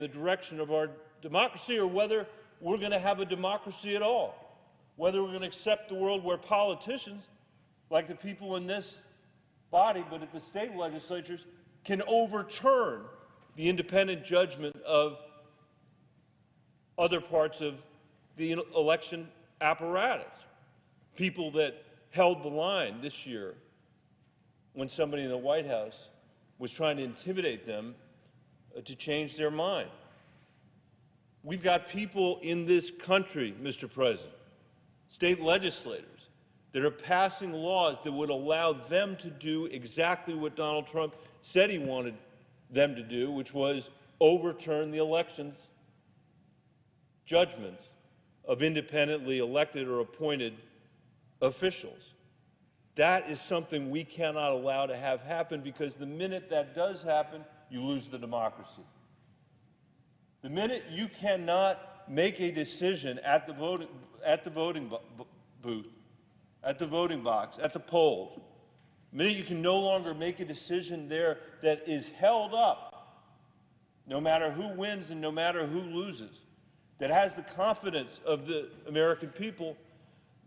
the direction of our democracy, or whether we're going to have a democracy at all, whether we're going to accept the world where politicians, like the people in this body, but at the state legislatures, can overturn the independent judgment of other parts of the election apparatus. People that held the line this year when somebody in the White House was trying to intimidate them to change their mind. We've got people in this country, Mr. President, state legislators, that are passing laws that would allow them to do exactly what Donald Trump said he wanted them to do, which was overturn the elections judgments of independently elected or appointed officials. That is something we cannot allow to have happen, because the minute that does happen, you lose the democracy. The minute you cannot make a decision at the voting booth, at the voting box, at the polls, the minute you can no longer make a decision there that is held up, no matter who wins and no matter who loses, that has the confidence of the American people,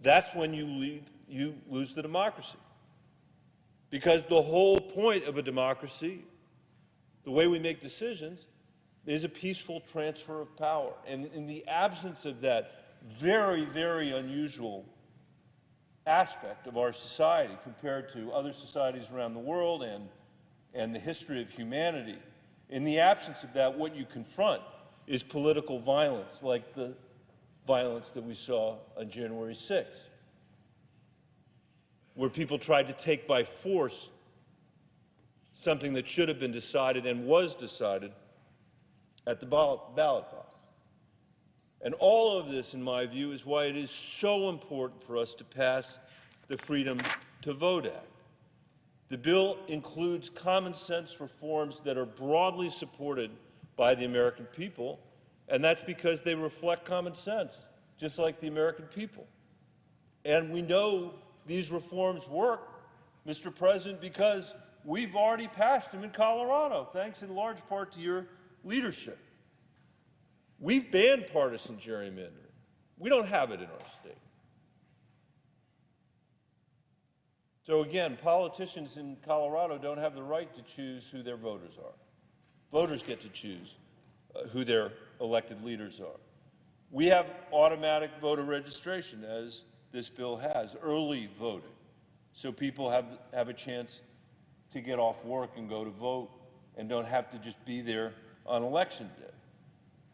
that's when you lose the democracy. Because the whole point of a democracy, the way we make decisions, is a peaceful transfer of power. And in the absence of that very, very unusual aspect of our society compared to other societies around the world and the history of humanity, in the absence of that, what you confront is political violence, like the violence that we saw on January 6th, where people tried to take by force something that should have been decided and was decided at the ballot box. And all of this, in my view, is why it is so important for us to pass the Freedom to Vote Act. The bill includes common sense reforms that are broadly supported by the American people, and that's because they reflect common sense, just like the American people. And we know these reforms work, Mr. President, because we've already passed them in Colorado, thanks in large part to your leadership. We've banned partisan gerrymandering. We don't have it in our state. So again, politicians in Colorado don't have the right to choose who their voters are. Voters get to choose who their elected leaders are. We have automatic voter registration, as this bill has, early voting, so people have a chance to get off work and go to vote and don't have to just be there on election day.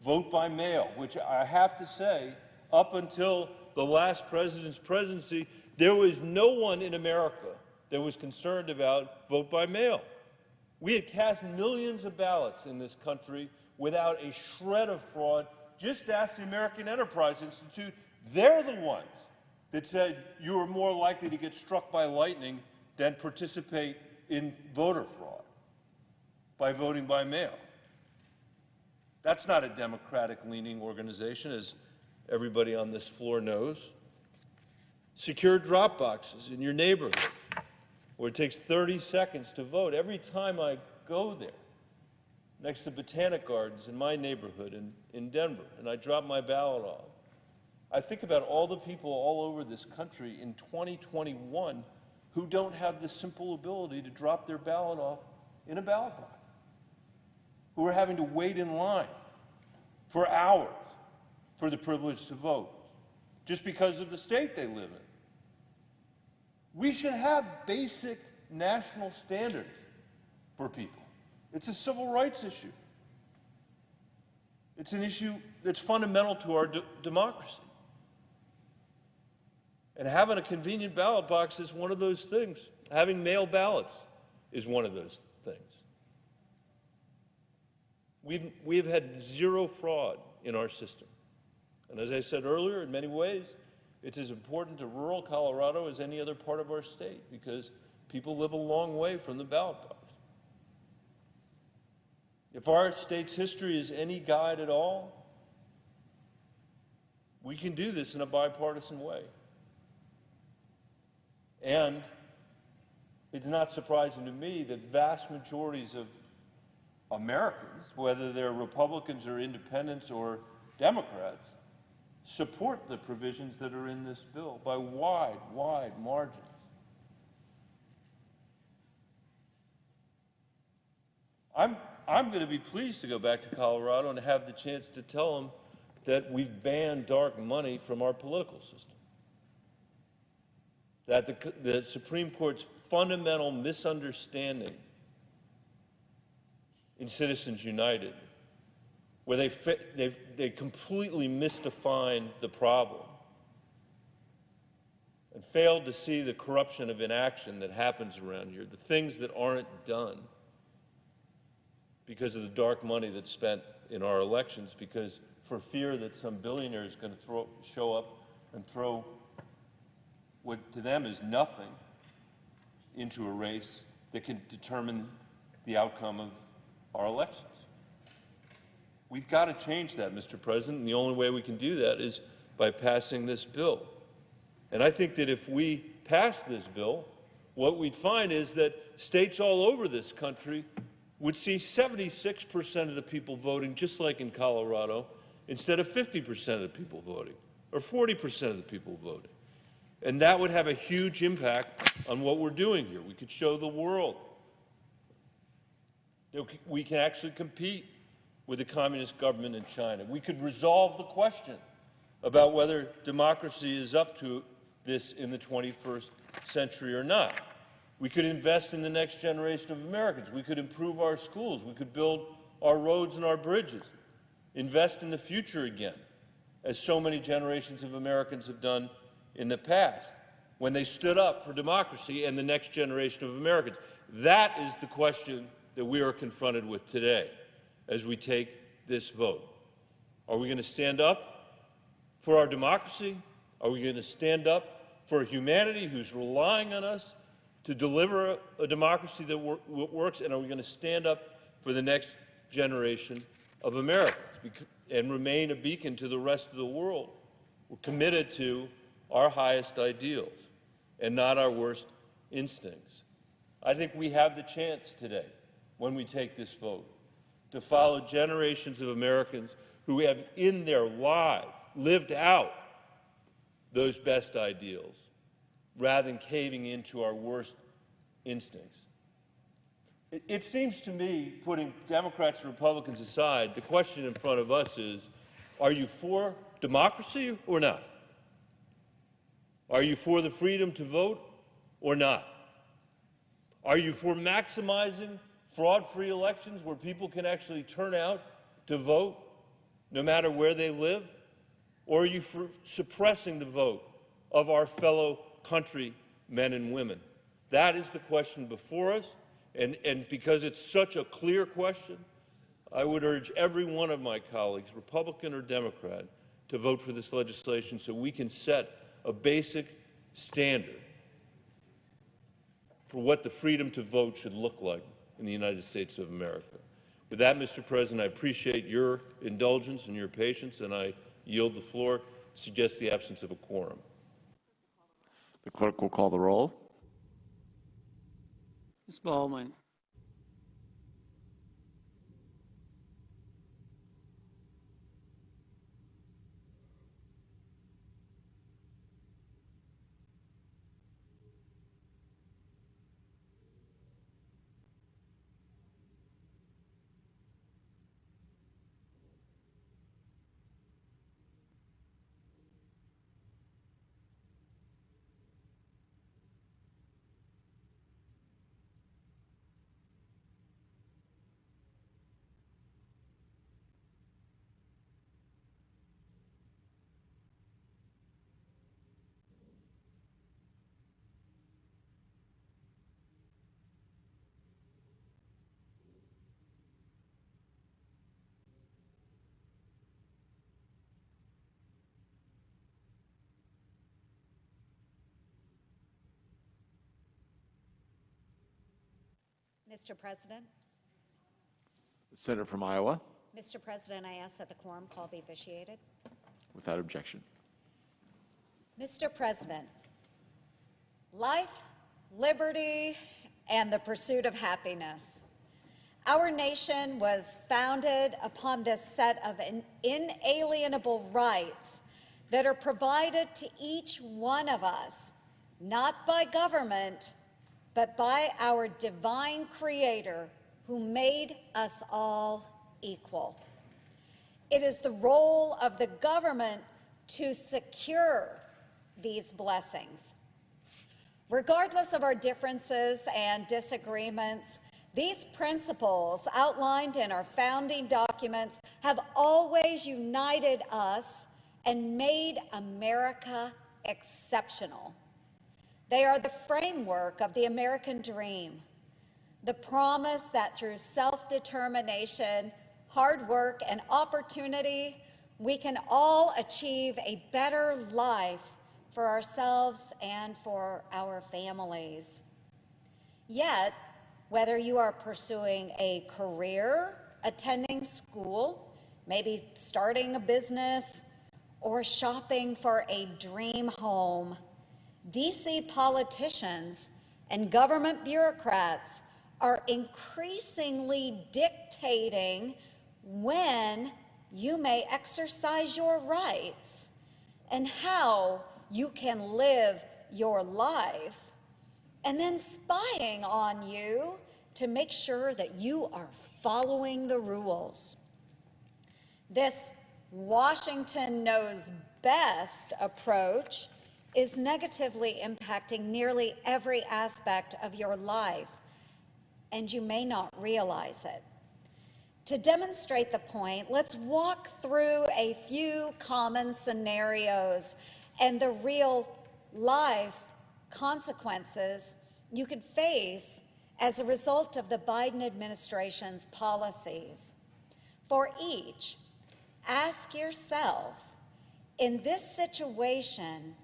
Vote by mail, which I have to say, up until the last president's presidency, there was no one in America that was concerned about vote by mail. We had cast millions of ballots in this country without a shred of fraud. Just ask the American Enterprise Institute. They're the ones that said you were more likely to get struck by lightning than participate in voter fraud by voting by mail. That's not a Democratic-leaning organization, as everybody on this floor knows. Secure drop boxes in your neighborhood, where it takes 30 seconds to vote. Every time I go there, next to Botanic Gardens in my neighborhood in Denver, and I drop my ballot off, I think about all the people all over this country in 2021 who don't have the simple ability to drop their ballot off in a ballot box, who are having to wait in line for hours for the privilege to vote, just because of the state they live in. We should have basic national standards for people. It's a civil rights issue. It's an issue that's fundamental to our democracy. And having a convenient ballot box is one of those things. Having mail ballots is one of those things. We've had zero fraud in our system. And as I said earlier, in many ways, it's as important to rural Colorado as any other part of our state, because people live a long way from the ballot box. If our state's history is any guide at all, we can do this in a bipartisan way. And it's not surprising to me that vast majorities of Americans, whether they're Republicans or independents or Democrats, support the provisions that are in this bill by wide, wide margins. I'm going to be pleased to go back to Colorado and have the chance to tell them that we've banned dark money from our political system. That the Supreme Court's fundamental misunderstanding in Citizens United, where they completely misdefined the problem and failed to see the corruption of inaction that happens around here, the things that aren't done because of the dark money that's spent in our elections, because for fear that some billionaire is going to show up and throw what to them is nothing into a race that can determine the outcome of our elections. We've got to change that, Mr. President, and the only way we can do that is by passing this bill. And I think that if we pass this bill, what we'd find is that states all over this country would see 76% of the people voting, just like in Colorado, instead of 50% of the people voting, or 40% of the people voting. And that would have a huge impact on what we're doing here. We could show the world that we can actually compete with the communist government in China. We could resolve the question about whether democracy is up to this in the 21st century or not. We could invest in the next generation of Americans. We could improve our schools. We could build our roads and our bridges, invest in the future again, as so many generations of Americans have done in the past, when they stood up for democracy and the next generation of Americans. That is the question that we are confronted with today as we take this vote. Are we going to stand up for our democracy? Are we going to stand up for humanity who's relying on us to deliver a democracy that works? And are we going to stand up for the next generation of Americans and remain a beacon to the rest of the world? We're committed to our highest ideals and not our worst instincts. I think we have the chance today, when we take this vote, to follow generations of Americans who have in their lives lived out those best ideals, rather than caving into our worst instincts. It seems to me, putting Democrats and Republicans aside, the question in front of us is, are you for democracy or not? Are you for the freedom to vote or not? Are you for maximizing fraud-free elections where people can actually turn out to vote no matter where they live? Or are you for suppressing the vote of our fellow countrymen and women? That is the question before us, and because it's such a clear question, I would urge every one of my colleagues, Republican or Democrat, to vote for this legislation so we can set a basic standard for what the freedom to vote should look like in the United States of America. With that, Mr. President, I appreciate your indulgence and your patience, and I yield the floor. Suggest the absence of a quorum. The clerk will call the roll. Ms. Baldwin. Mr. President. The Senator from Iowa. Mr. President, I ask that the quorum call be vitiated. Without objection. Mr. President, life, liberty, and the pursuit of happiness. Our nation was founded upon this set of inalienable rights that are provided to each one of us, not by government, but by our divine Creator who made us all equal. It is the role of the government to secure these blessings. Regardless of our differences and disagreements, these principles outlined in our founding documents have always united us and made America exceptional. They are the framework of the American dream, the promise that through self-determination, hard work, and opportunity, we can all achieve a better life for ourselves and for our families. Yet, whether you are pursuing a career, attending school, maybe starting a business, or shopping for a dream home, DC politicians and government bureaucrats are increasingly dictating when you may exercise your rights and how you can live your life, and then spying on you to make sure that you are following the rules. This Washington knows best approach is negatively impacting nearly every aspect of your life, and you may not realize it. To demonstrate the point, let's walk through a few common scenarios and the real life consequences you could face as a result of the Biden administration's policies. For each, ask yourself, in this situation,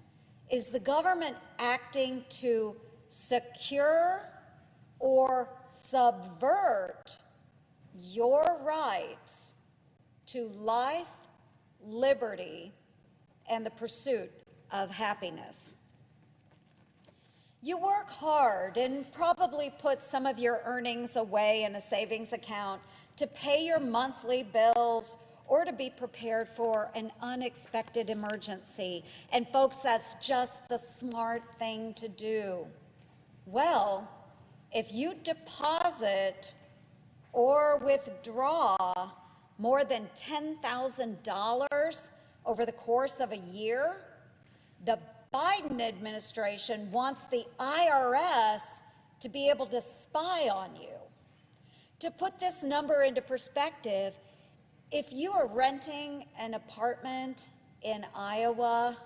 is the government acting to secure or subvert your rights to life, liberty, and the pursuit of happiness? You work hard and probably put some of your earnings away in a savings account to pay your monthly bills or to be prepared for an unexpected emergency. And folks, that's just the smart thing to do. Well, if you deposit or withdraw more than $10,000 over the course of a year, the Biden administration wants the IRS to be able to spy on you. To put this number into perspective, if you are renting an apartment in Iowa,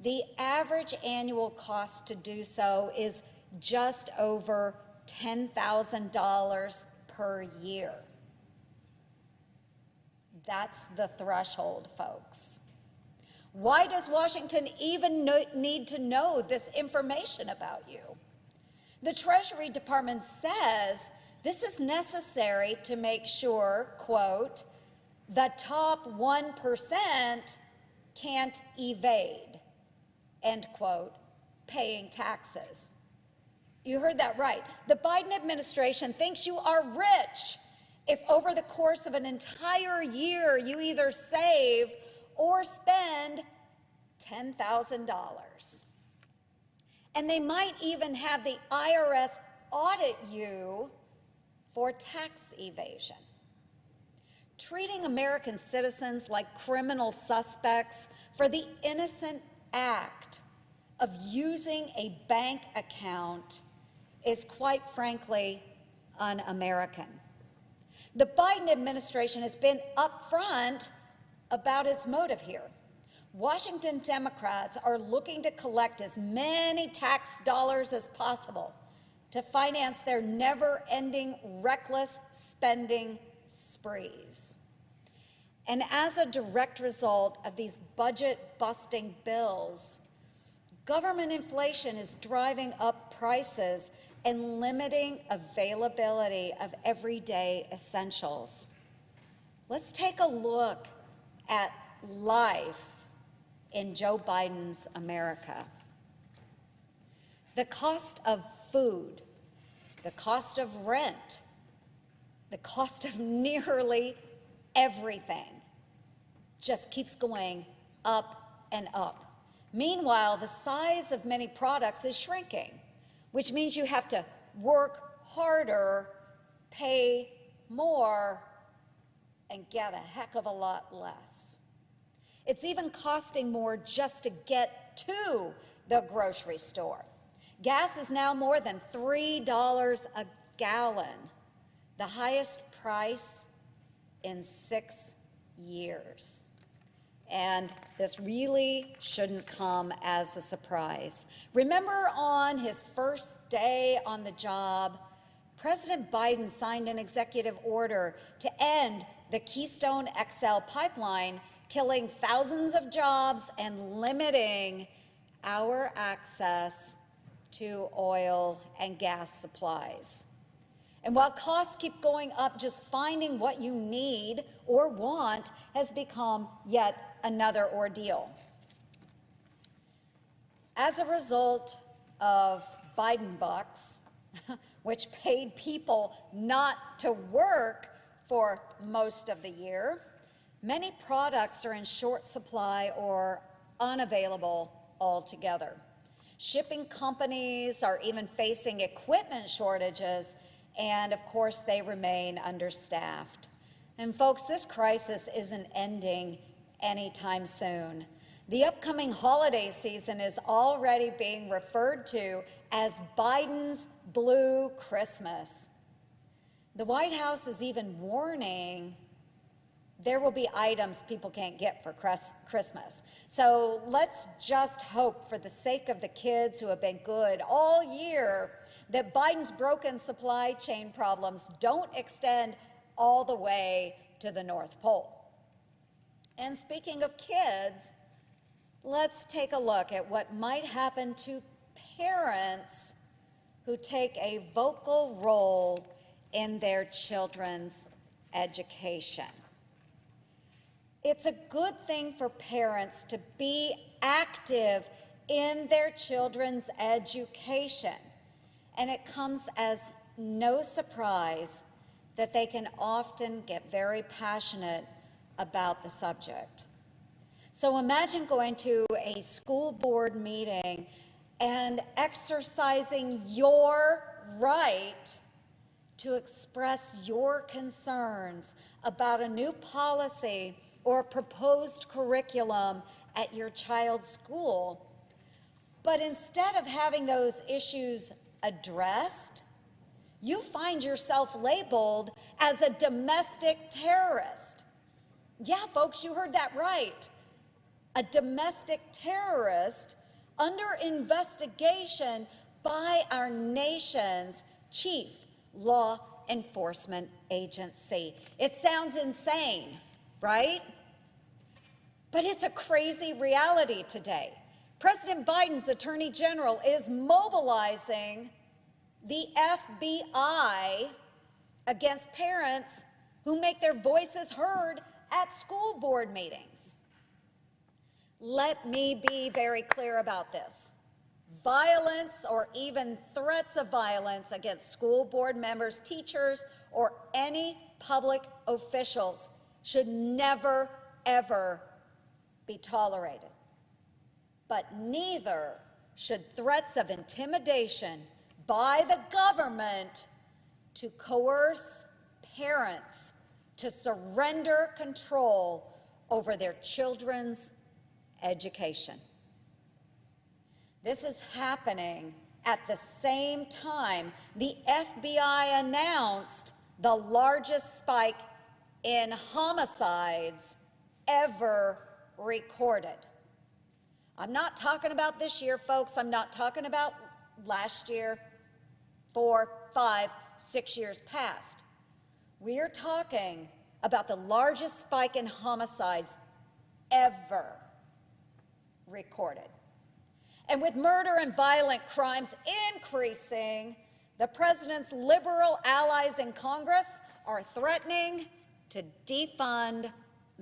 the average annual cost to do so is just over $10,000 per year. That's the threshold, folks. Why does Washington even need to know this information about you? The Treasury Department says this is necessary to make sure, quote, the top 1% can't evade, end quote, paying taxes. You heard that right. The Biden administration thinks you are rich if over the course of an entire year you either save or spend $10,000. And they might even have the IRS audit you for tax evasion. Treating American citizens like criminal suspects for the innocent act of using a bank account is quite frankly un-American. The Biden administration has been upfront about its motive here. Washington Democrats are looking to collect as many tax dollars as possible to finance their never-ending reckless spending sprees. And as a direct result of these budget-busting bills, government inflation is driving up prices and limiting availability of everyday essentials. Let's take a look at life in Joe Biden's America. The cost of food, the cost of rent, the cost of nearly everything just keeps going up and up. Meanwhile, the size of many products is shrinking, which means you have to work harder, pay more, and get a heck of a lot less. It's even costing more just to get to the grocery store. Gas is now more than $3 a gallon, the highest price in 6 years. And this really shouldn't come as a surprise. Remember, on his first day on the job, President Biden signed an executive order to end the Keystone XL pipeline, killing thousands of jobs and limiting our access to oil and gas supplies. And while costs keep going up, just finding what you need or want has become yet another ordeal. As a result of Biden bucks, which paid people not to work for most of the year, many products are in short supply or unavailable altogether. Shipping companies are even facing equipment shortages, and of course they remain understaffed. And folks, this crisis isn't ending anytime soon. The upcoming holiday season is already being referred to as Biden's Blue Christmas. The White House is even warning there will be items people can't get for Christmas. So let's just hope, for the sake of the kids who have been good all year, that Biden's broken supply chain problems don't extend all the way to the North Pole. And speaking of kids, let's take a look at what might happen to parents who take a vocal role in their children's education. It's a good thing for parents to be active in their children's education, and it comes as no surprise that they can often get very passionate about the subject. So imagine going to a school board meeting and exercising your right to express your concerns about a new policy or proposed curriculum at your child's school. But instead of having those issues addressed, you find yourself labeled as a domestic terrorist. Yeah, folks, you heard that right. A domestic terrorist under investigation by our nation's chief law enforcement agency. It sounds insane, right? But it's a crazy reality today. President Biden's Attorney General is mobilizing the FBI against parents who make their voices heard at school board meetings. Let me be very clear about this. Violence or even threats of violence against school board members, teachers, or any public officials should never, ever be tolerated. But neither should threats of intimidation by the government to coerce parents to surrender control over their children's education. This is happening at the same time the FBI announced the largest spike in homicides ever recorded. I'm not talking about this year, folks. I'm not talking about last year, 4, 5, 6 years past. We're talking about the largest spike in homicides ever recorded. And with murder and violent crimes increasing, the president's liberal allies in Congress are threatening to defund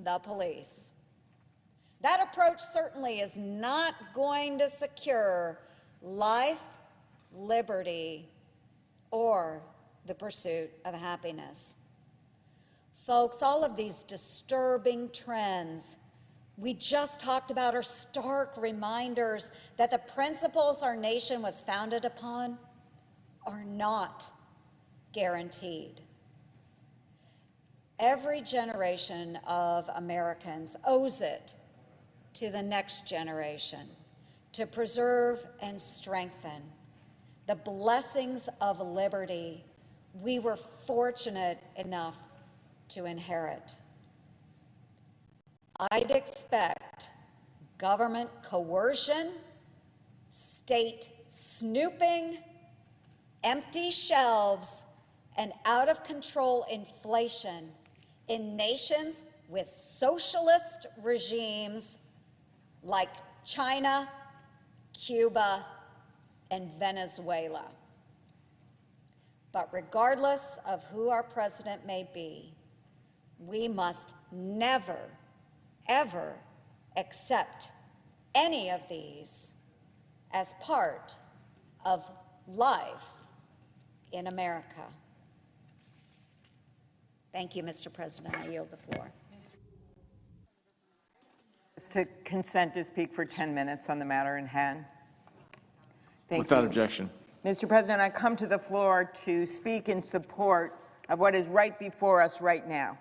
the police. That approach certainly is not going to secure life, liberty, or the pursuit of happiness. Folks, all of these disturbing trends we just talked about are stark reminders that the principles our nation was founded upon are not guaranteed. Every generation of Americans owes it to the next generation to preserve and strengthen the blessings of liberty we were fortunate enough to inherit. I'd expect government coercion, state snooping, empty shelves, and out-of-control inflation in nations with socialist regimes like China, Cuba, and Venezuela. But regardless of who our president may be, we must never, ever accept any of these as part of life in America. Thank you, Mr. President. I yield the floor. To consent to speak for 10 minutes on the matter in hand. Thank Without you. objection. Mr. President, I come to the floor to speak in support of what is right before us right now,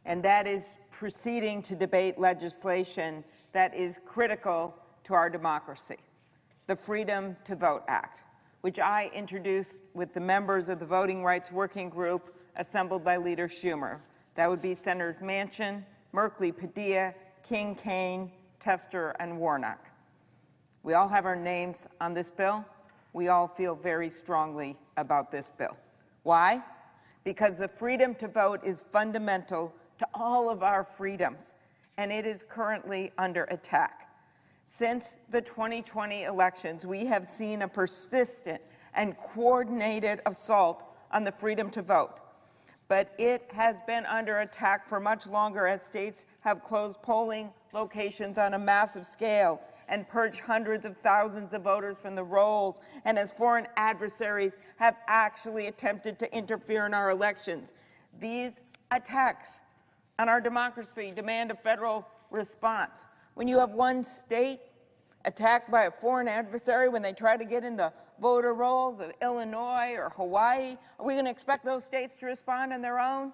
and that is proceeding to debate legislation that is critical to our democracy, the Freedom to Vote Act, which I introduced with the members of the Voting Rights Working Group assembled by Leader Schumer. That would be Senators Manchin, Merkley, Padilla, King, Kaine, Tester, and Warnock. We all have our names on this bill. We all feel very strongly about this bill. Why? Because the freedom to vote is fundamental to all of our freedoms, and it is currently under attack. Since the 2020 elections, we have seen a persistent and coordinated assault on the freedom to vote. But it has been under attack for much longer as states have closed polling locations on a massive scale and purged hundreds of thousands of voters from the rolls, and as foreign adversaries have actually attempted to interfere in our elections. These attacks on our democracy demand a federal response. When you have one state attacked by a foreign adversary when they try to get in the voter rolls of Illinois or Hawaii, are we going to expect those states to respond on their own?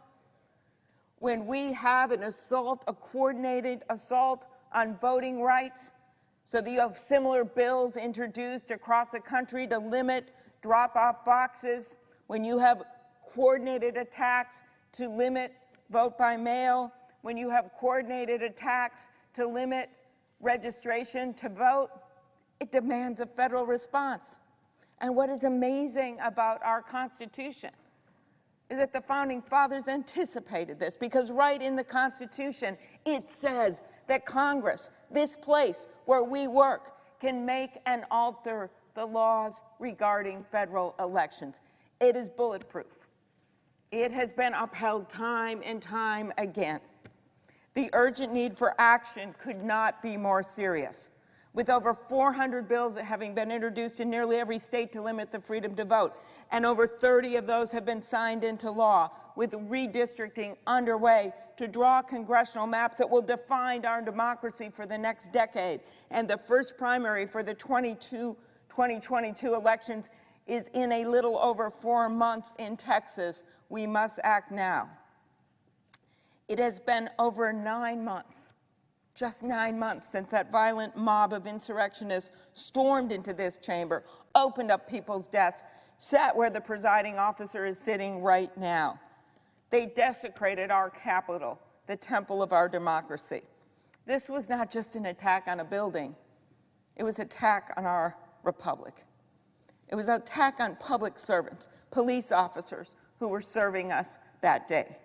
When we have an assault, a coordinated assault on voting rights, so that you have similar bills introduced across the country to limit drop-off boxes, when you have coordinated attacks to limit vote by mail, when you have coordinated attacks to limit registration to vote, it demands a federal response. And what is amazing about our Constitution is that the Founding Fathers anticipated this, because right in the Constitution, it says that Congress, this place where we work, can make and alter the laws regarding federal elections. It is bulletproof. It has been upheld time and time again. The urgent need for action could not be more serious. With over 400 bills having been introduced in nearly every state to limit the freedom to vote, and over 30 of those have been signed into law, with redistricting underway to draw congressional maps that will define our democracy for the next decade. And the first primary for the 2022 elections is in a little over 4 months in Texas. We must act now. It has been over 9 months, just 9 months, since that violent mob of insurrectionists stormed into this chamber, opened up people's desks, sat where the presiding officer is sitting right now. They desecrated our Capitol, the temple of our democracy. This was not just an attack on a building. It was an attack on our republic. It was an attack on public servants, police officers who were serving us that day.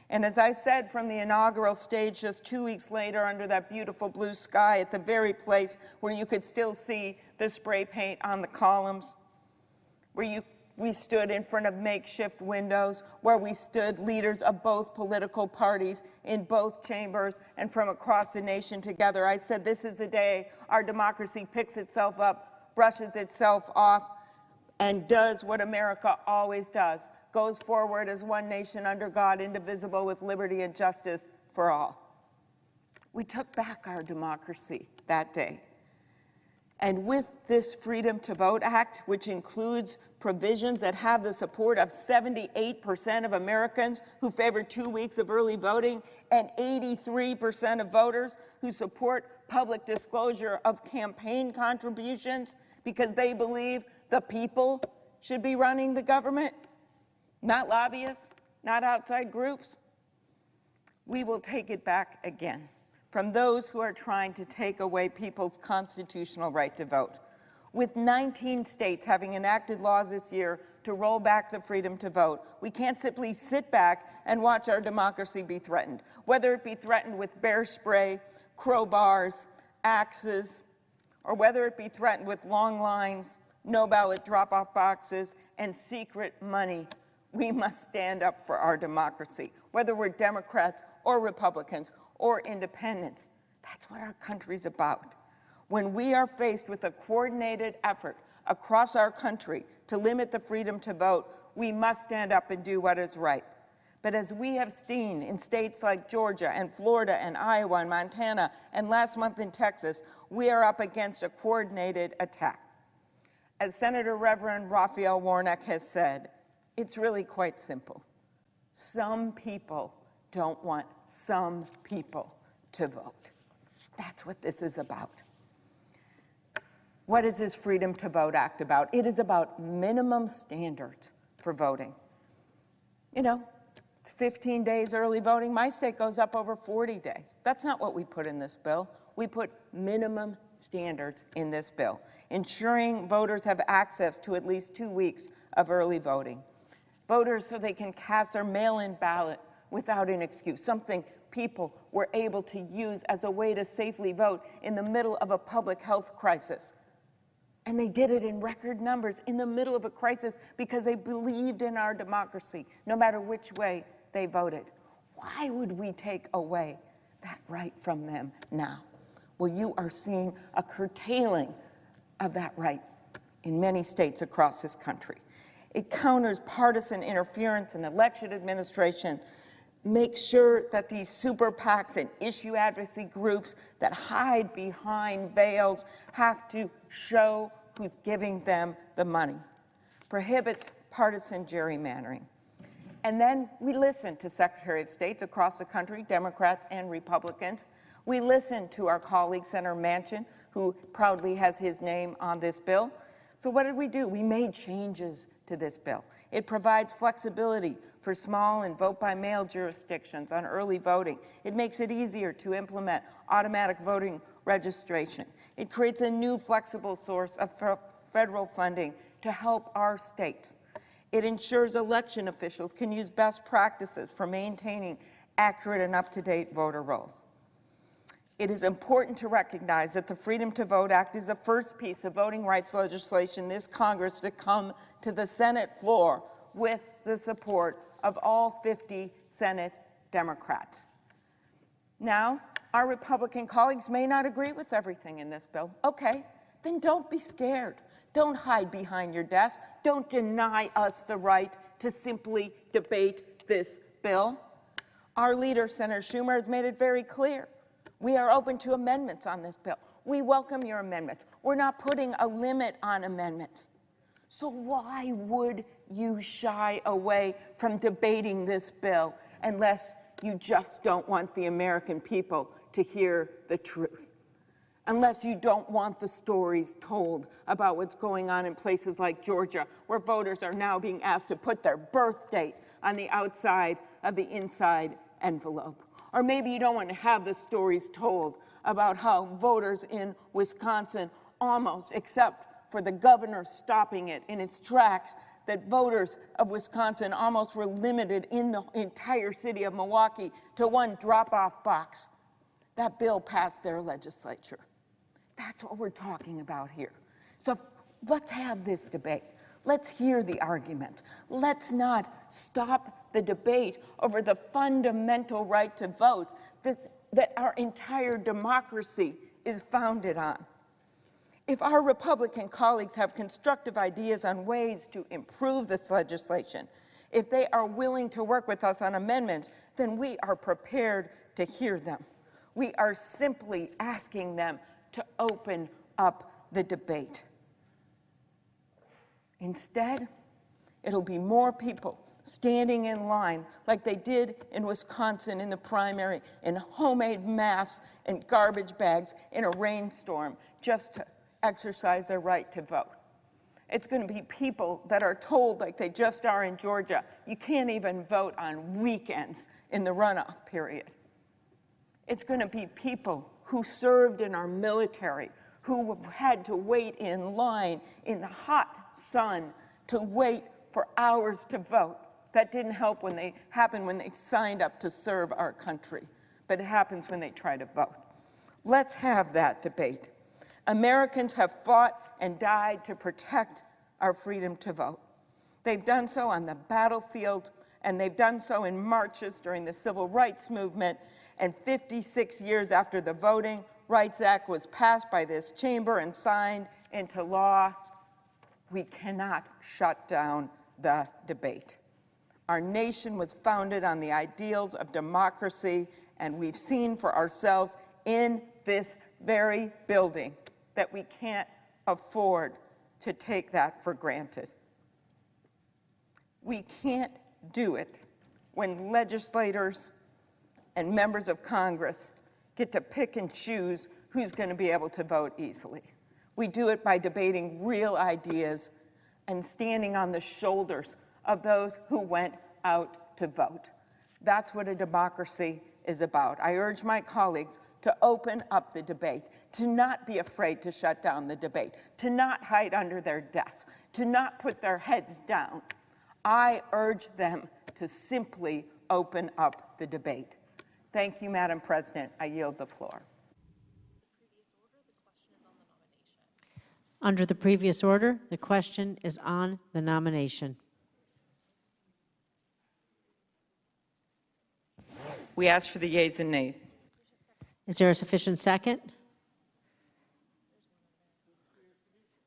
And as I said from the inaugural stage just 2 weeks later, under that beautiful blue sky, at the very place where you could still see the spray paint on the columns, where we stood in front of makeshift windows, where we stood leaders of both political parties in both chambers and from across the nation together. I said, this is the day our democracy picks itself up, brushes itself off, and does what America always does, goes forward as one nation under God, indivisible, with liberty and justice for all. We took back our democracy that day. And with this Freedom to Vote Act, which includes provisions that have the support of 78% of Americans who favor 2 weeks of early voting and 83% of voters who support public disclosure of campaign contributions because they believe the people should be running the government, not lobbyists, not outside groups, we will take it back again from those who are trying to take away people's constitutional right to vote. With 19 states having enacted laws this year to roll back the freedom to vote, we can't simply sit back and watch our democracy be threatened, whether it be threatened with bear spray, crowbars, axes, or whether it be threatened with long lines, no ballot drop-off boxes, and secret money. We must stand up for our democracy, whether we're Democrats or Republicans or independents. That's what our country's about. When we are faced with a coordinated effort across our country to limit the freedom to vote, we must stand up and do what is right. But as we have seen in states like Georgia and Florida and Iowa and Montana and last month in Texas, we are up against a coordinated attack. As Senator Reverend Raphael Warnock has said, it's really quite simple. Some people don't want some people to vote. That's what this is about. What is this Freedom to Vote Act about? It is about minimum standards for voting. You know, it's 15 days early voting. My state goes up over 40 days. That's not what we put in this bill. We put minimum standards in this bill, ensuring voters have access to at least 2 weeks of early voting. Voters so they can cast their mail-in ballot without an excuse, something people were able to use as a way to safely vote in the middle of a public health crisis. And they did it in record numbers in the middle of a crisis because they believed in our democracy, no matter which way they voted. Why would we take away that right from them now? Well, you are seeing a curtailing of that right in many states across this country. It counters partisan interference in election administration, makes sure that these super PACs and issue advocacy groups that hide behind veils have to show who's giving them the money, prohibits partisan gerrymandering. And then we listen to Secretary of States across the country, Democrats and Republicans. We listen to our colleague, Senator Manchin, who proudly has his name on this bill. So what did we do? We made changes to this bill. It provides flexibility for small and vote-by-mail jurisdictions on early voting. It makes it easier to implement automatic voting registration. It creates a new flexible source of federal funding to help our states. It ensures election officials can use best practices for maintaining accurate and up-to-date voter rolls. It is important to recognize that the Freedom to Vote Act is the first piece of voting rights legislation this Congress to come to the Senate floor with the support of all 50 Senate Democrats. Now, our Republican colleagues may not agree with everything in this bill. Okay, then don't be scared. Don't hide behind your desk. Don't deny us the right to simply debate this bill. Our leader, Senator Schumer, has made it very clear. We are open to amendments on this bill. We welcome your amendments. We're not putting a limit on amendments. So why would you shy away from debating this bill unless you just don't want the American people to hear the truth? Unless you don't want the stories told about what's going on in places like Georgia, where voters are now being asked to put their birth date on the outside of the inside envelope. Or maybe you don't want to have the stories told about how voters in Wisconsin almost, except for the governor stopping it in its tracks, that voters of Wisconsin almost were limited in the entire city of Milwaukee to one drop-off box. That bill passed their legislature. That's what we're talking about here. So let's have this debate. Let's hear the argument. Let's not stop the debate over the fundamental right to vote that our entire democracy is founded on. If our Republican colleagues have constructive ideas on ways to improve this legislation, if they are willing to work with us on amendments, then we are prepared to hear them. We are simply asking them to open up the debate. Instead, it'll be more people standing in line like they did in Wisconsin in the primary, in homemade masks and garbage bags in a rainstorm just to exercise their right to vote. It's going to be people that are told, like they just are in Georgia, you can't even vote on weekends in the runoff period. It's going to be people who served in our military, who have had to wait in line in the hot sun to wait for hours to vote. That didn't help when they signed up to serve our country, but it happens when they try to vote. Let's have that debate. Americans have fought and died to protect our freedom to vote. They've done so on the battlefield, and they've done so in marches during the Civil Rights Movement, and 56 years after the Voting Rights Act was passed by this chamber and signed into law, we cannot shut down the debate. Our nation was founded on the ideals of democracy, and we've seen for ourselves in this very building that we can't afford to take that for granted. We can't do it when legislators and members of Congress get to pick and choose who's going to be able to vote easily. We do it by debating real ideas and standing on the shoulders of those who went out to vote. That's what a democracy is about. I urge my colleagues to open up the debate, to not be afraid to shut down the debate, to not hide under their desks, to not put their heads down. I urge them to simply open up the debate. Thank you, Madam President. I yield the floor. Under the previous order, the question is on the nomination. We ask for the yeas and nays. Is there a sufficient second?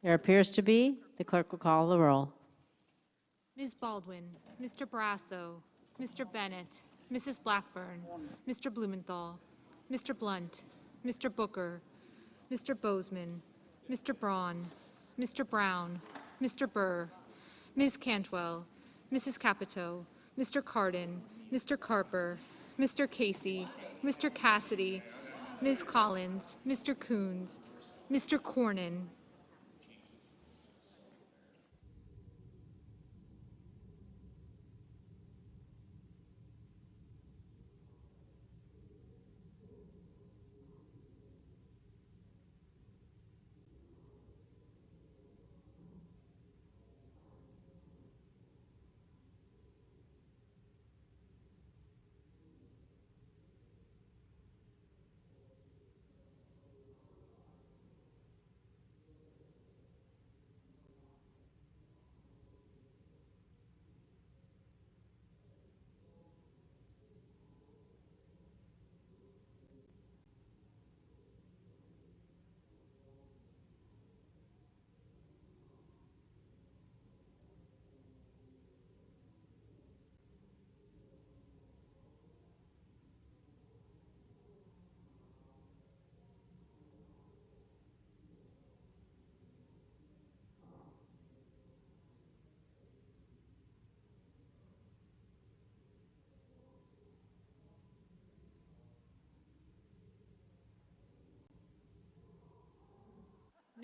There appears to be. The clerk will call the roll. Ms. Baldwin, Mr. Barrasso, Mr. Bennett, Mrs. Blackburn, Mr. Blumenthal, Mr. Blunt, Mr. Booker, Mr. Bozeman, Mr. Braun, Mr. Brown, Mr. Burr, Ms. Cantwell, Mrs. Capito, Mr. Cardin, Mr. Carper, Mr. Casey, Mr. Cassidy, Ms. Collins, Mr. Coons, Mr. Cornyn,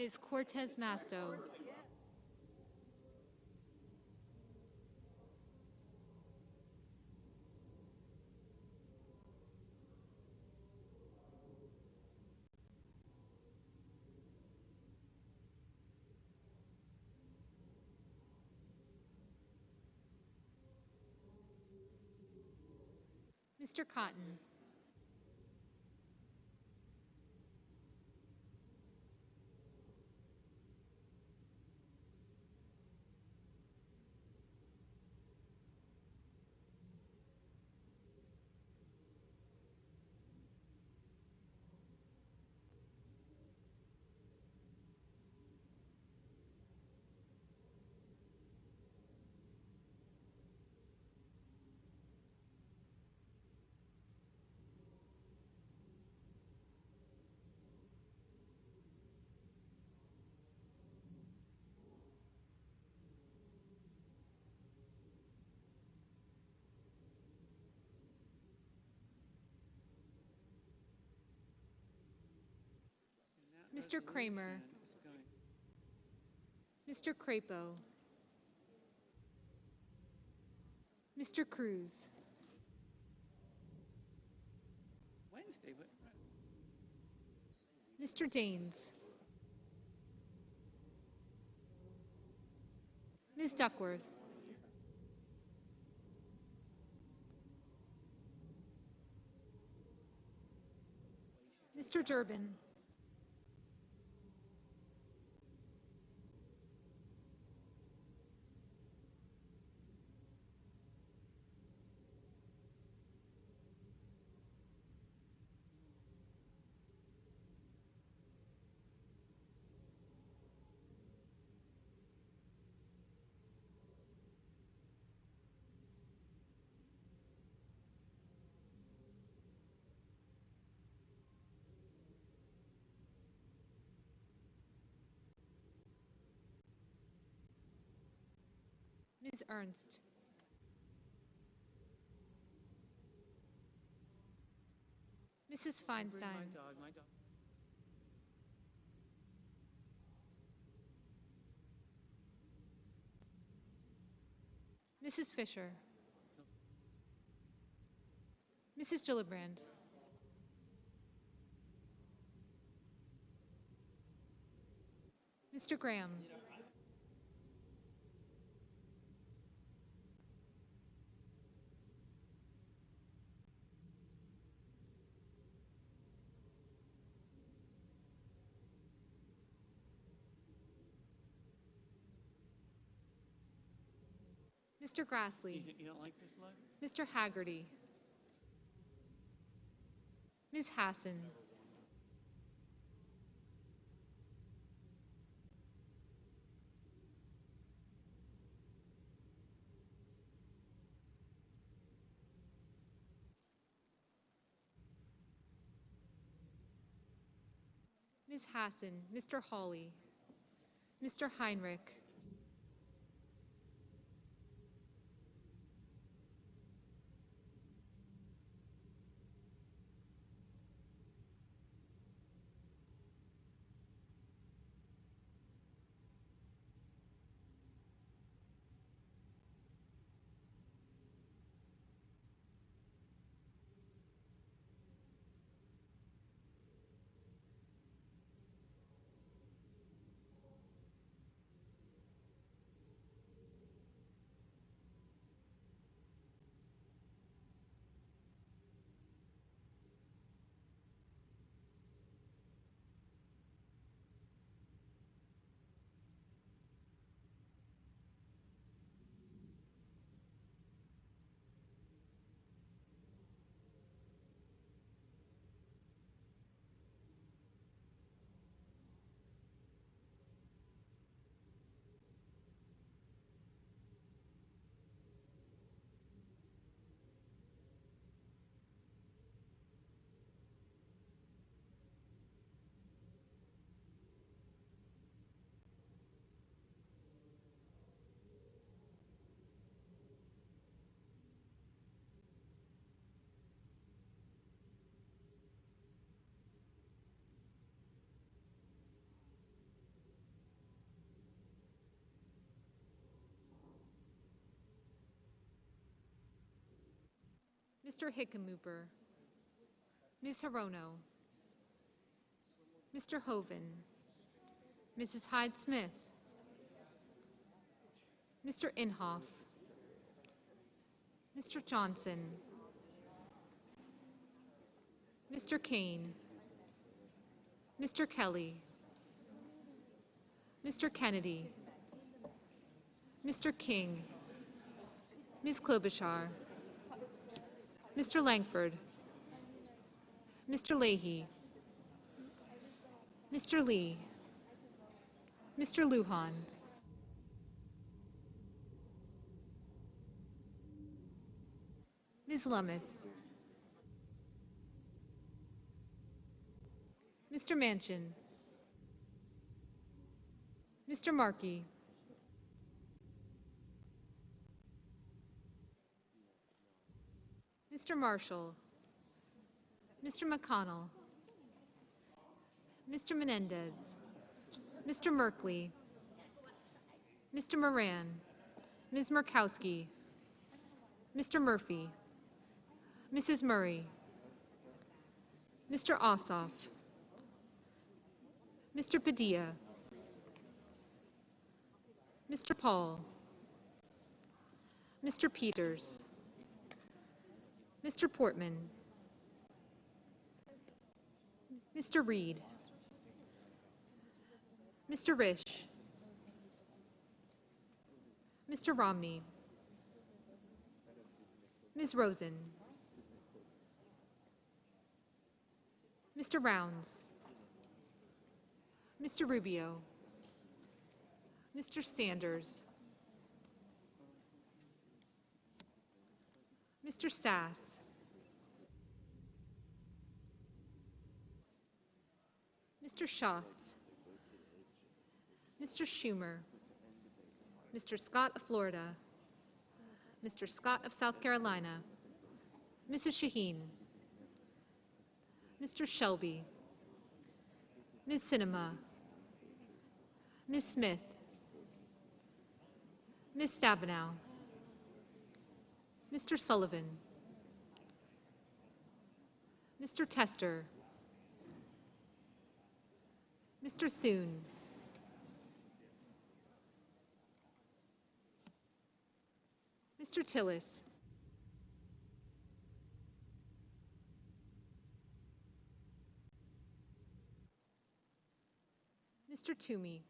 Ms. Cortez Masto, Mr. Cotton, Mr. Kramer, Mr. Crapo, Mr. Cruz, Mr. Daines, Ms. Duckworth, Mr. Durbin, Ms. Ernst, Mrs. Feinstein, Mrs. Fisher, Mrs. Gillibrand, Mr. Graham, Mr. Grassley, Mr. Haggerty, Ms. Hassan, Ms. Hassan, Mr. Hawley, Mr. Heinrich, Mr. Hickenlooper, Ms. Hirono, Mr. Hoven, Mrs. Hyde-Smith, Mr. Inhofe, Mr. Johnson, Mr. Kane, Mr. Kelly, Mr. Kennedy, Mr. King, Ms. Klobuchar, Mr. Langford, Mr. Leahy, Mr. Lee, Mr. Lujan, Ms. Lummis, Mr. Manchin, Mr. Markey, Mr. Marshall, Mr. McConnell, Mr. Menendez, Mr. Merkley, Mr. Moran, Ms. Murkowski, Mr. Murphy, Mrs. Murray, Mr. Ossoff, Mr. Padilla, Mr. Paul, Mr. Peters, Mr. Portman, Mr. Reed, Mr. Risch, Mr. Romney, Ms. Rosen, Mr. Rounds, Mr. Rubio, Mr. Sanders, Mr. Sass, Mr. Schatz, Mr. Schumer, Mr. Scott of Florida, Mr. Scott of South Carolina, Mrs. Shaheen, Mr. Shelby, Ms. Sinema, Ms. Smith, Ms. Stabenow, Mr. Sullivan, Mr. Tester, Mr. Thune, Mr. Tillis, Mr. Toomey,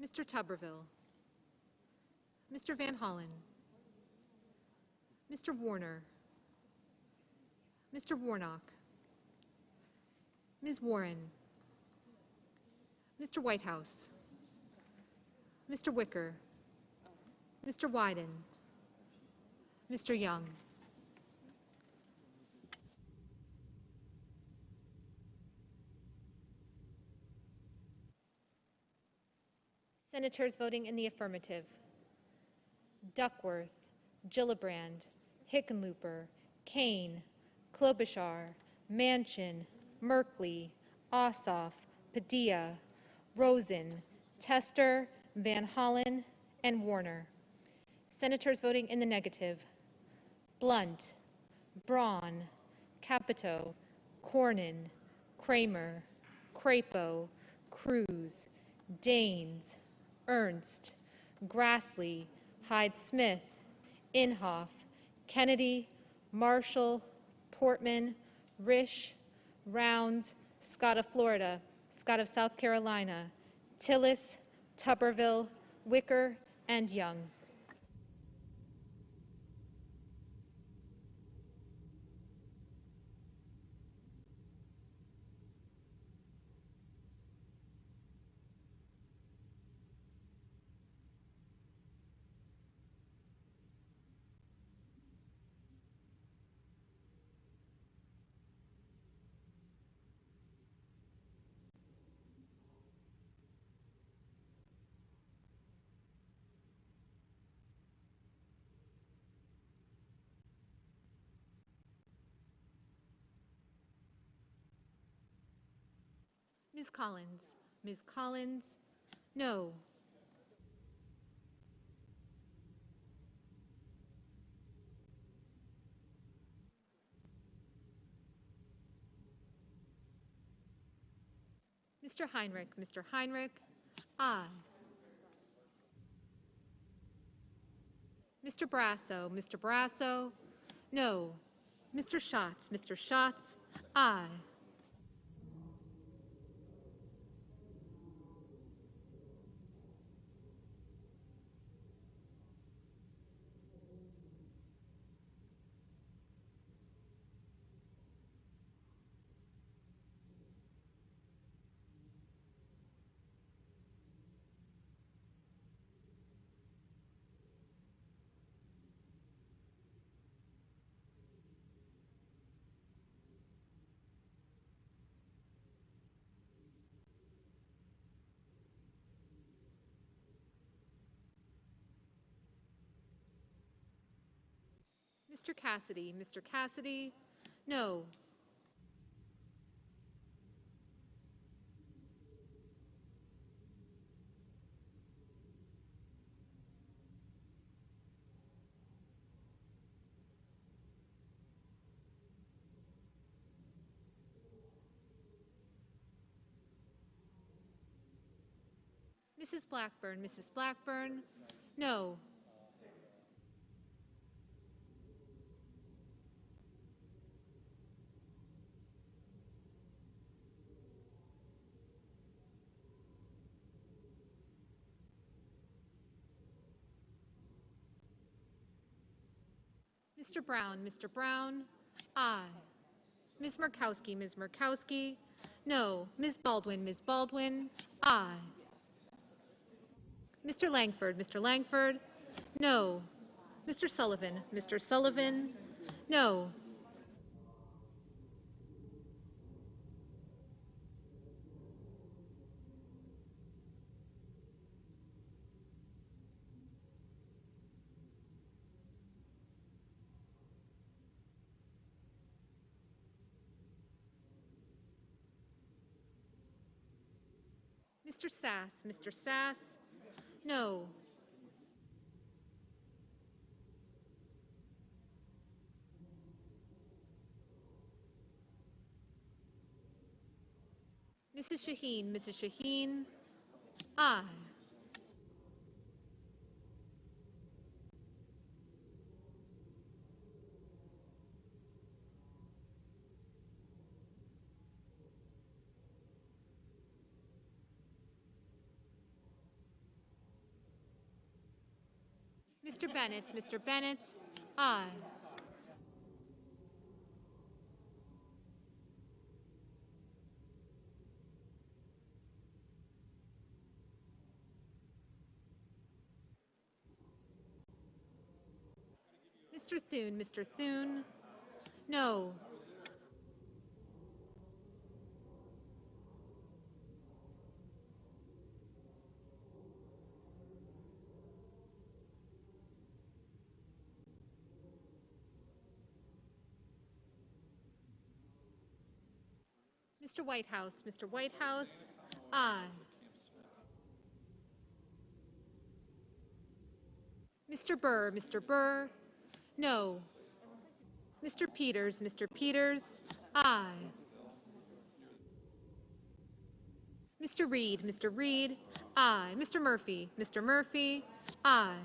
Mr. Tuberville, Mr. Van Hollen, Mr. Warner, Mr. Warnock, Ms. Warren, Mr. Whitehouse, Mr. Wicker, Mr. Wyden, Mr. Young. Senators voting in the affirmative: Duckworth, Gillibrand, Hickenlooper, Kane, Klobuchar, Manchin, Merkley, Ossoff, Padilla, Rosen, Tester, Van Hollen, and Warner. Senators voting in the negative: Blunt, Braun, Capito, Cornyn, Kramer, Crapo, Cruz, Daines, Ernst, Grassley, Hyde-Smith, Inhofe, Kennedy, Marshall, Portman, Risch, Rounds, Scott of Florida, Scott of South Carolina, Tillis, Tuberville, Wicker, and Young. Ms. Collins. Ms. Collins, no. Mr. Heinrich. Mr. Heinrich, aye. Mr. Brasso. Mr. Brasso, no. Mr. Schatz. Mr. Schatz, aye. Mr. Cassidy. Mr. Cassidy, no. Mrs. Blackburn. Mrs. Blackburn. No. Mr. Brown. Mr. Brown. Aye. Ms. Murkowski. Ms. Murkowski. No. Ms. Baldwin. Ms. Baldwin. Aye. Mr. Langford. Mr. Langford. No. Mr. Sullivan. Mr. Sullivan. No. Mr. Sass. Mr. Sass. No. Mrs. Shaheen. Mrs. Shaheen. Aye. Mr. Bennett. Mr. Bennett. Aye. Mr. Thune. Mr. Thune. No. Mr. Whitehouse. Mr. Whitehouse. Aye. Mr. Burr. Mr. Burr. No. Mr. Peters. Mr. Peters. Aye. Mr. Reed. Mr. Reed. Aye. Mr. Murphy. Mr. Murphy. Aye.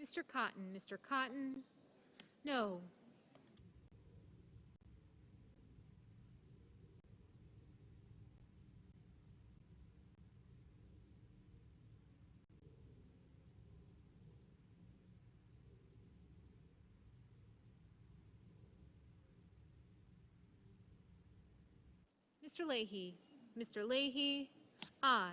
Mr. Cotton. Mr. Cotton. No. Mr. Leahy. Mr. Leahy. Aye.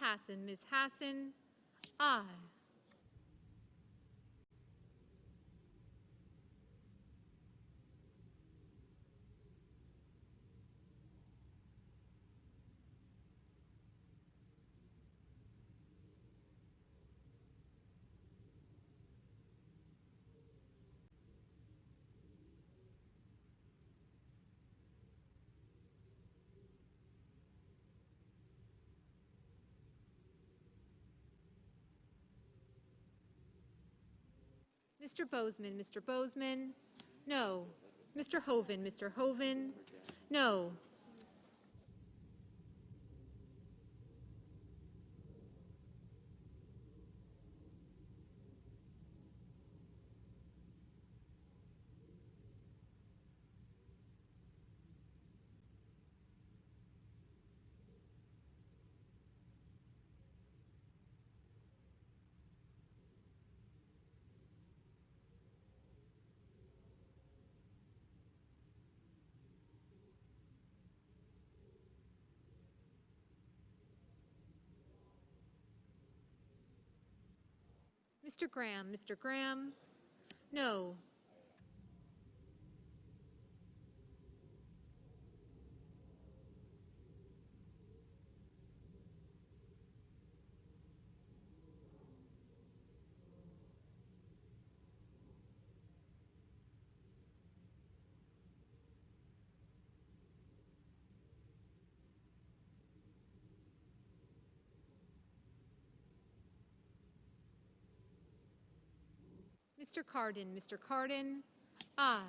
Hassan. Ms. Hassan? Aye. Mr. Bozeman? Mr. Bozeman? No. Mr. Hoven? Mr. Hoven? No. Mr. Graham? Mr. Graham? No. Mr. Cardin? Mr. Cardin? Aye.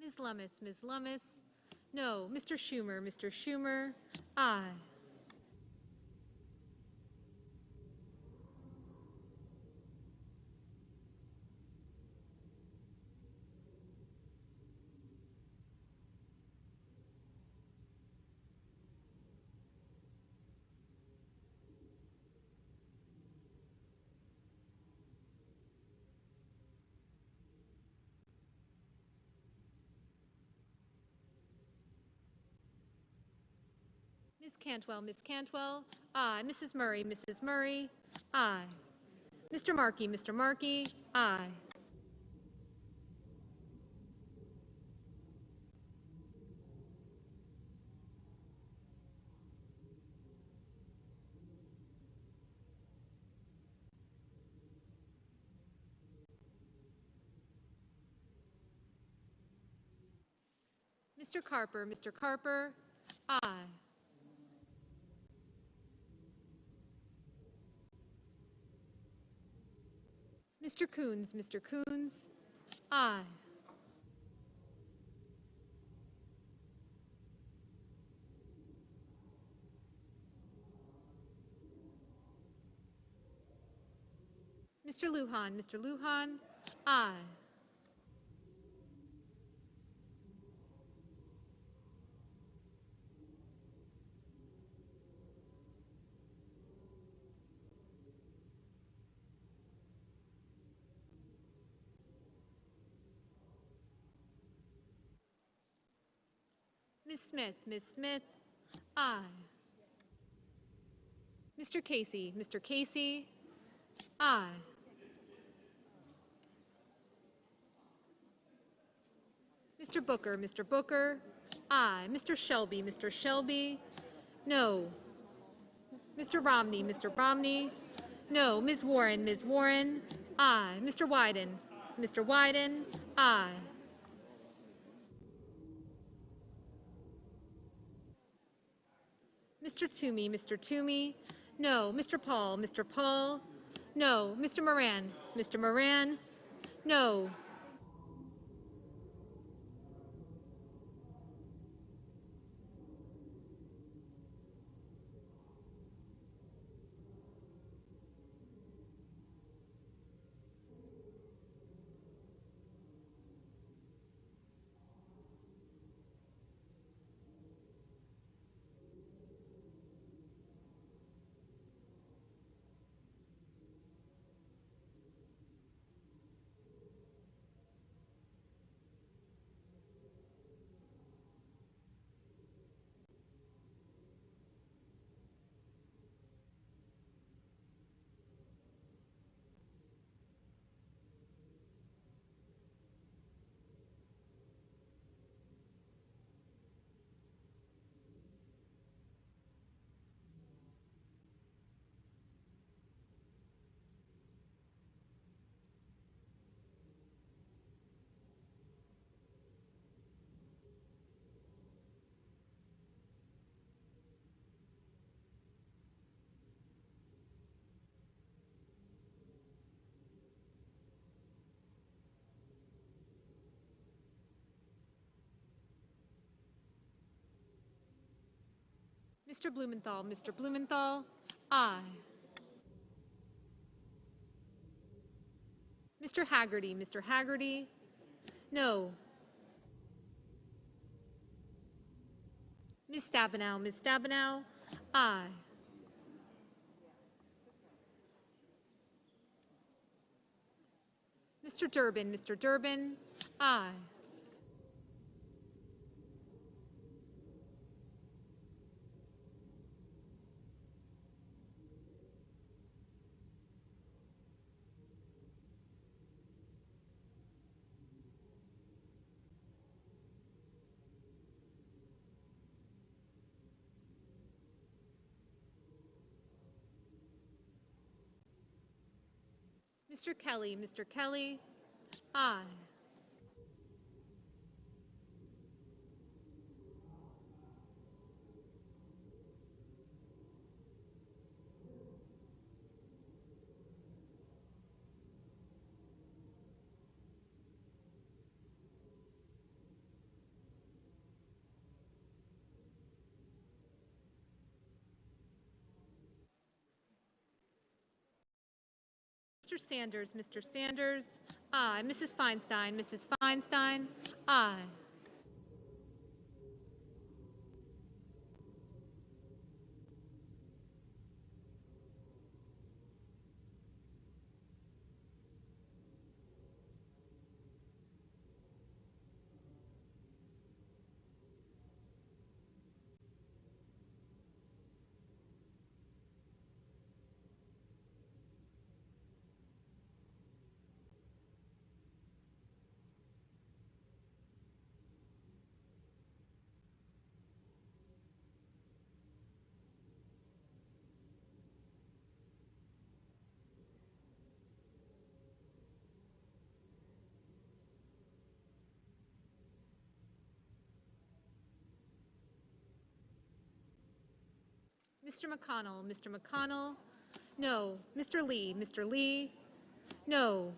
Ms. Lummis? Ms. Lummis? No. Mr. Schumer? Mr. Schumer? Aye. Ms. Cantwell? Ms. Cantwell? Aye. Mrs. Murray? Mrs. Murray? Aye. Mr. Markey? Mr. Markey? Aye. Mr. Carper? Mr. Carper? Aye. Mr. Coons? Mr. Coons? Aye. Mr. Lujan, Mr. Lujan, aye. Ms. Smith, aye. Mr. Casey, aye. Mr. Booker, aye. Mr. Shelby, no. Mr. Romney, no. Ms. Warren, aye. Mr. Wyden, aye. Mr. Toomey, no. Mr. Paul, no. Mr. Moran, no. Mr. Blumenthal, aye. Mr. Haggerty, no. Ms. Stabenow, aye. Mr. Durbin, aye. Mr. Kelly, aye. Mr. Sanders, aye. Mrs. Feinstein, aye. Mr. McConnell, no. Mr. Lee, no.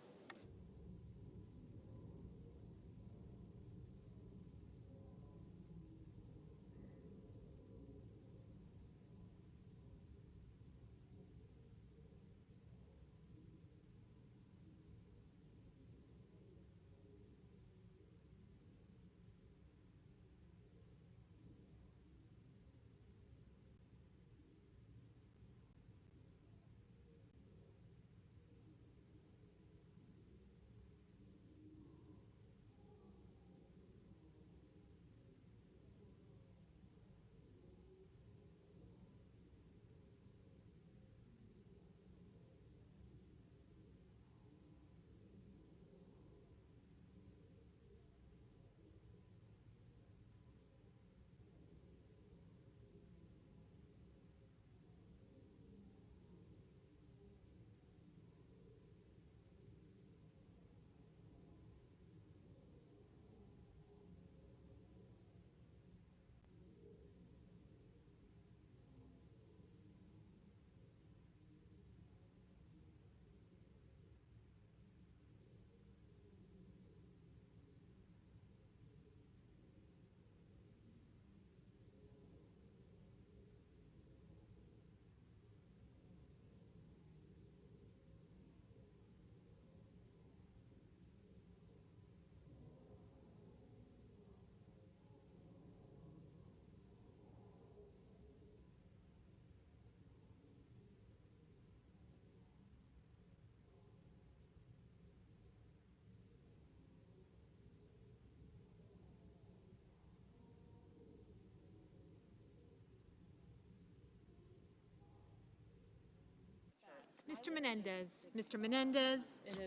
Mr. Menendez. Mr. Menendez.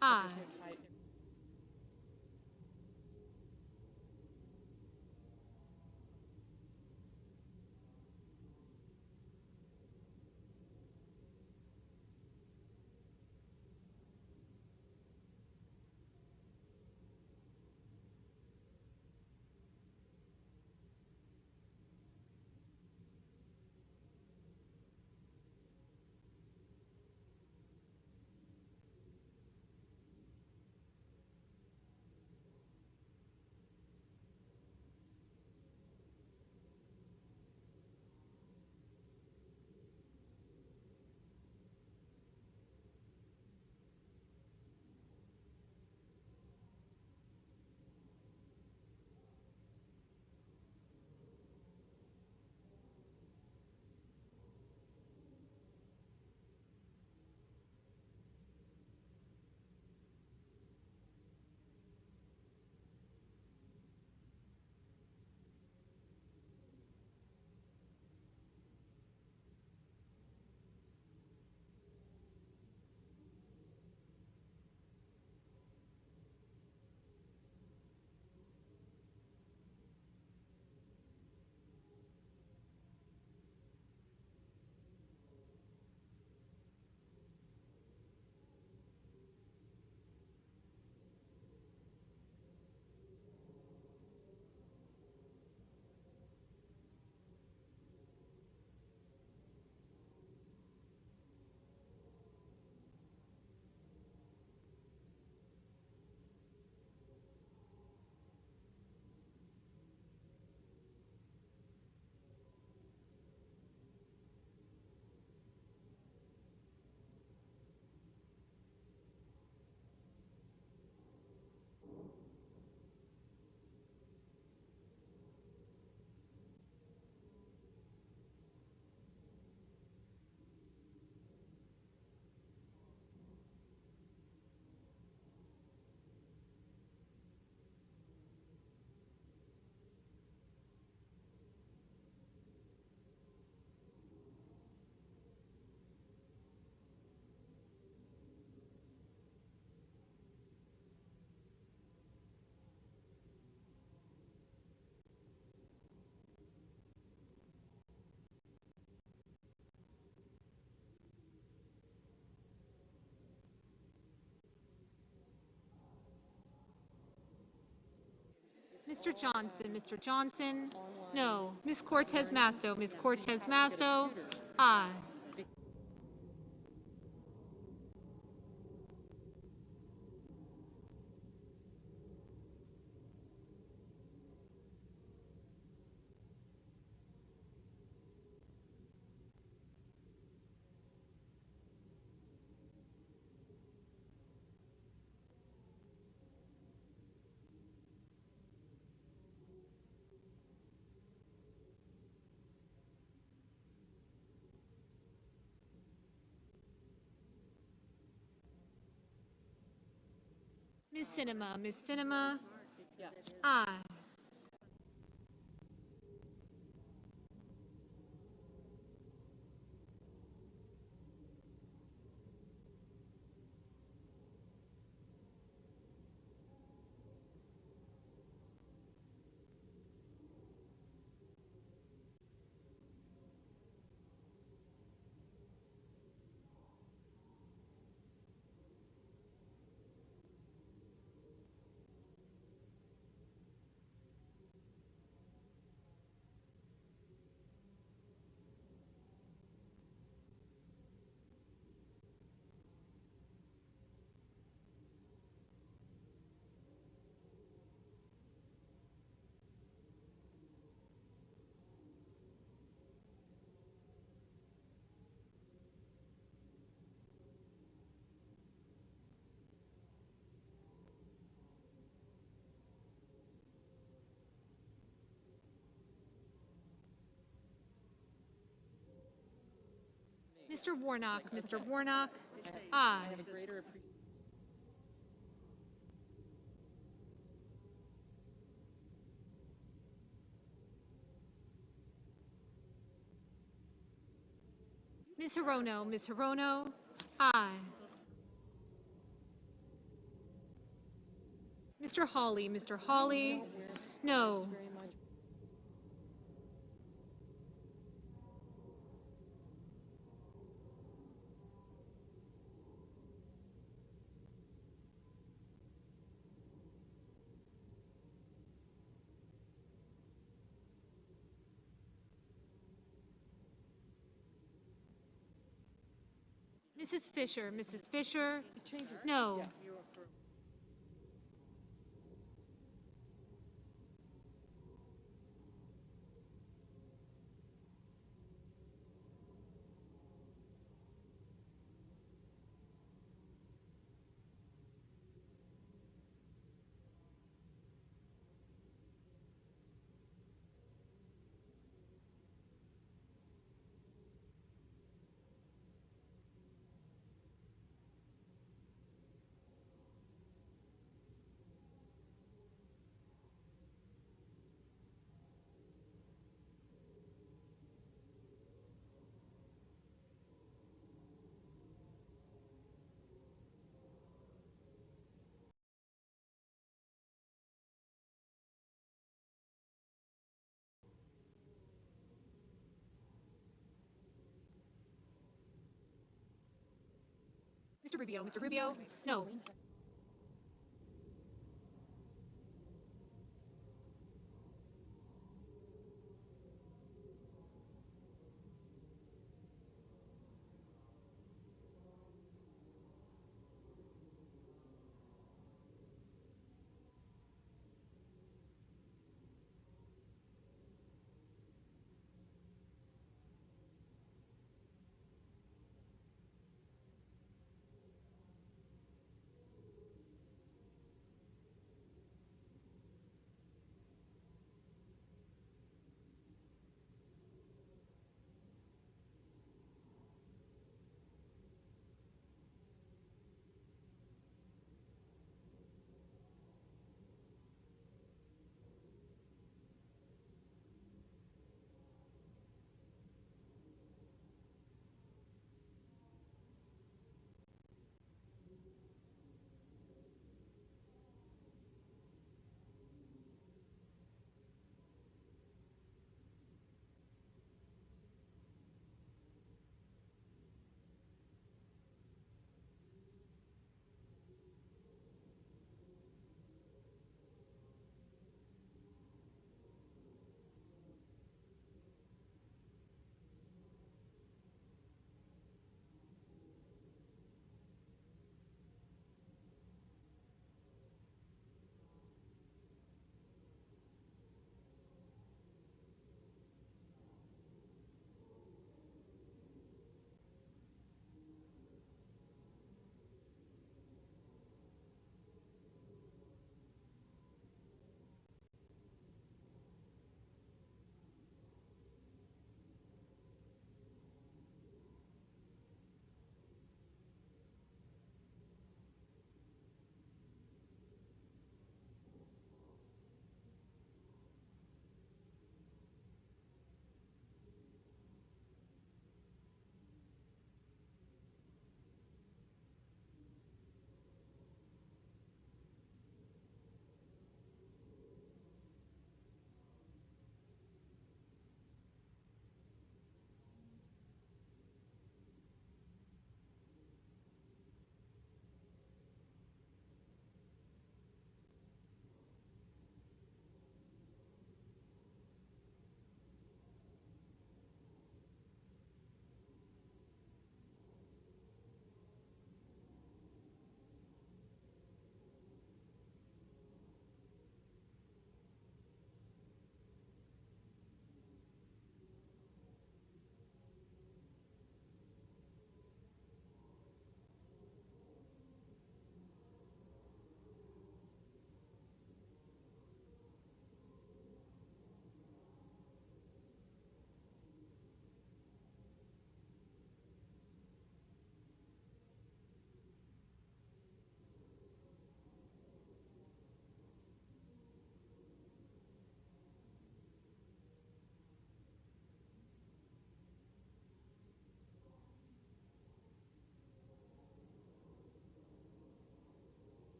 Aye. Mr. Johnson. Mr. Johnson. No. Ms. Cortez Masto. Ms. Cortez Masto. Aye. Ms. Cinema. Ms. Cinema. Aye. Mr. Warnock. Mr. Warnock. Aye. Ms. Hirono. Ms. Hirono. Aye. Mr. Hawley, Mr. Hawley, no. Mrs. Fisher, Mrs. Fisher, no. Mr. Rubio, no.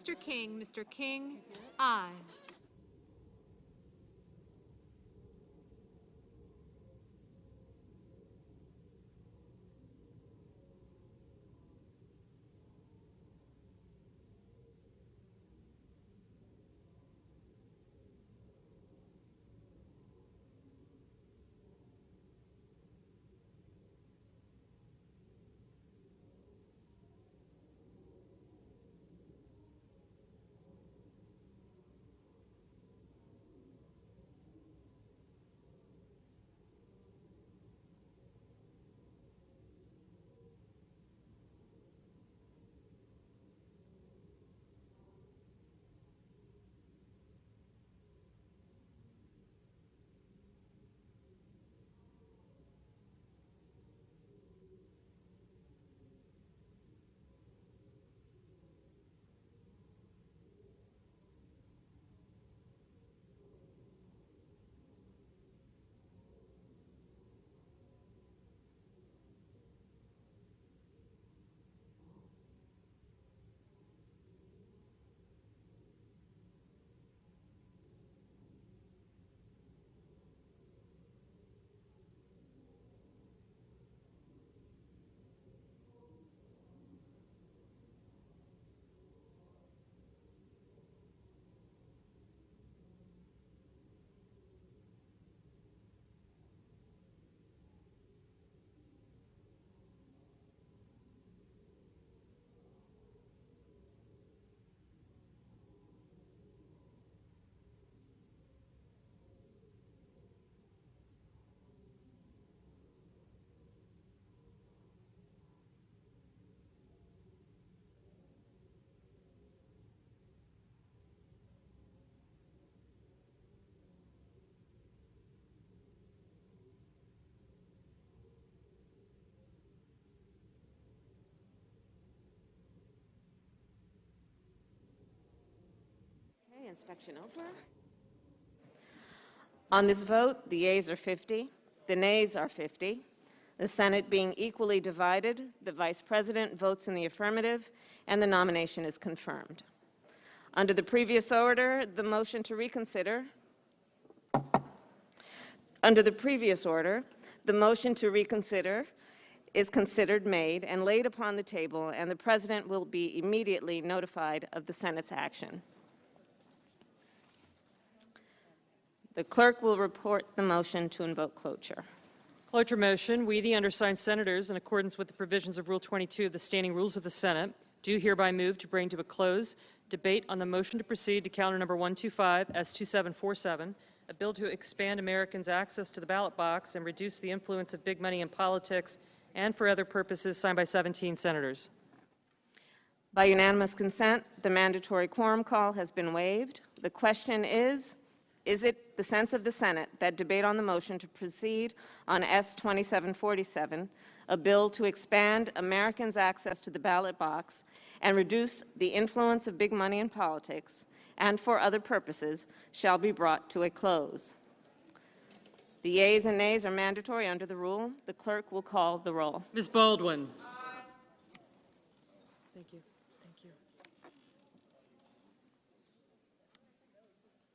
Mr. King, Mr. King, aye. Okay, inspection over. On this vote, the yeas are 50, the nays are 50. The Senate being equally divided, the Vice President votes in the affirmative, and the nomination is confirmed. Under the previous order, the motion to reconsider. Under the previous order, the motion to reconsider is considered made and laid upon the table, and the President will be immediately notified of the Senate's action. The clerk will report the motion to invoke cloture. Cloture motion. We, the undersigned senators, in accordance with the provisions of Rule 22 of the Standing Rules of the Senate, do hereby move to bring to a close debate on the motion to proceed to calendar number 125, S2747, a bill to expand Americans' access to the ballot box and reduce the influence of big money in politics and for other purposes, signed by 17 senators. By unanimous consent, the mandatory quorum call has been waived. The question is it the sense of the Senate that debate on the motion to proceed on S2747, a bill to expand Americans' access to the ballot box and reduce the influence of big money in politics and for other purposes, shall be brought to a close? The yeas and nays are mandatory under the rule. The clerk will call the roll. Ms. Baldwin. Thank you. Thank you.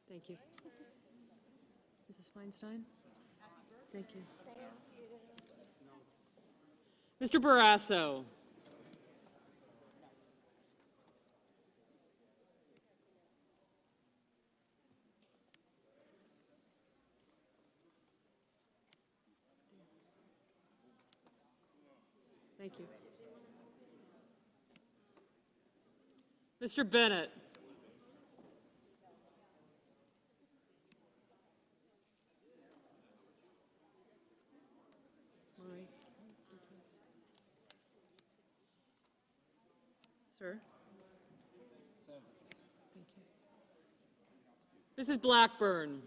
Thank you. Mrs. Feinstein? Thank you. Mr. Barrasso. Thank you. Mr. Bennett. Marie. Sir. Thank you. Mrs. Blackburn.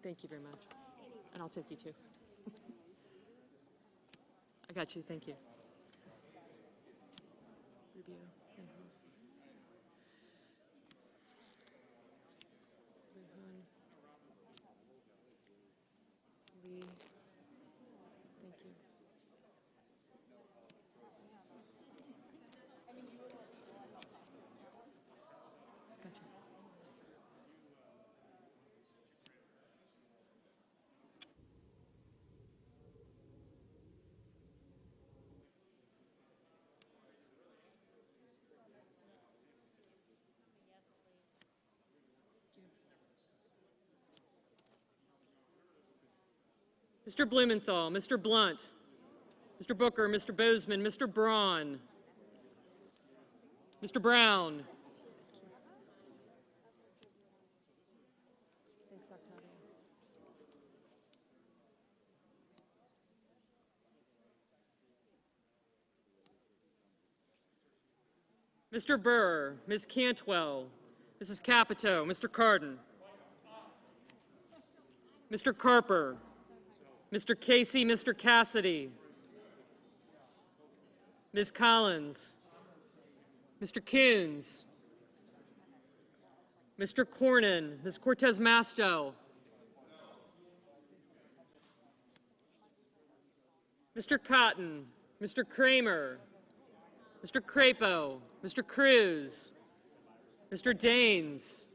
Thank you very much. And I'll take you too. I got you. Thank you. Rubio. Lujan. Lee. Thank you. Mr. Blumenthal, Mr. Blunt, Mr. Booker, Mr. Bozeman, Mr. Braun, Mr. Brown, Mr. Burr, Ms. Cantwell, Mrs. Capito, Mr. Cardin, Mr. Carper, Mr. Casey, Mr. Cassidy, Ms. Collins, Mr. Coons, Mr. Cornyn, Ms. Cortez Masto, Mr. Cotton, Mr. Kramer, Mr. Crapo, Mr. Cruz, Mr. Daines,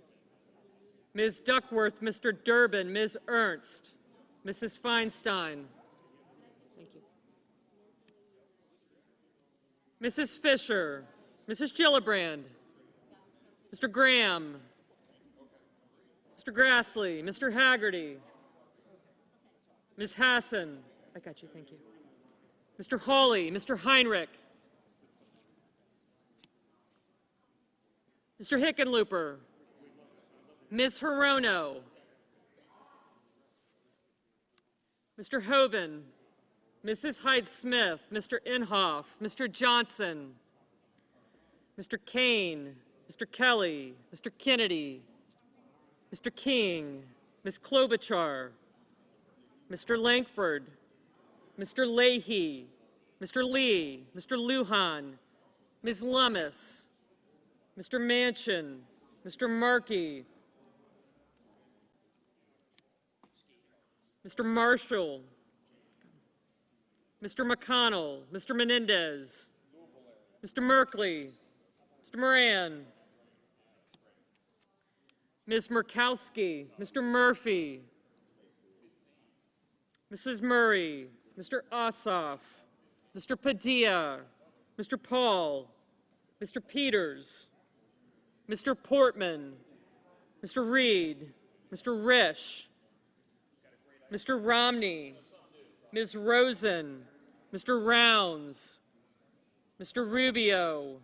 Ms. Duckworth, Mr. Durbin, Ms. Ernst, Mrs. Feinstein. Thank you. Mrs. Fisher, Mrs. Gillibrand, Mr. Graham, Mr. Grassley, Mr. Haggerty, Ms. Hassan. I got you, thank you. Mr. Hawley, Mr. Heinrich, Mr. Hickenlooper, Ms. Hirono, Mr. Hoven, Mrs. Hyde-Smith, Mr. Inhofe, Mr. Johnson, Mr. Kane, Mr. Kelly, Mr. Kennedy, Mr. King, Ms. Klobuchar, Mr. Langford, Mr. Leahy, Mr. Lee, Mr. Lujan, Ms. Lummis, Mr. Manchin, Mr. Markey, Mr. Marshall, Mr. McConnell, Mr. Menendez, Mr. Merkley, Mr. Moran, Ms. Murkowski, Mr. Murphy, Mrs. Murray, Mr. Ossoff, Mr. Padilla, Mr. Paul, Mr. Peters, Mr. Portman, Mr. Reed, Mr. Risch, Mr. Romney, Ms. Rosen, Mr. Rounds, Mr. Rubio,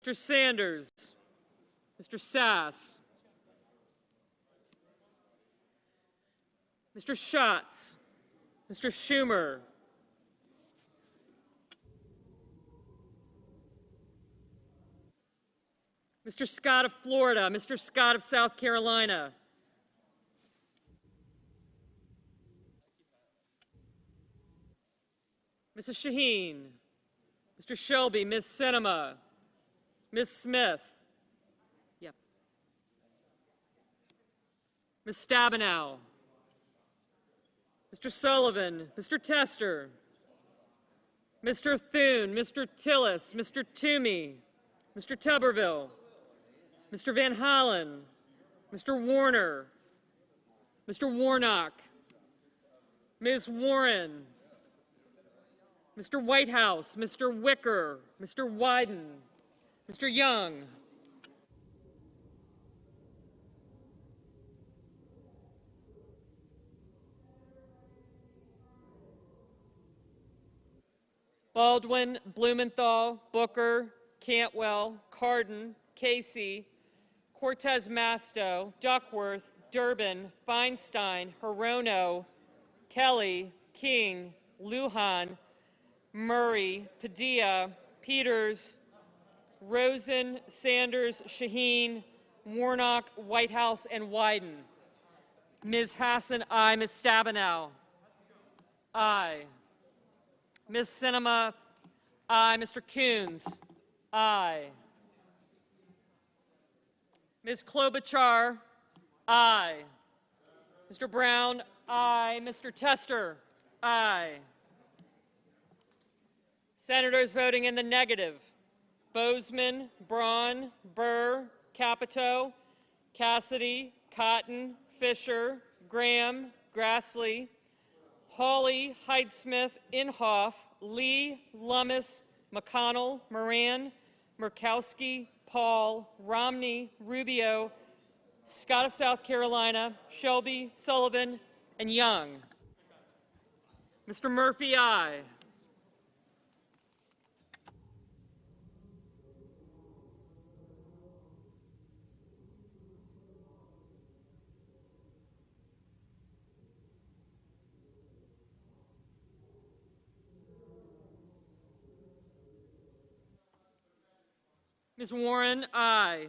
Mr. Sanders, Mr. Sass, Mr. Schatz, Mr. Schumer, Mr. Scott of Florida, Mr. Scott of South Carolina, Mrs. Shaheen, Mr. Shelby, Ms. Sinema, Ms. Smith, yep, Ms. Stabenow, Mr. Sullivan, Mr. Tester, Mr. Thune, Mr. Tillis, Mr. Toomey, Mr. Tuberville, Mr. Van Hollen, Mr. Warner, Mr. Warnock, Ms. Warren, Mr. Whitehouse, Mr. Wicker, Mr. Wyden, Mr. Young, Baldwin, Blumenthal, Booker, Cantwell, Cardin, Casey, Cortez Masto, Duckworth, Durbin, Feinstein, Hirono, Kelly, King, Lujan, Murray, Padilla, Peters, Rosen, Sanders, Shaheen, Warnock, Whitehouse, and Wyden. Ms. Hassan, aye. Ms. Stabenow, aye. Ms. Sinema, aye. Mr. Coons, aye. Ms. Klobuchar, aye. Mr. Brown, aye. Mr. Tester, aye. Senators voting in the negative: Bozeman, Braun, Burr, Capito, Cassidy, Cotton, Fisher, Graham, Grassley, Hawley, Hyde-Smith, Inhofe, Lee, Lummis, McConnell, Moran, Murkowski, Paul, Romney, Rubio, Scott of South Carolina, Shelby, Sullivan, and Young. Mr. Murphy, aye. Ms. Warren, aye.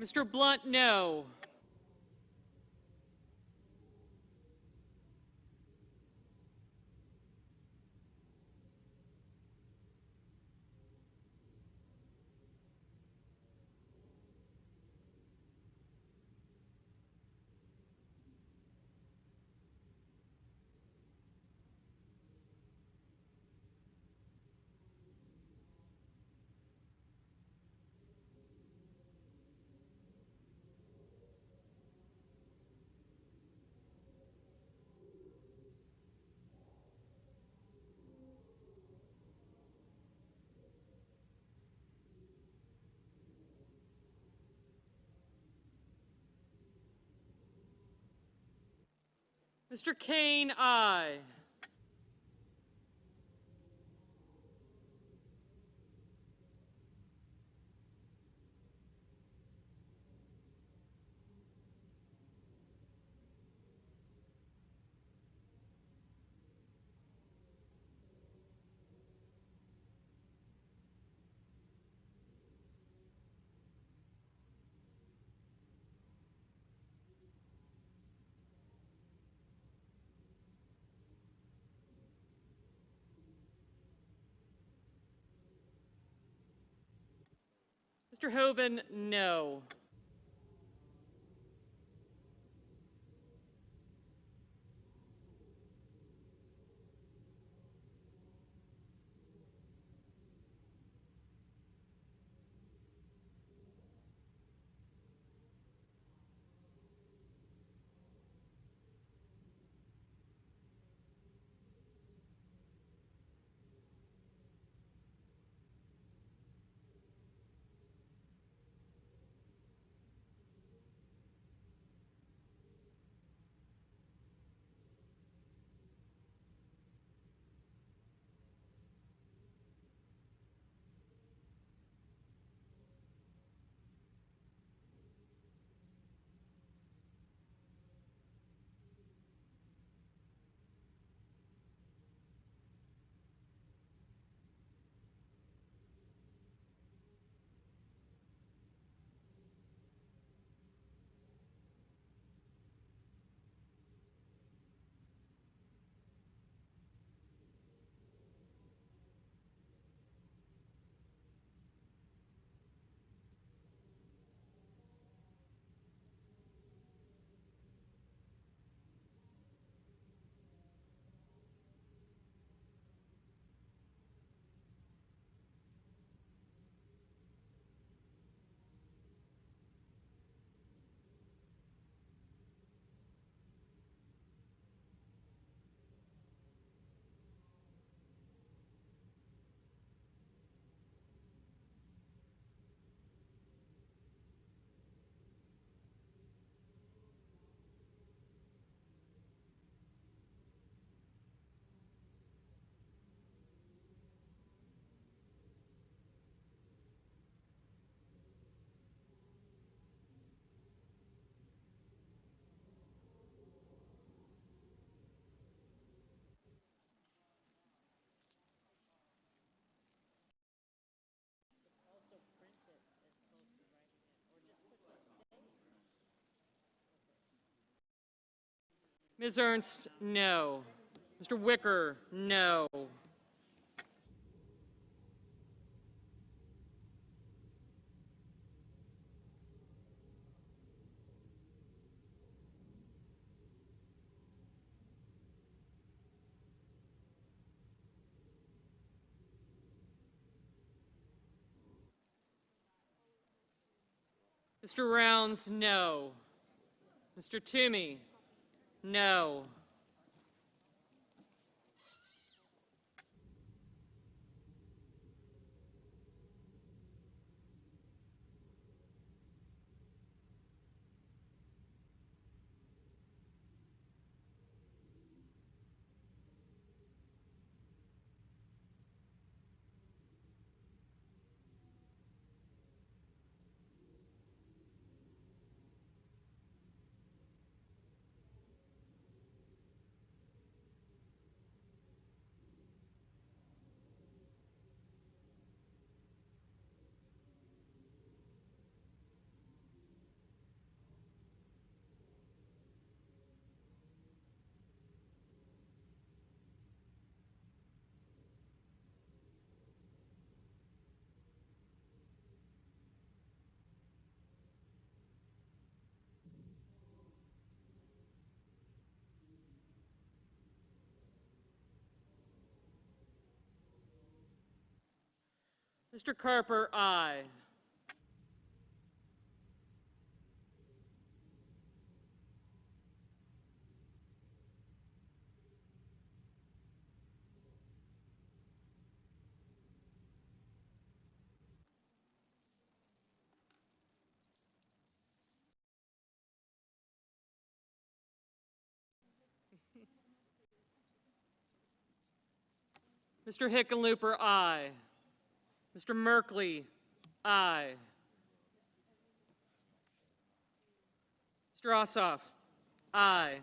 Mr. Blunt, no. Mr. Kane, aye. Mr. Hoeven, no. Ms. Ernst, no. Mr. Wicker, no. Mr. Rounds, no. Mr. Toomey, no. Mr. Carper, aye. Mr. Hickenlooper, aye. Mr. Merkley, aye. Mr. Ossoff, aye.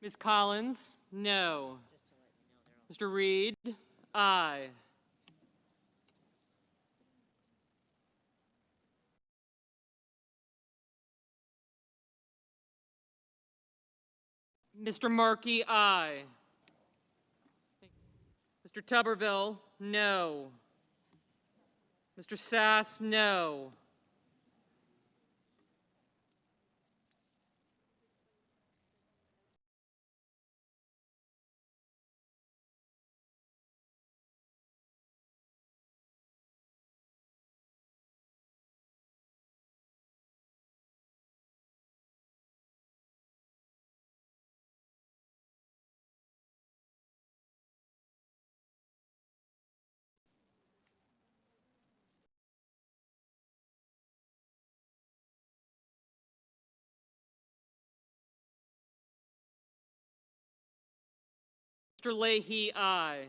Ms. Collins, no. Mr. Reed, aye. Mr. Markey, aye. Mr. Tuberville, no. Mr. Sass, no. Mr. Leahy, aye.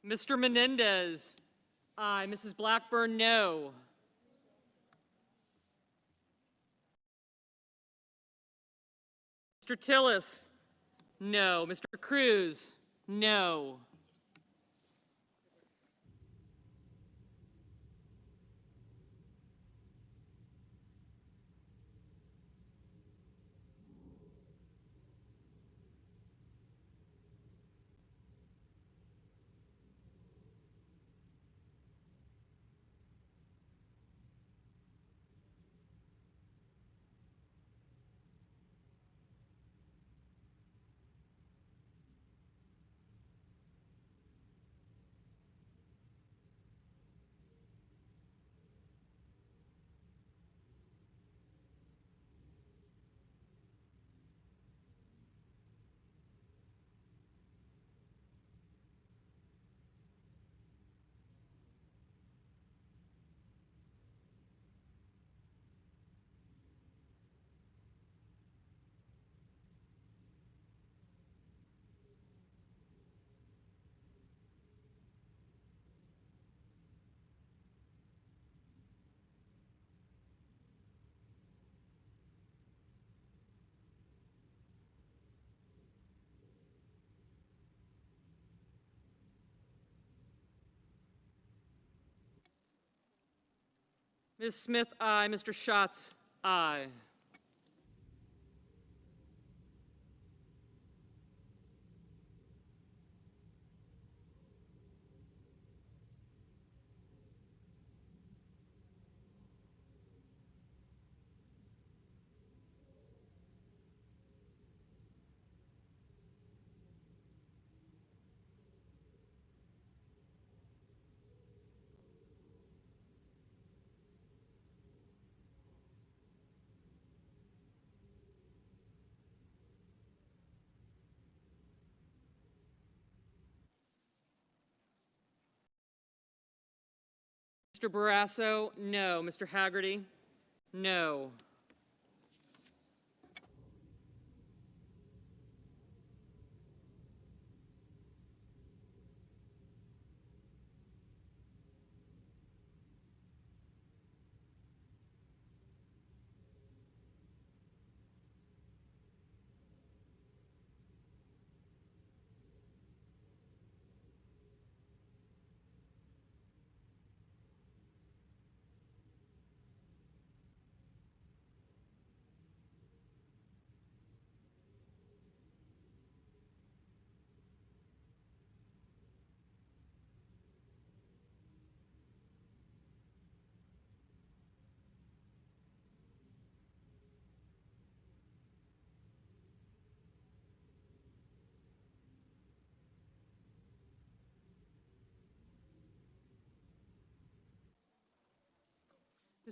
Mr. Menendez, aye. Mrs. Blackburn, no. Mr. Tillis, no. Mr. Cruz, no. Ms. Smith, aye. Mr. Schatz, aye. Mr. Barrasso, no. Mr. Haggerty, no.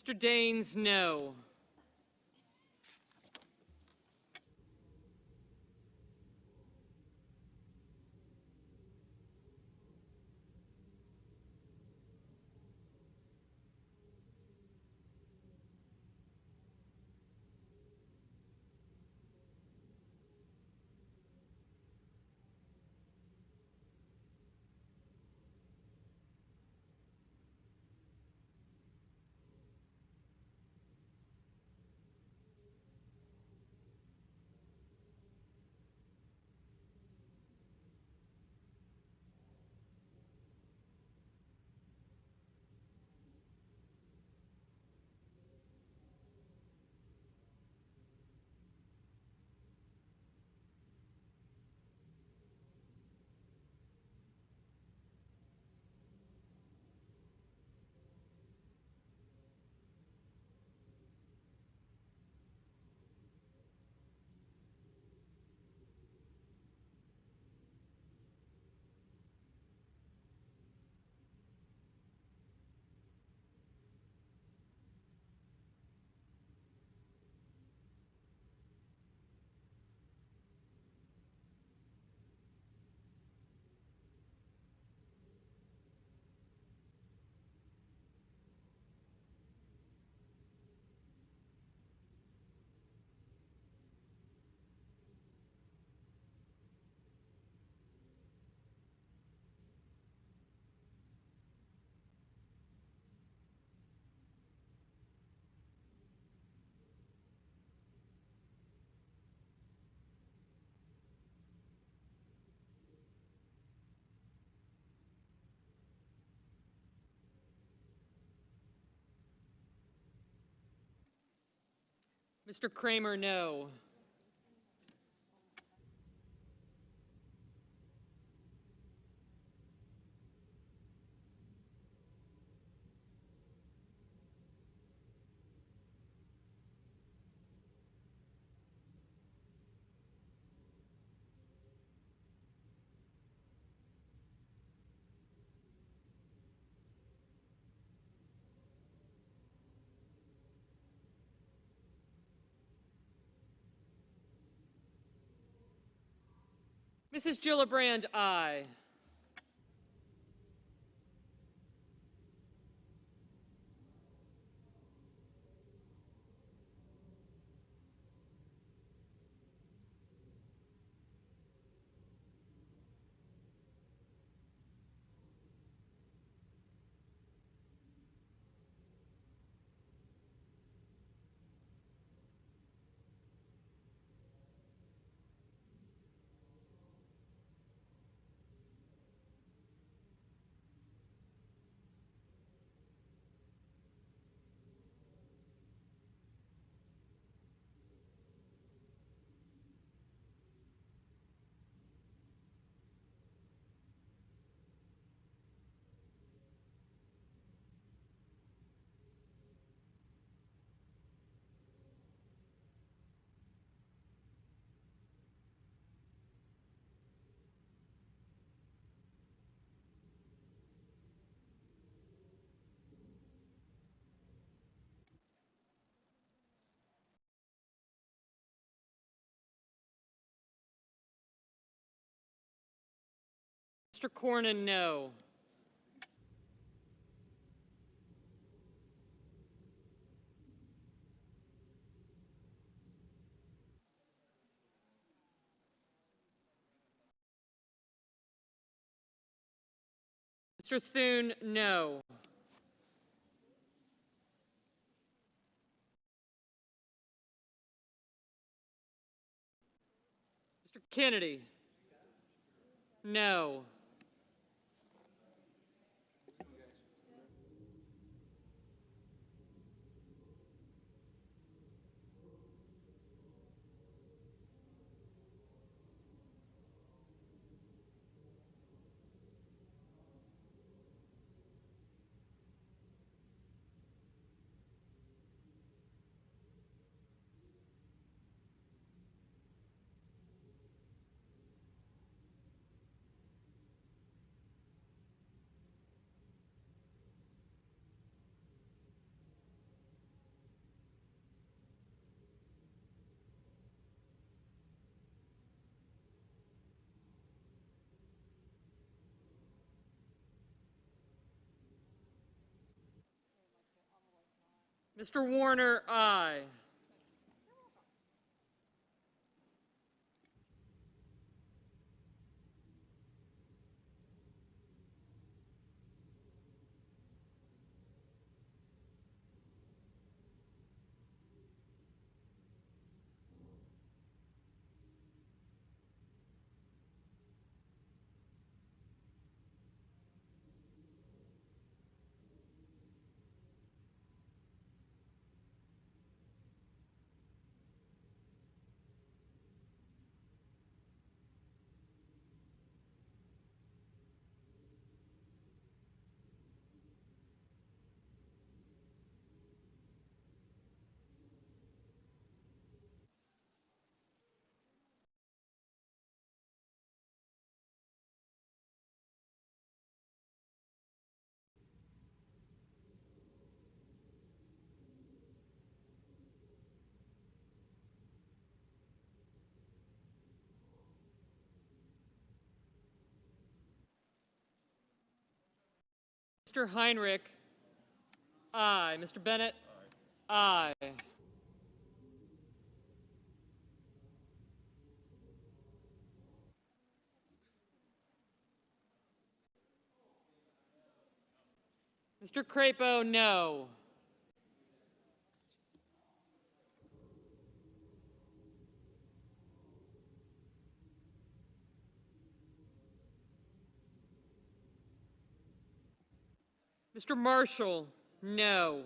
Mr. Daines, no. Mr. Kramer, no. Mrs. Gillibrand, aye. Mr. Cornyn, no. Mr. Thune, no. Mr. Kennedy, no. Mr. Warner, aye. Mr. Heinrich, aye. Mr. Bennett, aye. Mr. Crapo, no. Mr. Marshall, no.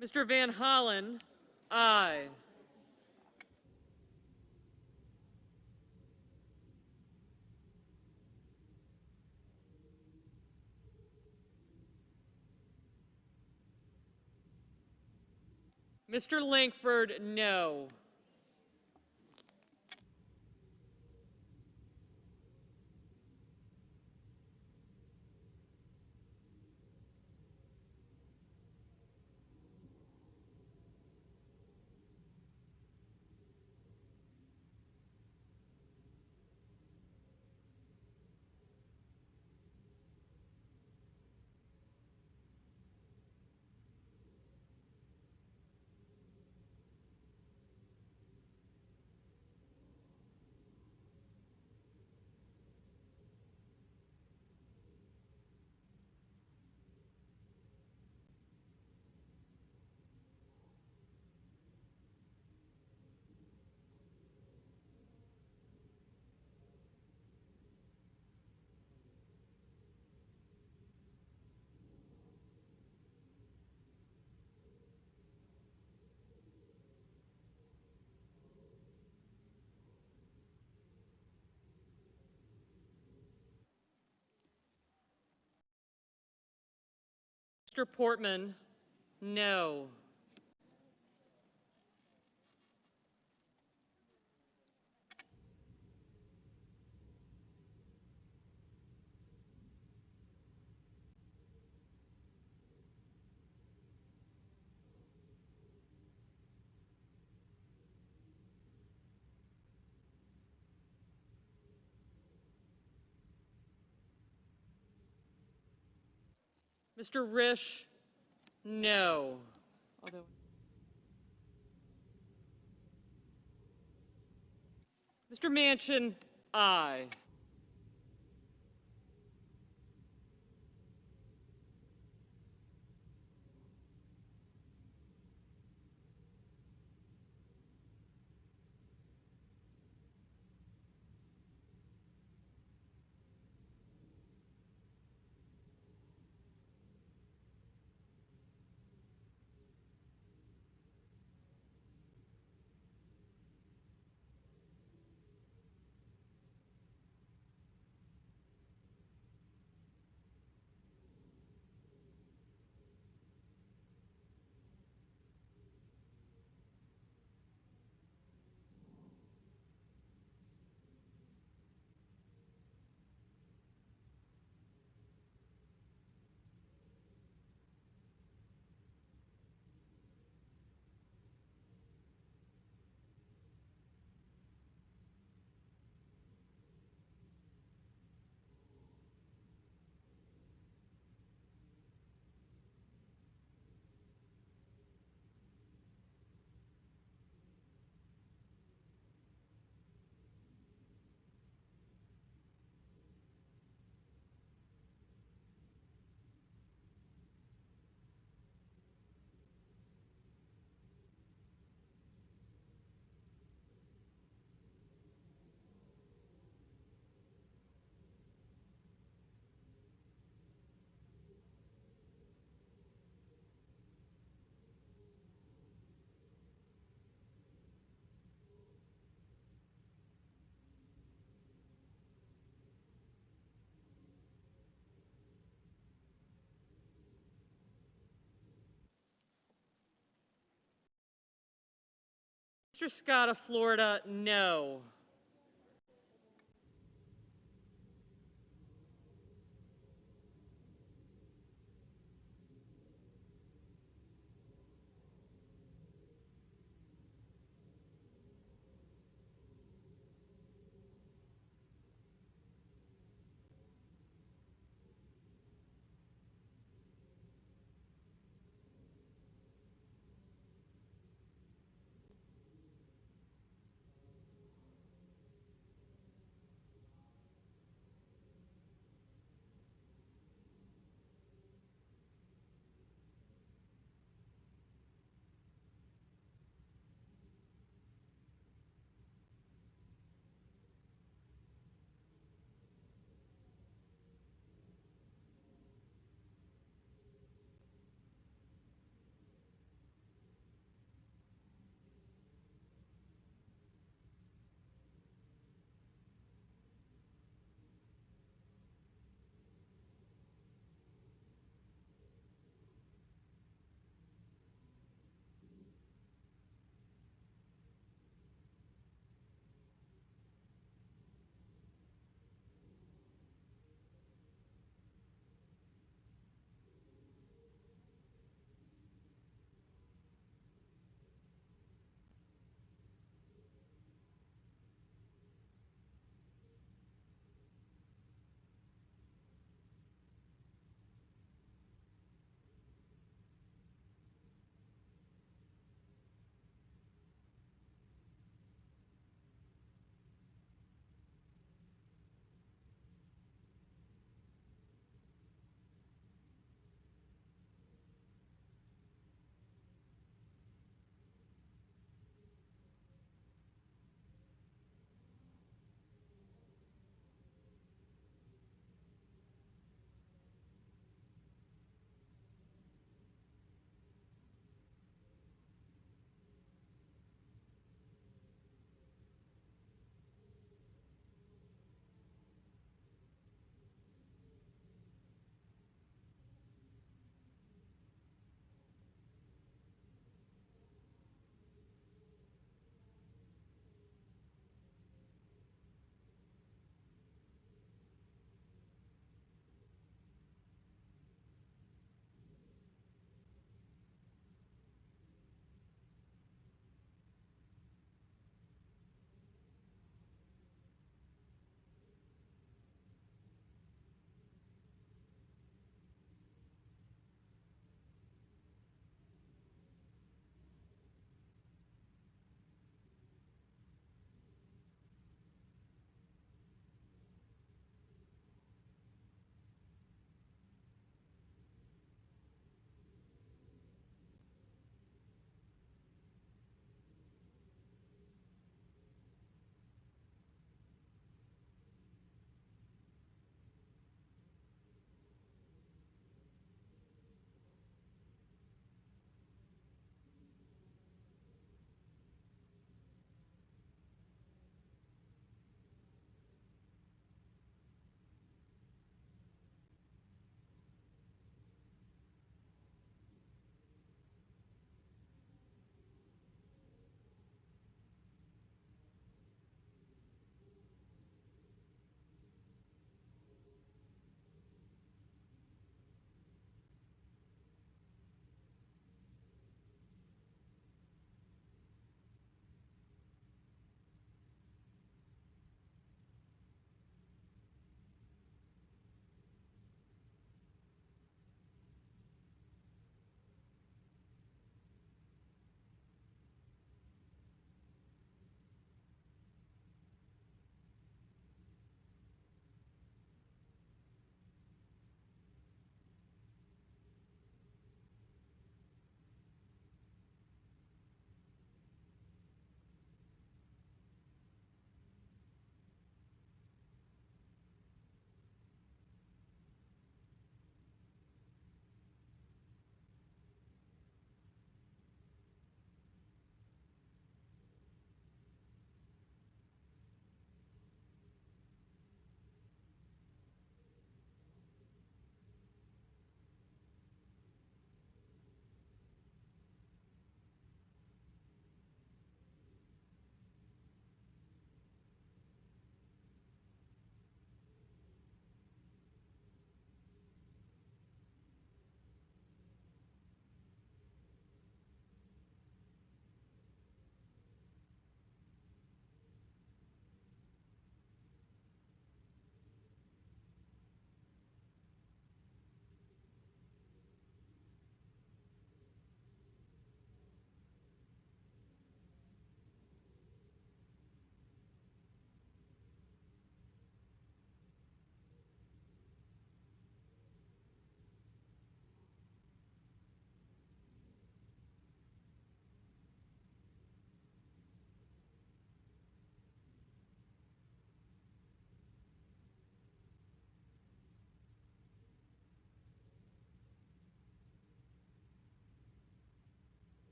Mr. Van Hollen, aye. Mr. Langford, no. Mr. Portman, no. Mr. Risch, no. Mr. Manchin, aye. Mr. Scott of Florida, no.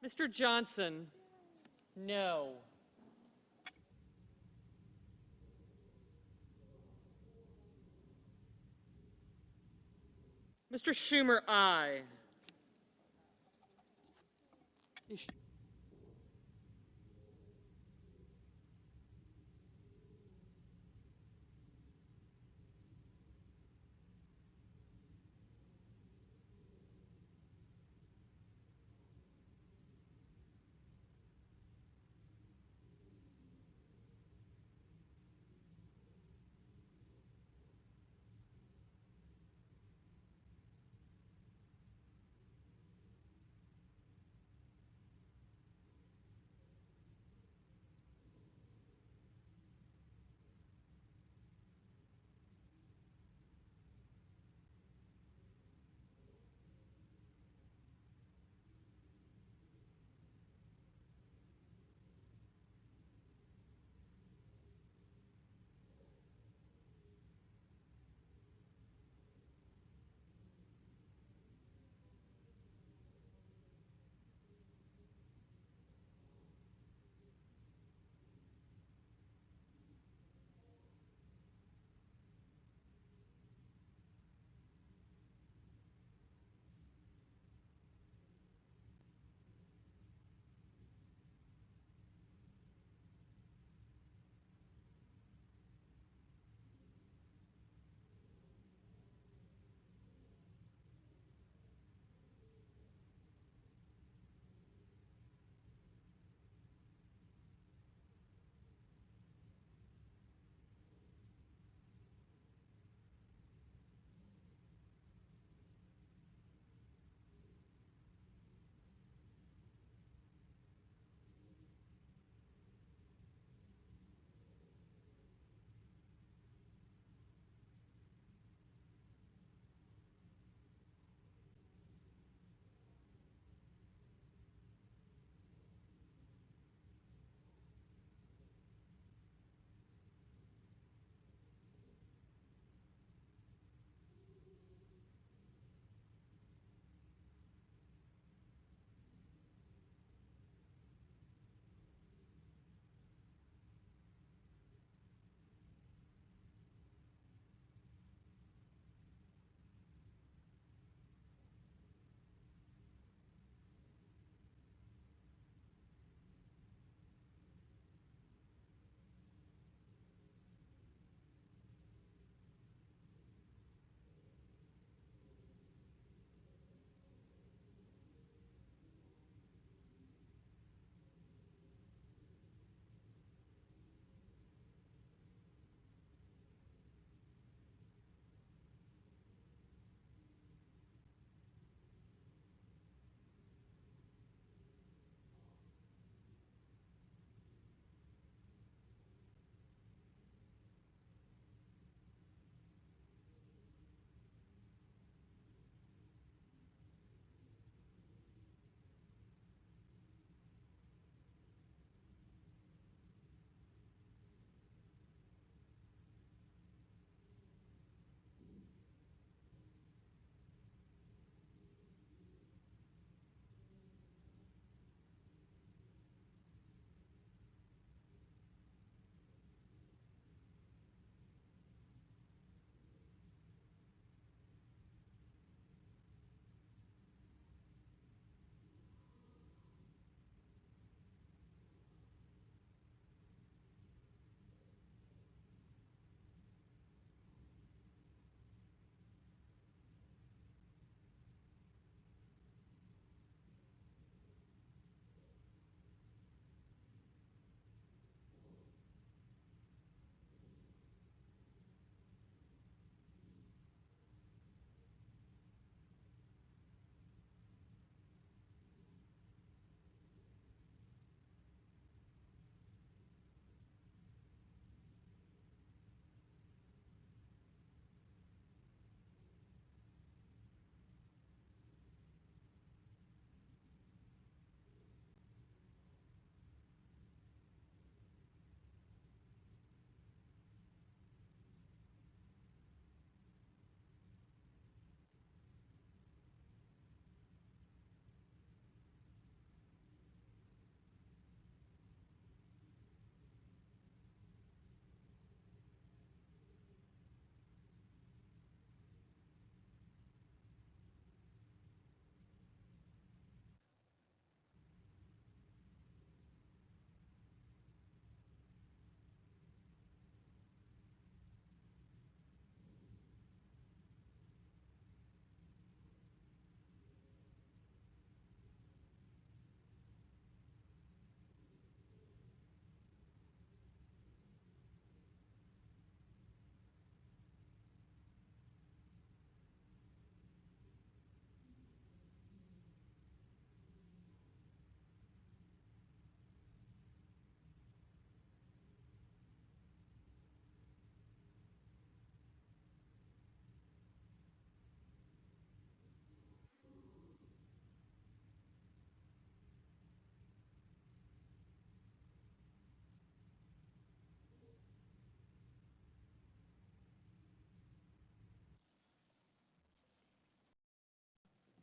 Mr. Johnson? No. Mr. Schumer, aye.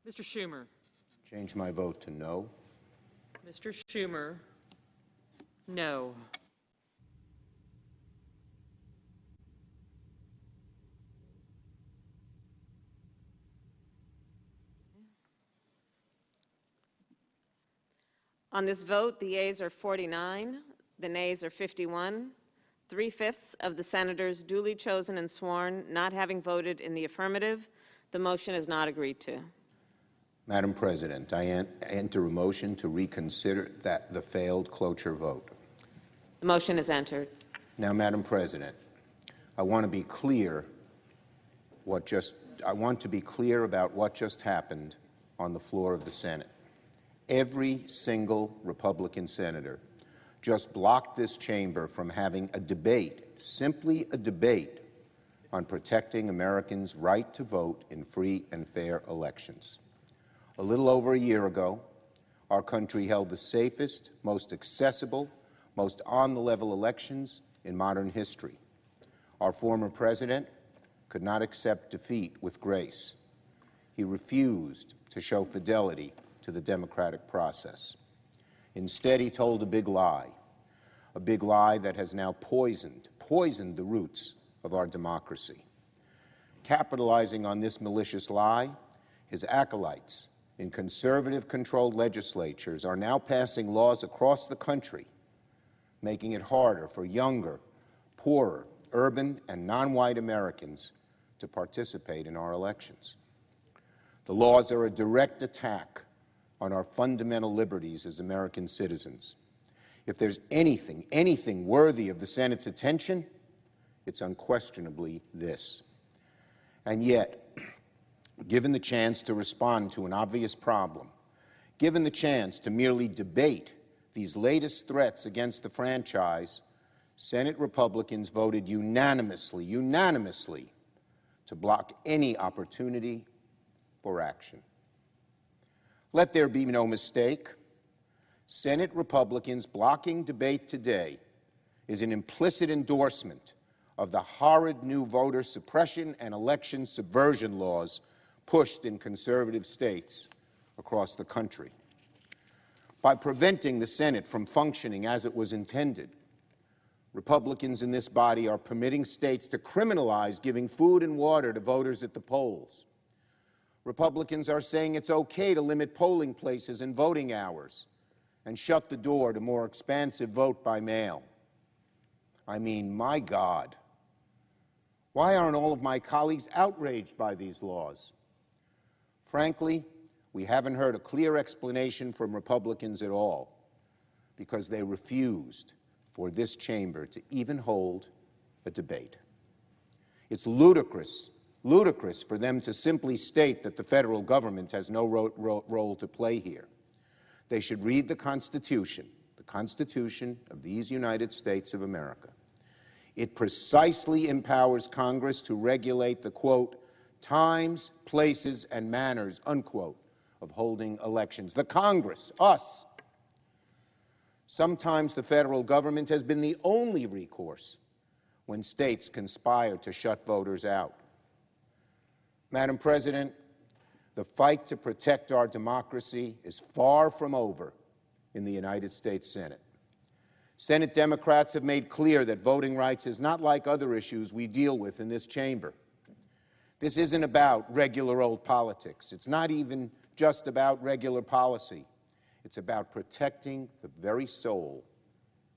Mr. Schumer. Change my vote to no. Mr. Schumer, no. On this vote, the yeas are 49, the nays are 51. 3/5 of the senators duly chosen and sworn not having voted in the affirmative, the motion is not agreed to. Madam President, I enter a motion to reconsider the failed cloture vote. The motion is entered. Now, Madam President, I want to be clear about what just happened on the floor of the Senate. Every single Republican senator just blocked this chamber from having a debate, simply a debate, on protecting Americans' right to vote in free and fair elections. A little over a year ago, our country held the safest, most accessible, most on-the-level elections in modern history. Our former president could not accept defeat with grace. He refused to show fidelity to the democratic process. Instead, he told a big lie that has now poisoned the roots of our democracy. Capitalizing on this malicious lie, his acolytes in conservative-controlled legislatures are now passing laws across the country, making it harder for younger, poorer, urban, and non-white Americans to participate in our elections. The laws are a direct attack on our fundamental liberties as American citizens. If there's anything worthy of the Senate's attention, it's unquestionably this. And yet, given the chance to respond to an obvious problem, given the chance to merely debate these latest threats against the franchise, Senate Republicans voted unanimously to block any opportunity for action. Let there be no mistake. Senate Republicans blocking debate today is an implicit endorsement of the horrid new voter suppression and election subversion laws pushed in conservative states across the country. By preventing the Senate from functioning as it was intended, Republicans in this body are permitting states to criminalize giving food and water to voters at the polls. Republicans are saying it's okay to limit polling places and voting hours and shut the door to more expansive vote by mail. I mean, my God, why aren't all of my colleagues outraged by these laws? Frankly, we haven't heard a clear explanation from Republicans at all, because they refused for this chamber to even hold a debate. It's ludicrous for them to simply state that the federal government has no role to play here. They should read the Constitution of these United States of America. It precisely empowers Congress to regulate the, quote, times, places, and manners, unquote, of holding elections. The Congress, us. Sometimes the federal government has been the only recourse when states conspire to shut voters out. Madam President, the fight to protect our democracy is far from over in the United States Senate. Senate Democrats have made clear that voting rights is not like other issues we deal with in this chamber. This isn't about regular old politics. It's not even just about regular policy. It's about protecting the very soul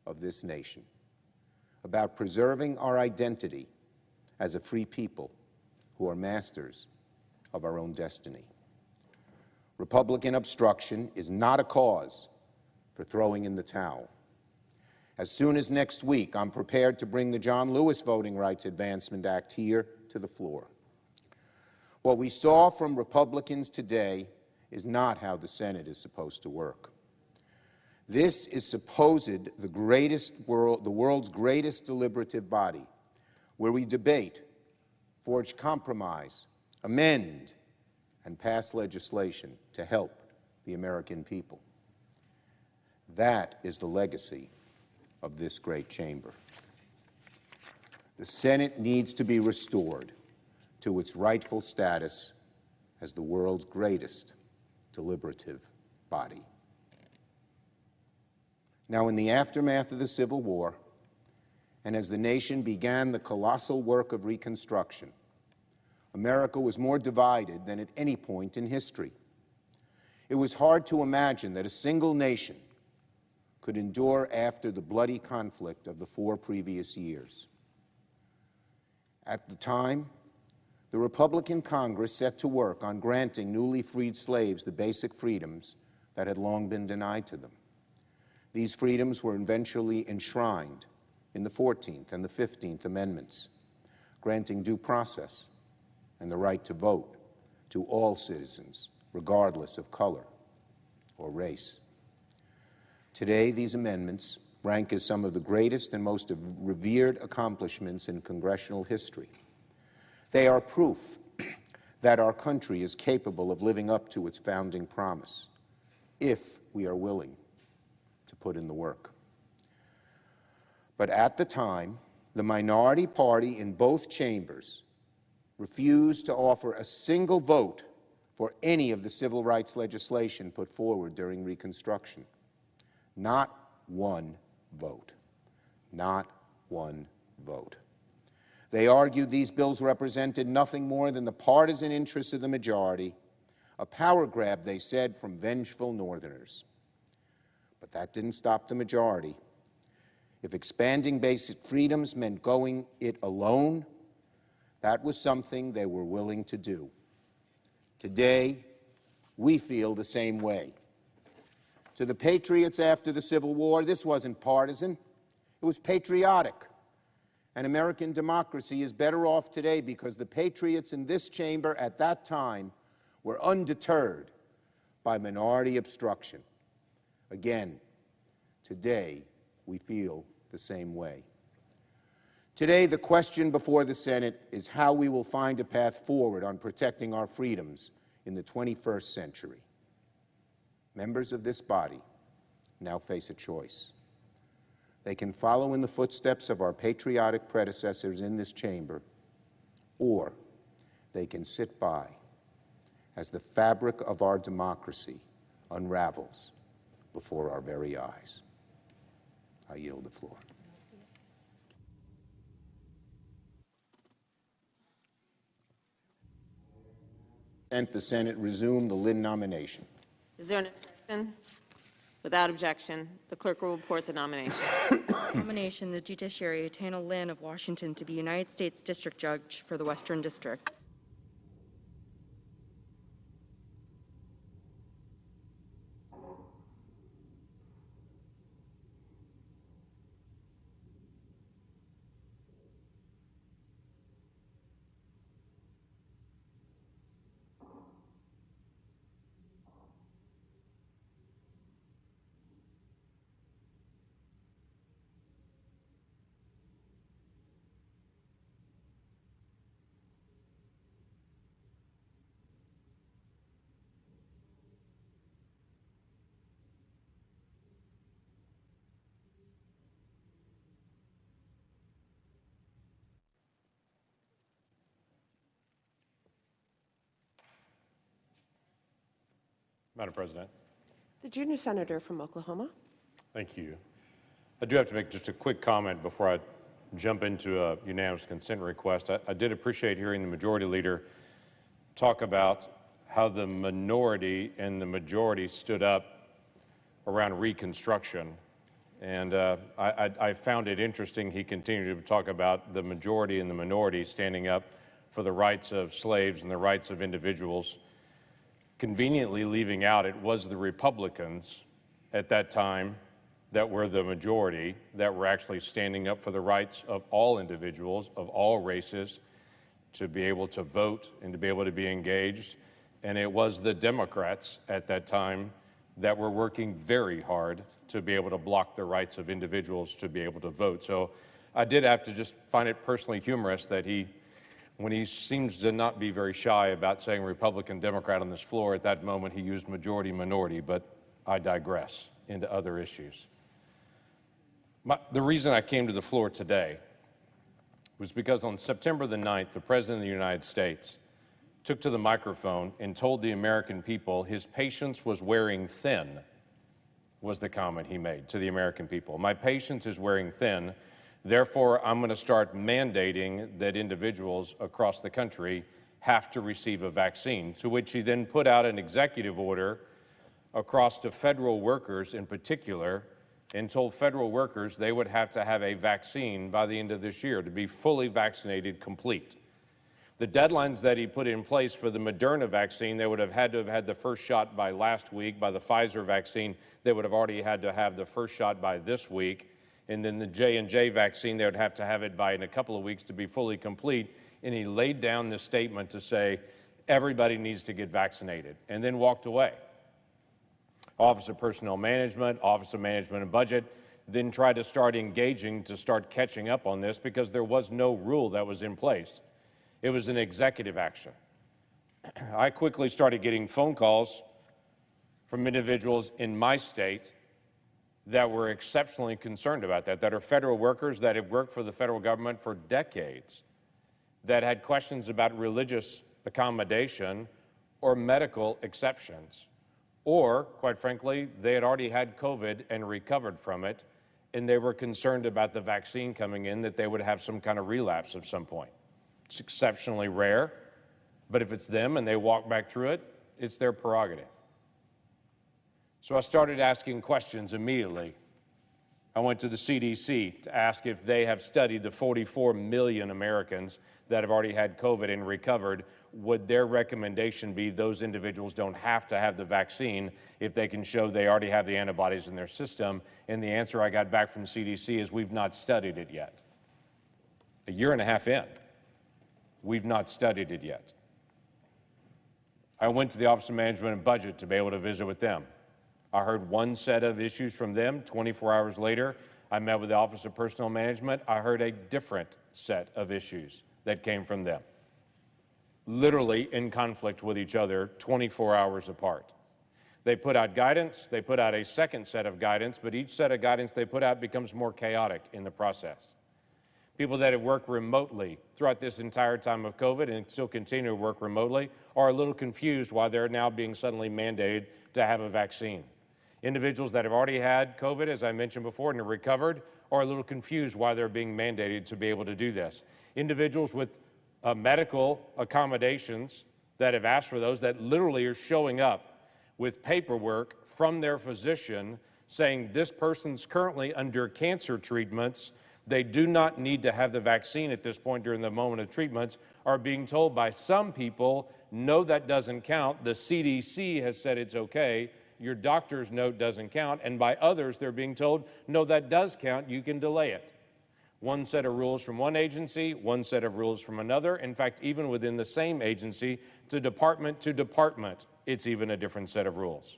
of this nation, about preserving our identity as a free people who are masters of our own destiny. Republican obstruction is not a cause for throwing in the towel. As soon as next week, I'm prepared to bring the John Lewis Voting Rights Advancement Act here to the floor. What we saw from Republicans today is not how the Senate is supposed to work. This is supposed the world's greatest deliberative body, where we debate, forge compromise, amend, and pass legislation to help the American people. That is the legacy of this great chamber. The Senate needs to be restored to its rightful status as the world's greatest deliberative body. Now, in the aftermath of the Civil War, and as the nation began the colossal work of Reconstruction, America was more divided than at any point in history. It was hard to imagine that a single nation could endure after the bloody conflict of the 4 previous years. At the time, the Republican Congress set to work on granting newly freed slaves the basic freedoms that had long been denied to them. These freedoms were eventually enshrined in the 14th and the 15th Amendments, granting due process and the right to vote to all citizens, regardless of color or race. Today, these amendments rank as some of the greatest and most revered accomplishments in congressional history. They are proof that our country is capable of living up to its founding promise, if we are willing to put in the work. But at the time, the minority party in both chambers refused to offer a single vote for any of the civil rights legislation put forward during Reconstruction. Not one vote. Not one vote. They argued these bills represented nothing more than the partisan interests of the majority, a power grab, they said, from vengeful Northerners. But that didn't stop the majority. If expanding basic freedoms meant going it alone, that was something they were willing to do. Today, we feel the same way. To the patriots after the Civil War, this wasn't partisan, it was patriotic. And American democracy is better off today because the patriots in this chamber at that time were undeterred by minority obstruction. Again, today we feel the same way. Today, the question before the Senate is how we will find a path forward on protecting our freedoms in the 21st century. Members of this body now face a choice. They can follow in the footsteps of our patriotic predecessors in this chamber, or they can sit by as the fabric of our democracy unravels before our very eyes. I yield the floor. The Senate resume the Lynn nomination. Is there an objection? Without objection, the clerk will report the nomination. Nomination, the judiciary, Tana Lynn of Washington to be United States District Judge for the Western District. Madam President. The junior senator from Oklahoma. Thank you. I do have to make just a quick comment before I jump into a unanimous consent request. I did appreciate hearing the majority leader talk about how the minority and the majority stood up around Reconstruction. And I found it interesting he continued to talk about the majority and the minority standing up for the rights of slaves and the rights of individuals, conveniently leaving out it was the Republicans at that time that were the majority that were actually standing up for the rights of all individuals, of all races, to be able to vote and to be able to be engaged. And it was the Democrats at that time that were working very hard to be able to block the rights of individuals to be able to vote. So I did have to just find it personally humorous that when he seems to not be very shy about saying Republican, Democrat on this floor, at that moment he used majority, minority, but I digress into other issues. The reason I came to the floor today was because on September the 9th, the President of the United States took to the microphone and told the American people his patience was wearing thin, was the comment he made to the American people. My patience is wearing thin, therefore I'm going to start mandating that individuals across the country have to receive a vaccine, to which he then put out an executive order across to federal workers in particular, and told federal workers they would have to have a vaccine by the end of this year to be fully vaccinated complete. The deadlines that he put in place for the Moderna vaccine, they would have had to have had the first shot by last week. By the Pfizer vaccine, they would have already had to have the first shot by this week. And then the J&J vaccine, they would have to have it by in a couple of weeks to be fully complete. And he laid down this statement to say, everybody needs to get vaccinated, and then walked away. Office of Personnel Management, Office of Management and Budget, then tried to start engaging to start catching up on this because there was no rule that was in place. It was an executive action. I quickly started getting phone calls from individuals in my state that were exceptionally concerned about that are federal workers that have worked for the federal government for decades, that had questions about religious accommodation or medical exceptions. Or, quite frankly, they had already had COVID and recovered from it, and they were concerned about the vaccine coming in, that they would have some kind of relapse at some point. It's exceptionally rare, but if it's them and they walk back through it, it's their prerogative. So I started asking questions immediately. I went to the CDC to ask if they have studied the 44 million Americans that have already had COVID and recovered. Would their recommendation be those individuals don't have to have the vaccine if they can show they already have the antibodies in their system? And the answer I got back from CDC is we've not studied it yet. A year and a half in, we've not studied it yet. I went to the Office of Management and Budget to be able to visit with them. I heard one set of issues from them. 24 hours later, I met with the Office of Personnel Management. I heard a different set of issues that came from them, literally in conflict with each other 24 hours apart. They put out guidance, they put out a second set of guidance, but each set of guidance they put out becomes more chaotic in the process. People that have worked remotely throughout this entire time of COVID and still continue to work remotely are a little confused why they're now being suddenly mandated to have a vaccine. Individuals that have already had COVID, as I mentioned before, and have recovered are a little confused why they're being mandated to be able to do this. Individuals with medical accommodations that have asked for those, that literally are showing up with paperwork from their physician saying this person's currently under cancer treatments, they do not need to have the vaccine at this point during the moment of treatments, are being told by some people, no, that doesn't count. The CDC has said it's okay. Your doctor's note doesn't count. And by others, they're being told, no, that does count. You can delay it. One set of rules from one agency, one set of rules from another. In fact, even within the same agency, to department, it's even a different set of rules.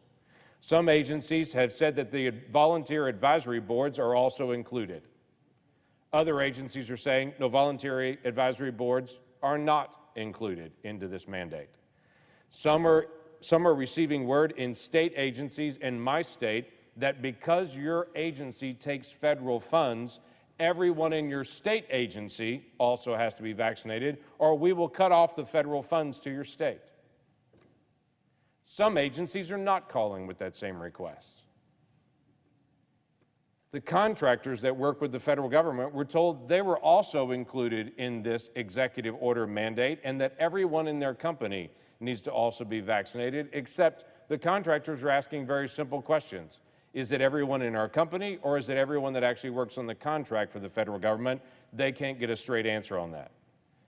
Some agencies have said that the volunteer advisory boards are also included. Other agencies are saying no, voluntary advisory boards are not included into this mandate. Some are receiving word in state agencies in my state that because your agency takes federal funds, everyone in your state agency also has to be vaccinated, or we will cut off the federal funds to your state. Some agencies are not calling with that same request. The contractors that work with the federal government were told they were also included in this executive order mandate and that everyone in their company needs to also be vaccinated, except the contractors are asking very simple questions. Is it everyone in our company, or is it everyone that actually works on the contract for the federal government? They can't get a straight answer on that.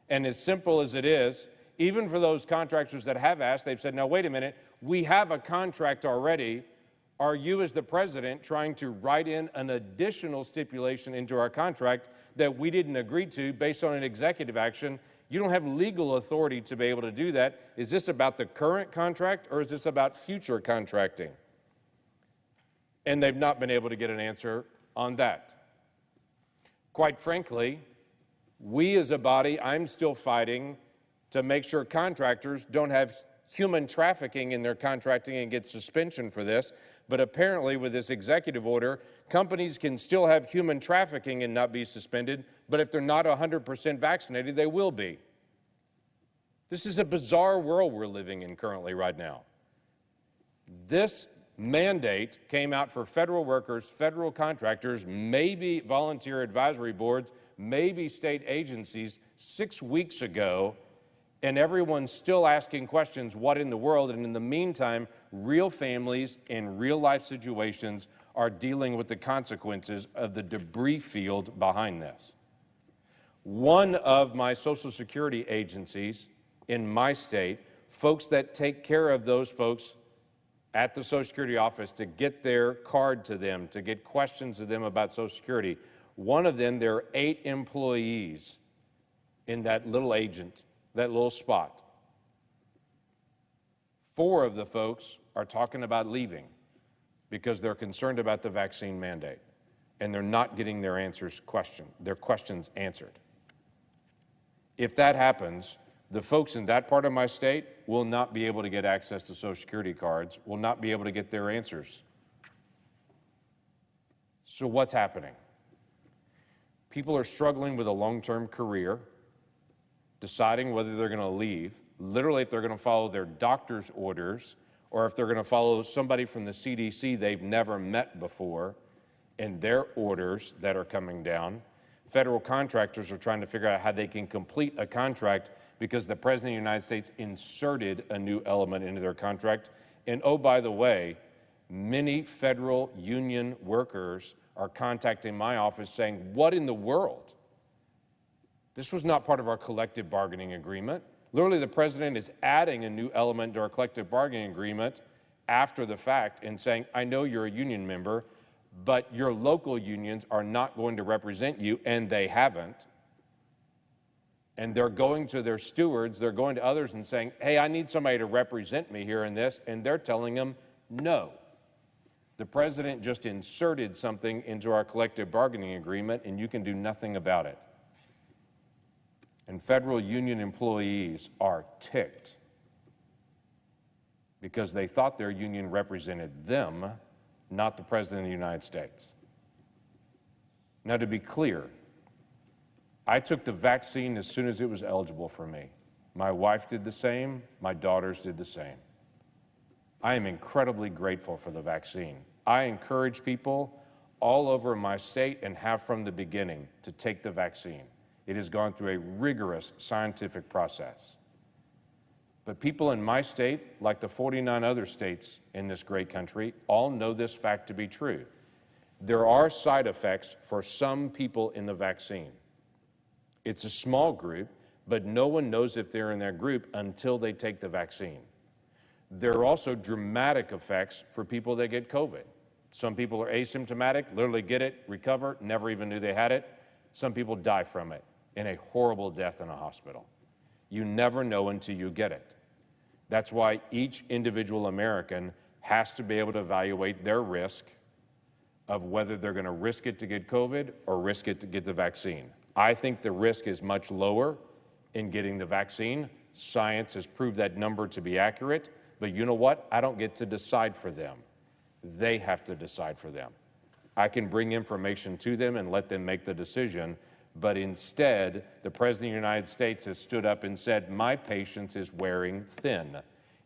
And as simple as it is, even for those contractors that have asked, they've said, now, wait a minute, we have a contract already. Are you, as the president, trying to write in an additional stipulation into our contract that we didn't agree to based on an executive action? You don't have legal authority to be able to do that. Is this about the current contract, or is this about future contracting? And they've not been able to get an answer on that. Quite frankly, we as a body, I'm still fighting to make sure contractors don't have human trafficking in their contracting and get suspension for this. But apparently with this executive order, companies can still have human trafficking and not be suspended, but if they're not 100% vaccinated, they will be. This is a bizarre world we're living in currently right now. This mandate came out for federal workers, federal contractors, maybe volunteer advisory boards, maybe state agencies 6 weeks ago, and everyone's still asking questions, what in the world? And in the meantime, real families in real life situations are dealing with the consequences of the debris field behind this. One of my Social Security agencies in my state, folks that take care of those folks at the Social Security office to get their card to them, to get questions to them about Social Security. One of them, there are 8 employees in that little agent, that little spot. 4 of the folks are talking about leaving because they're concerned about the vaccine mandate, and they're not getting their questions answered. If that happens, the folks in that part of my state will not be able to get access to Social Security cards, will not be able to get their answers. So what's happening? People are struggling with a long-term career, deciding whether they're going to leave, literally if they're going to follow their doctor's orders, or if they're going to follow somebody from the CDC they've never met before and their orders that are coming down. Federal contractors are trying to figure out how they can complete a contract because the President of the United States inserted a new element into their contract. And oh, by the way, many federal union workers are contacting my office saying, what in the world? This was not part of our collective bargaining agreement. Literally, the President is adding a new element to our collective bargaining agreement after the fact and saying, I know you're a union member, but your local unions are not going to represent you, and they haven't. And they're going to their stewards, they're going to others and saying, hey, I need somebody to represent me here in this, and they're telling them no. The President just inserted something into our collective bargaining agreement, and you can do nothing about it. And federal union employees are ticked because they thought their union represented them, not the President of the United States. Now, to be clear, I took the vaccine as soon as it was eligible for me. My wife did the same. My daughters did the same. I am incredibly grateful for the vaccine. I encourage people all over my state, and have from the beginning, to take the vaccine. It has gone through a rigorous scientific process. But people in my state, like the 49 other states in this great country, all know this fact to be true. There are side effects for some people in the vaccine. It's a small group, but no one knows if they're in that group until they take the vaccine. There are also dramatic effects for people that get COVID. Some people are asymptomatic, literally get it, recover, never even knew they had it. Some people die from it in a horrible death in a hospital. You never know until you get it. That's why each individual American has to be able to evaluate their risk of whether they're going to risk it to get COVID or risk it to get the vaccine. I think the risk is much lower in getting the vaccine. Science has proved that number to be accurate, but you know what? I don't get to decide for them. They have to decide for them. I can bring information to them and let them make the decision, but instead, the President of the United States has stood up and said, my patience is wearing thin.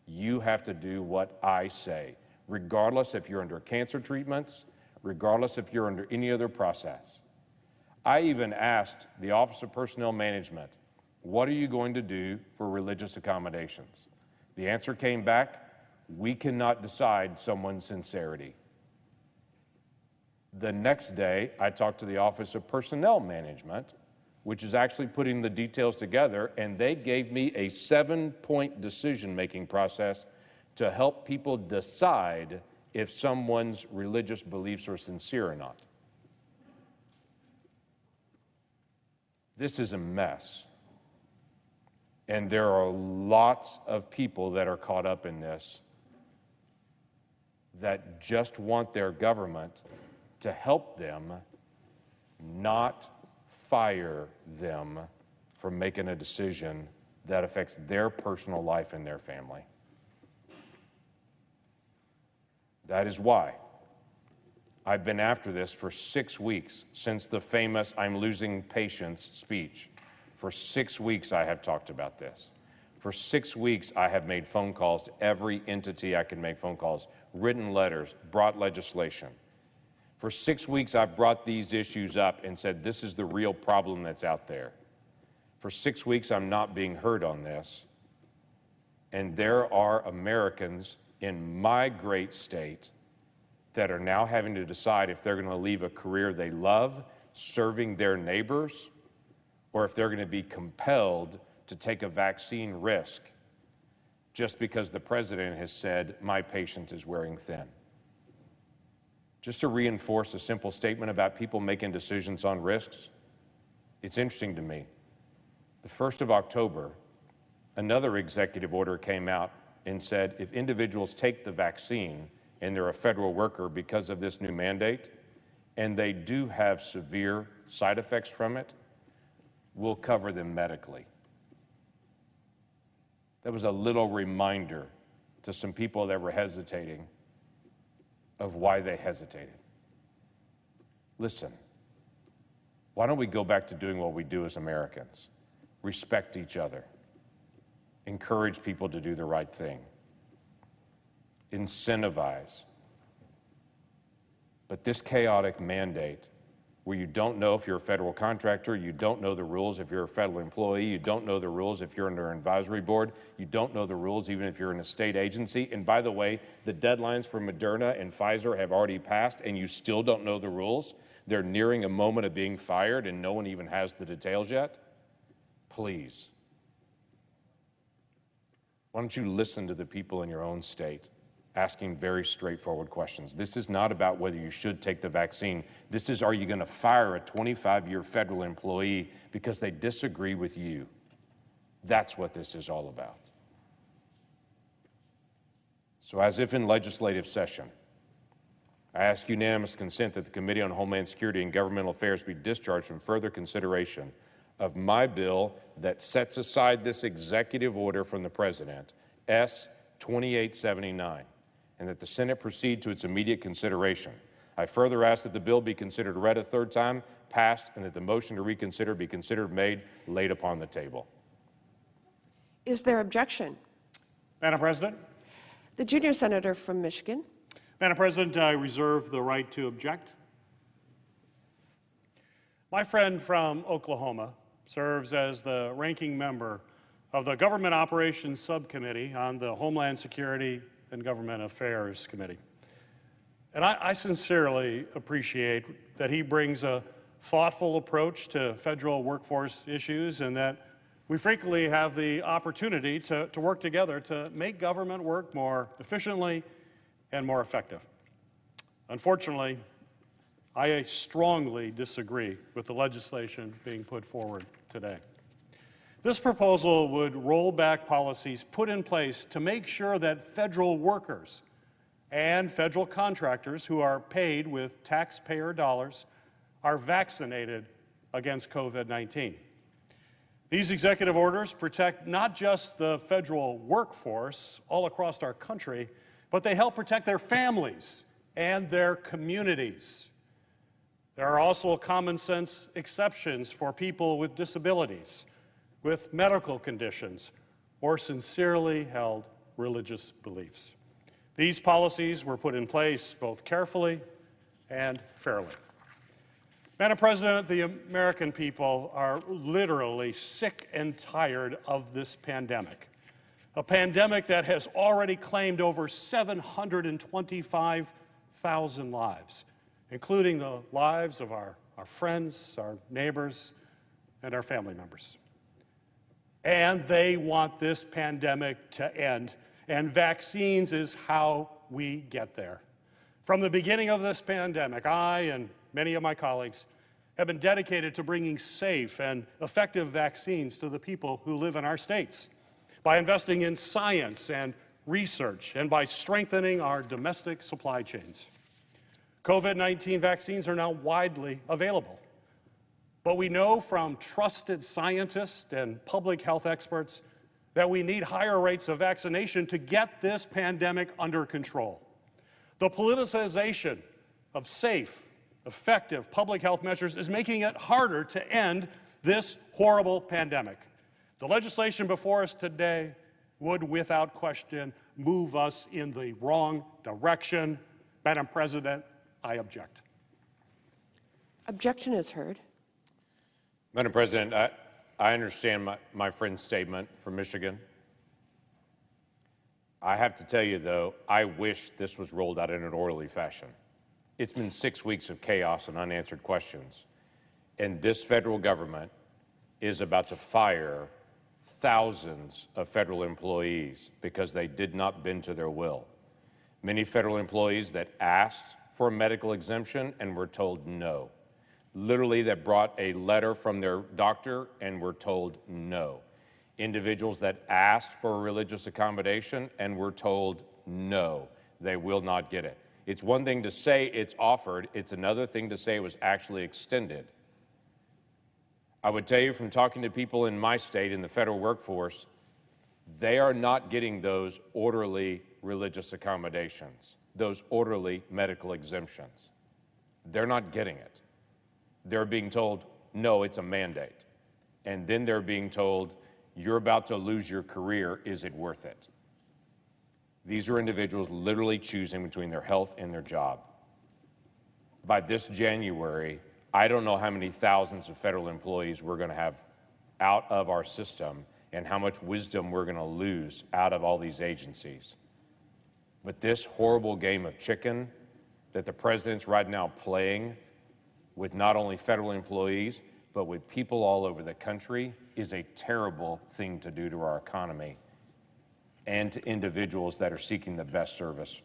You have to do what I say, regardless if you're under cancer treatments, regardless if you're under any other process. I even asked the Office of Personnel Management, what are you going to do for religious accommodations? The answer came back, we cannot decide someone's sincerity. The next day, I talked to the Office of Personnel Management, which is actually putting the details together, and they gave me a 7-point decision-making process to help people decide if someone's religious beliefs are sincere or not. This is a mess. And there are lots of people that are caught up in this that just want their government to help them, not fire them for making a decision that affects their personal life and their family. That is why I've been after this for 6 weeks since the famous "I'm losing patience" speech. For 6 weeks I have talked about this. For 6 weeks, I have made phone calls to every entity I can make phone calls, written letters, brought legislation. For 6 weeks, I've brought these issues up and said, this is the real problem that's out there. For 6 weeks, I'm not being heard on this. And there are Americans in my great state that are now having to decide if they're going to leave a career they love, serving their neighbors, or if they're going to be compelled to take a vaccine risk just because the president has said, my patient is wearing thin. Just to reinforce a simple statement about people making decisions on risks, it's interesting to me. The 1st of October, another executive order came out and said if individuals take the vaccine and they're a federal worker because of this new mandate, and they do have severe side effects from it, we'll cover them medically. That was a little reminder to some people that were hesitating of why they hesitated. Listen, why don't we go back to doing what we do as Americans? Respect each other. Encourage people to do the right thing. Incentivize. But this chaotic mandate, where you don't know if you're a federal contractor, you don't know the rules if you're a federal employee, you don't know the rules if you're under an advisory board, you don't know the rules even if you're in a state agency. And by the way, the deadlines for Moderna and Pfizer have already passed, and you still don't know the rules. They're nearing a moment of being fired, and no one even has the details yet. Please, why don't you listen to the people in your own state asking very straightforward questions? This is not about whether you should take the vaccine. This is, are you going to fire a 25-year federal employee because they disagree with you? That's what this is all about. So as if in legislative session, I ask unanimous consent that the Committee on Homeland Security and Governmental Affairs be discharged from further consideration of my bill that sets aside this executive order from the President, S. 2879, and that the Senate proceed to its immediate consideration. I further ask that the bill be considered read a third time, passed, and that the motion to reconsider be considered made, laid upon the table. Is there objection? Madam President. The junior senator from Michigan. Madam President, I reserve the right to object. My friend from Oklahoma serves as the ranking member of the Government Operations Subcommittee on the Homeland Security and Government Affairs Committee. And I sincerely appreciate that he brings a thoughtful approach to federal workforce issues, and that we frequently have the opportunity to work together to make government work more efficiently and more effective. Unfortunately, I strongly disagree with the legislation being put forward today. This proposal would roll back policies put in place to make sure that federal workers and federal contractors who are paid with taxpayer dollars are vaccinated against COVID-19. These executive orders protect not just the federal workforce all across our country, but they help protect their families and their communities. There are also common sense exceptions for people with disabilities, with medical conditions, or sincerely held religious beliefs. These policies were put in place both carefully and fairly. Madam President, the American people are literally sick and tired of this pandemic, a pandemic that has already claimed over 725,000 lives, including the lives of our friends, our neighbors, and our family members. And they want this pandemic to end, and vaccines is how we get there. From the beginning of this pandemic, I and many of my colleagues have been dedicated to bringing safe and effective vaccines to the people who live in our states by investing in science and research and by strengthening our domestic supply chains. COVID-19 vaccines are now widely available, but we know from trusted scientists and public health experts that we need higher rates of vaccination to get this pandemic under control. The politicization of safe, effective public health measures is making it harder to end this horrible pandemic. The legislation before us today would, without question, move us in the wrong direction. Madam President, I object. Objection is heard. Madam President, I understand my friend's statement from Michigan. I have to tell you, though, I wish this was rolled out in an orderly fashion. It's been 6 weeks of chaos and unanswered questions, and this federal government is about to fire thousands of federal employees because they did not bend to their will. Many federal employees that asked for a medical exemption and were told no. Literally, that brought a letter from their doctor and were told no. Individuals that asked for a religious accommodation and were told no, they will not get it. It's one thing to say it's offered, it's another thing to say it was actually extended. I would tell you from talking to people in my state, in the federal workforce, they are not getting those orderly religious accommodations, those orderly medical exemptions. They're not getting it. They're being told, no, it's a mandate. And then they're being told, you're about to lose your career, is it worth it? These are individuals literally choosing between their health and their job. By this January, I don't know how many thousands of federal employees we're going to have out of our system and how much wisdom we're going to lose out of all these agencies. But this horrible game of chicken that the president's right now playing with not only federal employees, but with people all over the country is a terrible thing to do to our economy and to individuals that are seeking the best service.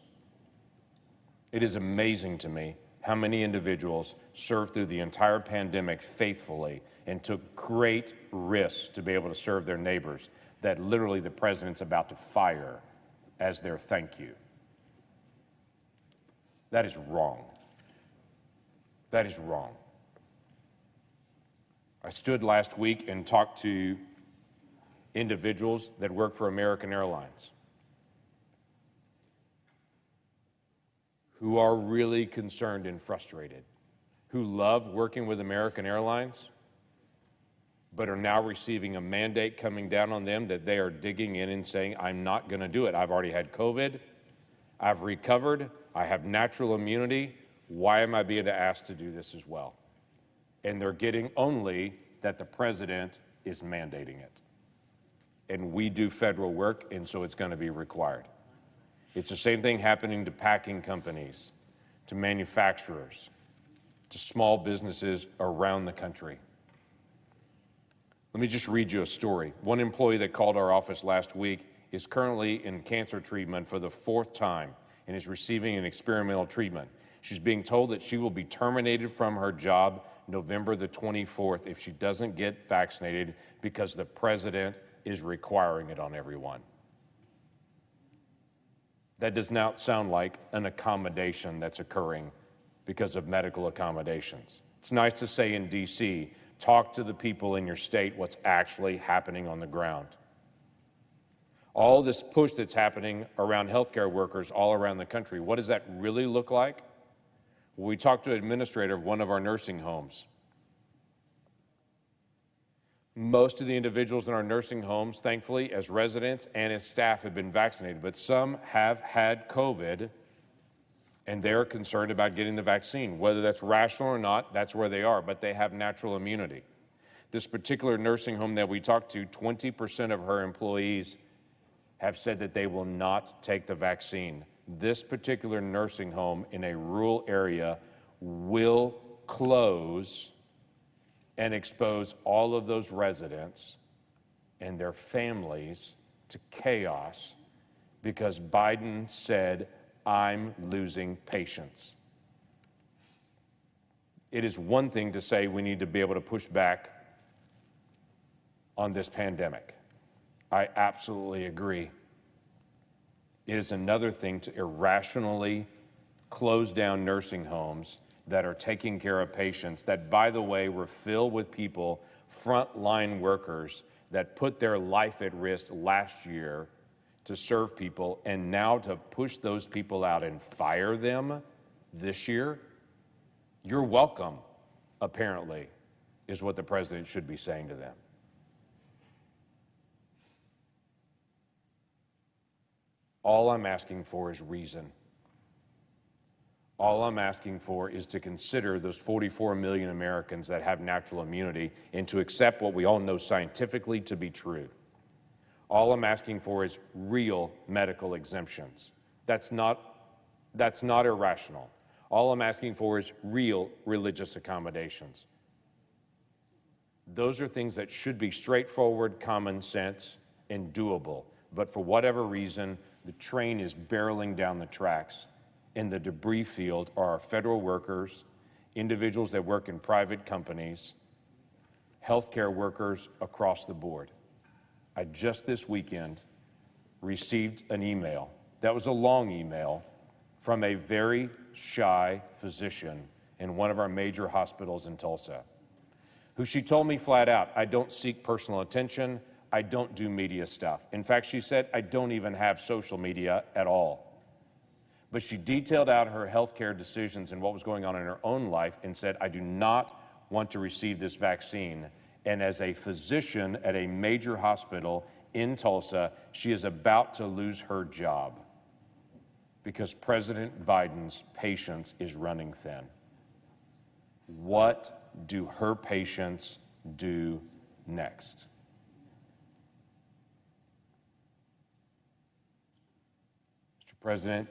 It is amazing to me how many individuals served through the entire pandemic faithfully and took great risks to be able to serve their neighbors that literally the president's about to fire as their thank you. That is wrong. That is wrong. I stood last week and talked to individuals that work for American Airlines who are really concerned and frustrated, who love working with American Airlines, but are now receiving a mandate coming down on them that they are digging in and saying, I'm not going to do it. I've already had COVID. I've recovered. I have natural immunity. Why am I being asked to do this as well? And they're getting only that the president is mandating it. And we do federal work, and so it's going to be required. It's the same thing happening to packing companies, to manufacturers, to small businesses around the country. Let me just read you a story. One employee that called our office last week is currently in cancer treatment for the 4th time and is receiving an experimental treatment. She's being told that she will be terminated from her job November the 24th if she doesn't get vaccinated because the president is requiring it on everyone. That does not sound like an accommodation that's occurring because of medical accommodations. It's nice to say in D.C., talk to the people in your state what's actually happening on the ground. All this push that's happening around healthcare workers all around the country, what does that really look like? Well, we talked to an administrator of one of our nursing homes. Most of the individuals in our nursing homes, thankfully, as residents and as staff have been vaccinated, but some have had COVID and they're concerned about getting the vaccine. Whether that's rational or not, that's where they are, but they have natural immunity. This particular nursing home that we talked to, 20% of her employees have said that they will not take the vaccine. This particular nursing home in a rural area will close and expose all of those residents and their families to chaos because Biden said, I'm losing patience. It is one thing to say we need to be able to push back on this pandemic. I absolutely agree. It is another thing to irrationally close down nursing homes that are taking care of patients that, by the way, were filled with people, frontline workers, that put their life at risk last year to serve people, and now to push those people out and fire them this year? You're welcome, apparently, is what the president should be saying to them. All I'm asking for is reason. All I'm asking for is to consider those 44 million Americans that have natural immunity and to accept what we all know scientifically to be true. All I'm asking for is real medical exemptions. That's not irrational. All I'm asking for is real religious accommodations. Those are things that should be straightforward, common sense, and doable. But for whatever reason, the train is barreling down the tracks. In the debris field are federal workers, individuals that work in private companies, healthcare workers across the board. I just this weekend received an email, that was a long email, from a very shy physician in one of our major hospitals in Tulsa, who she told me flat out, I don't seek personal attention, I don't do media stuff. In fact, she said, I don't even have social media at all. But she detailed out her healthcare decisions and what was going on in her own life and said, I do not want to receive this vaccine. And as a physician at a major hospital in Tulsa, she is about to lose her job because President Biden's patience is running thin. What do her patients do next? Mr. President,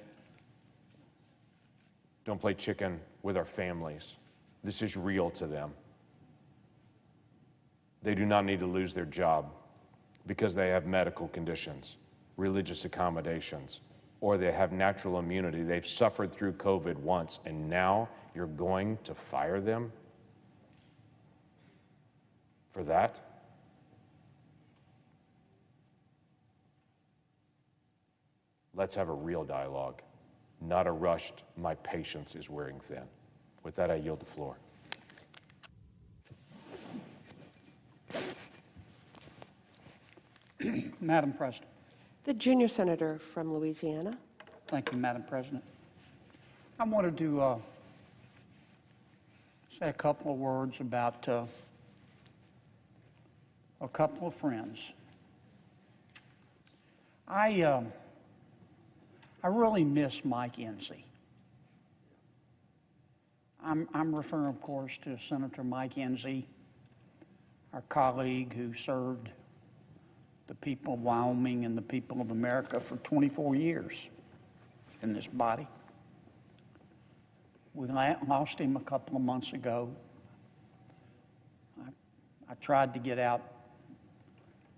don't play chicken with our families. This is real to them. They do not need to lose their job because they have medical conditions, religious accommodations, or they have natural immunity. They've suffered through COVID once, and now you're going to fire them for that? Let's have a real dialogue, not a rushed, my patience is wearing thin. With that, I yield the floor. Madam President. The junior senator from Louisiana. Thank you, Madam President. I wanted to say a couple of words about a couple of friends. I really miss Mike Enzi. I'm referring, of course, to Senator Mike Enzi, our colleague who served the people of Wyoming and the people of America for 24 years in this body. We lost him a couple of months ago. I tried to get out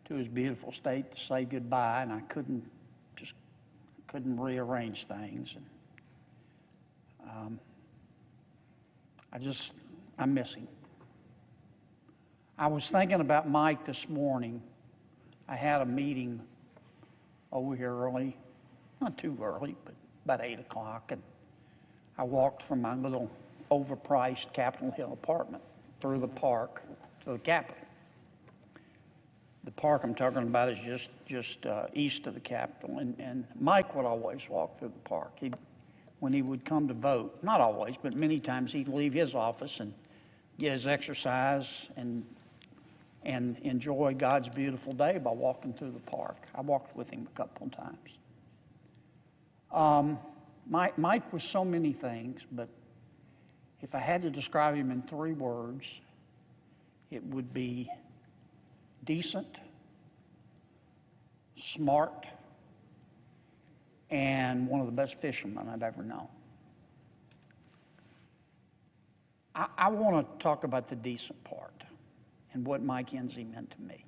to his beautiful state to say goodbye, and I couldn't rearrange things. And I miss him. I was thinking about Mike this morning. I had a meeting over here early, not too early, but about 8 o'clock, and I walked from my little overpriced Capitol Hill apartment through the park to the Capitol. The park I'm talking about is just east of the Capitol, and Mike would always walk through the park. When he would come to vote, not always, but many times he'd leave his office and get his exercise and enjoy God's beautiful day by walking through the park. I walked with him a couple of times. Mike was so many things, but if I had to describe him in 3 words, it would be decent, smart, and one of the best fishermen I've ever known. I want to talk about the decent part and what Mike Enzi meant to me.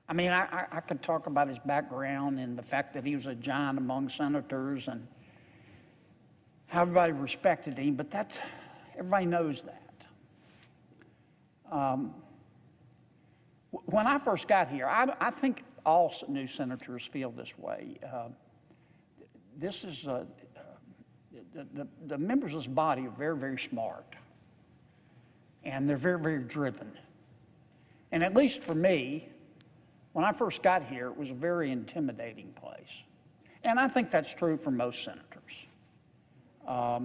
I mean, I could talk about his background and the fact that he was a giant among senators and how everybody respected him, but everybody knows that. When I first got here, I think all new senators feel this way. This is the members of this body are very, very smart. And they're very, very driven. And at least for me, when I first got here, it was a very intimidating place. And I think that's true for most senators. I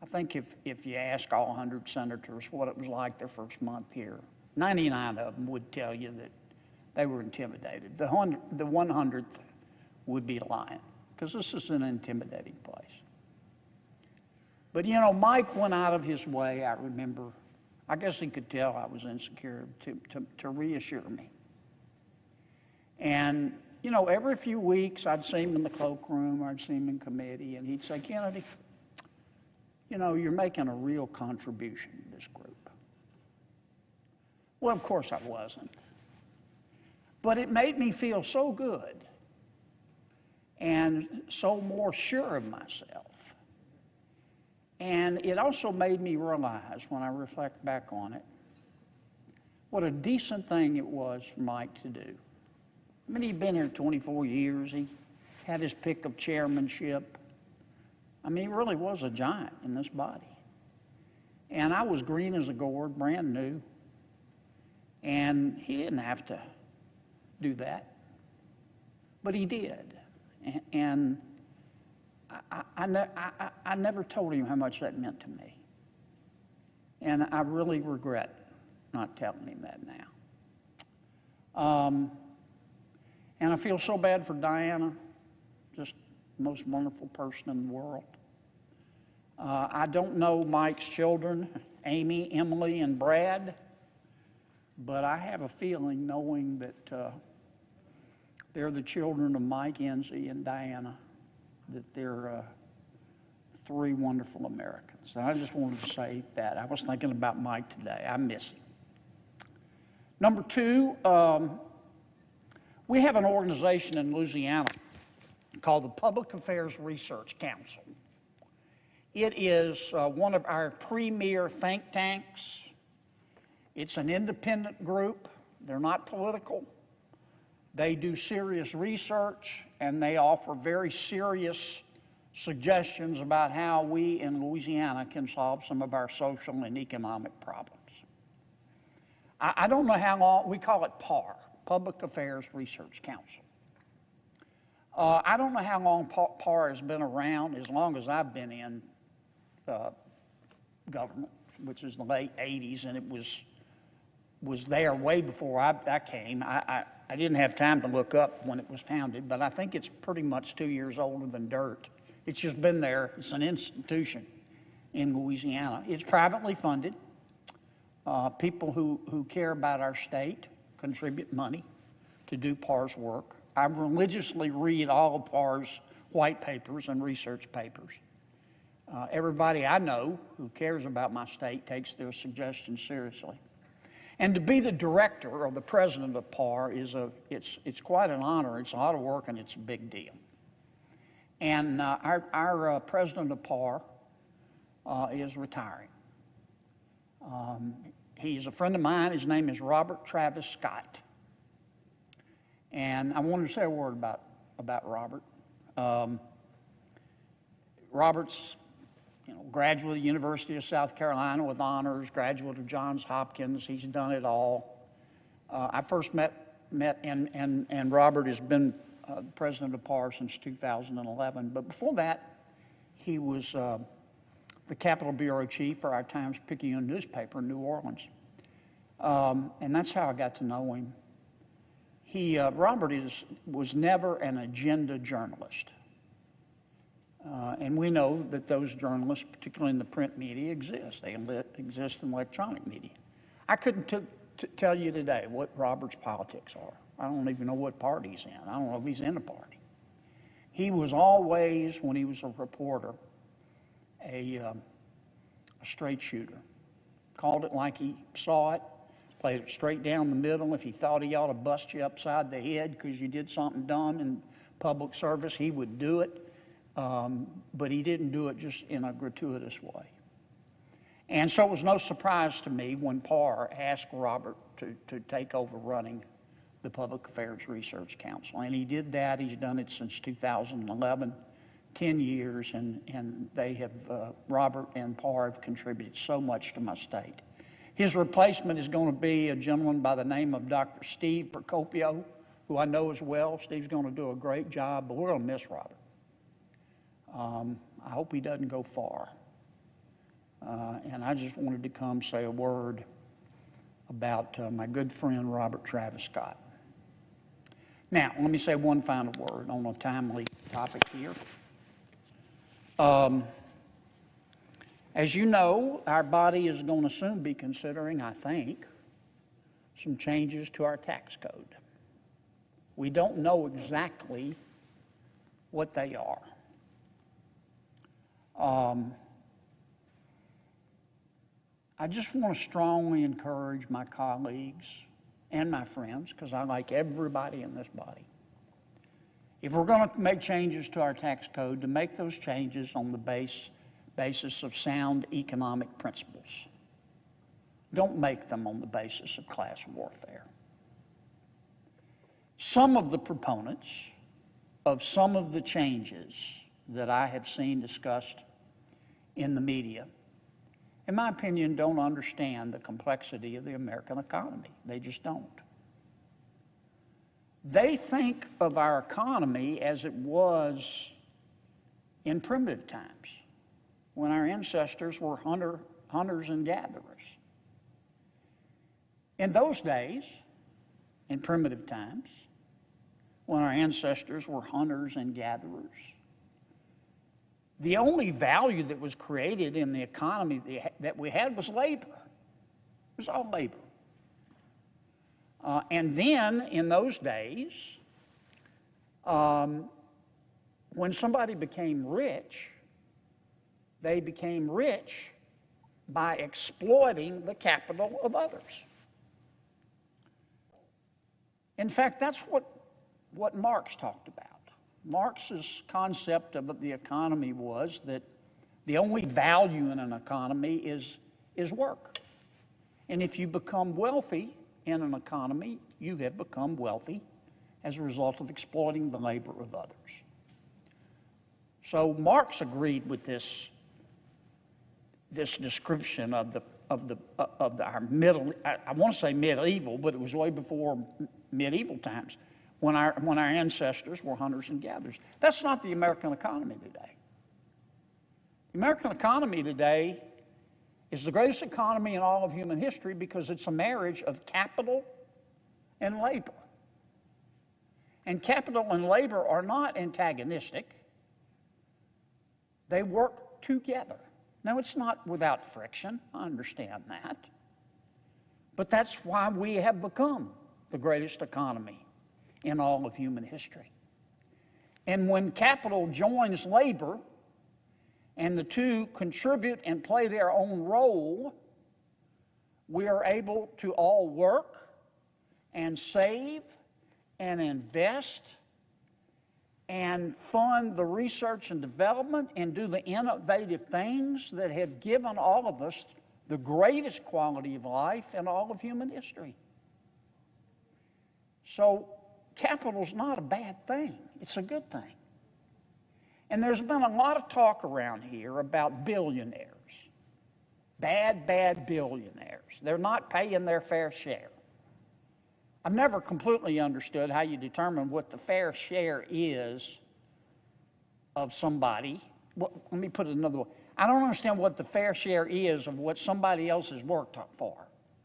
think if you ask all 100 senators what it was like their first month here, 99 of them would tell you that they were intimidated. The 100th would be lying, because this is an intimidating place. But you know, Mike went out of his way, I remember, I guess he could tell I was insecure, to reassure me. And, you know, every few weeks I'd see him in the cloakroom, or I'd see him in committee, and he'd say, Kennedy, you know, you're making a real contribution to this group. Well, of course I wasn't. But it made me feel so good and so more sure of myself. And it also made me realize, when I reflect back on it, what a decent thing it was for Mike to do. I mean, he'd been here 24 years. He had his pick of chairmanship. I mean, he really was a giant in this body. And I was green as a gourd, brand new. And he didn't have to do that. But he did. And I never told him how much that meant to me. And I really regret not telling him that now. And I feel so bad for Diana, just the most wonderful person in the world. I don't know Mike's children, Amy, Emily, and Brad, but I have a feeling, knowing that they're the children of Mike, Enzi, and Diana, that they're three wonderful Americans. And I just wanted to say that. I was thinking about Mike today. I miss him. Number two, we have an organization in Louisiana called the Public Affairs Research Council. It is one of our premier think tanks. It's an independent group. They're not political. They do serious research, and they offer very serious suggestions about how we in Louisiana can solve some of our social and economic problems. I don't know how long, we call it PAR, Public Affairs Research Council. I don't know how long PAR has been around, as long as I've been in government, which is the late 80s, and it was there way before I came. I didn't have time to look up when it was founded, but I think it's pretty much 2 years older than dirt. It's just been there. It's an institution in Louisiana. It's privately funded. People who care about our state contribute money to do PAR's work. I religiously read all of PAR's white papers and research papers. Everybody I know who cares about my state takes their suggestions seriously. And to be the director or the president of PAR it's quite an honor. It's a lot of work, and it's a big deal. And our president of PAR is retiring. He's a friend of mine. His name is Robert Travis Scott. And I wanted to say a word about Robert. Robert's graduate of the University of South Carolina with honors, graduate of Johns Hopkins. He's done it all. I first met and Robert has been president of PAR since 2011. But before that, he was the Capitol Bureau Chief for our Times-Picayune newspaper in New Orleans. And that's how I got to know him. Robert was never an agenda journalist. And we know that those journalists, particularly in the print media, exist. They exist in electronic media. I couldn't tell you today what Robert's politics are. I don't even know what party he's in. I don't know if he's in a party. He was always, when he was a reporter, a straight shooter. Called it like he saw it, played it straight down the middle. If he thought he ought to bust you upside the head because you did something dumb in public service, he would do it. But he didn't do it just in a gratuitous way. And so it was no surprise to me when PAR asked Robert to take over running the Public Affairs Research Council. And he did that. He's done it since 2011, 10 years, and they have, Robert and PAR have contributed so much to my state. His replacement is going to be a gentleman by the name of Dr. Steve Procopio, who I know as well. Steve's going to do a great job, but we're going to miss Robert. I hope he doesn't go far. And I just wanted to come say a word about my good friend Robert Travis Scott. Now, let me say one final word on a timely topic here. As you know, our body is going to soon be considering, I think, some changes to our tax code. We don't know exactly what they are. I just want to strongly encourage my colleagues and my friends, because I like everybody in this body, if we're going to make changes to our tax code, to make those changes on the basis of sound economic principles. Don't make them on the basis of class warfare. Some of the proponents of some of the changes that I have seen discussed in the media, in my opinion, don't understand the complexity of the American economy. They just don't. They think of our economy as it was in primitive times, when our ancestors were hunters and gatherers. In those days, in primitive times, when our ancestors were hunters and gatherers, the only value that was created in the economy that we had was labor. It was all labor. And then, in those days, when somebody became rich, they became rich by exploiting the capital of others. In fact, that's what Marx talked about. Marx's concept of the economy was that the only value in an economy is work. And if you become wealthy in an economy, you have become wealthy as a result of exploiting the labor of others. So Marx agreed with this description of our middle, I want to say medieval, but it was way before medieval times, when our ancestors were hunters and gatherers. That's not the American economy today. The American economy today is the greatest economy in all of human history because it's a marriage of capital and labor. And capital and labor are not antagonistic. They work together. Now, it's not without friction. I understand that. But that's why we have become the greatest economy in all of human history. And when capital joins labor, and the two contribute and play their own role, we are able to all work and save and invest and fund the research and development and do the innovative things that have given all of us the greatest quality of life in all of human history. So capital's not a bad thing. It's a good thing. And there's been a lot of talk around here about billionaires. Bad billionaires. They're not paying their fair share. I've never completely understood how you determine what the fair share is of somebody. Well, let me put it another way. I don't understand what the fair share is of what somebody else has worked for.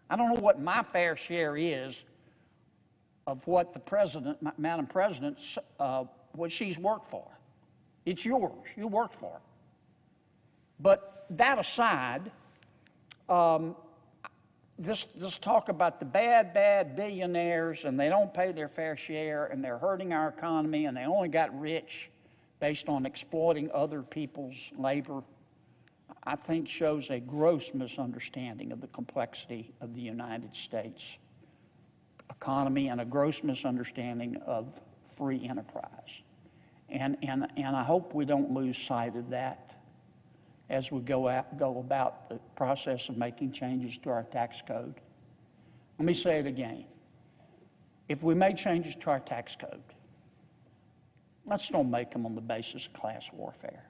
I don't know what my fair share is of what the president, Madam President, what she's worked for. It's yours. You worked for it. But that aside, this talk about the bad billionaires and they don't pay their fair share and they're hurting our economy and they only got rich based on exploiting other people's labor, I think shows a gross misunderstanding of the complexity of the United States economy and a gross misunderstanding of free enterprise. And I hope we don't lose sight of that as we go about the process of making changes to our tax code. Let me say it again. If we make changes to our tax code, let's don't make them on the basis of class warfare.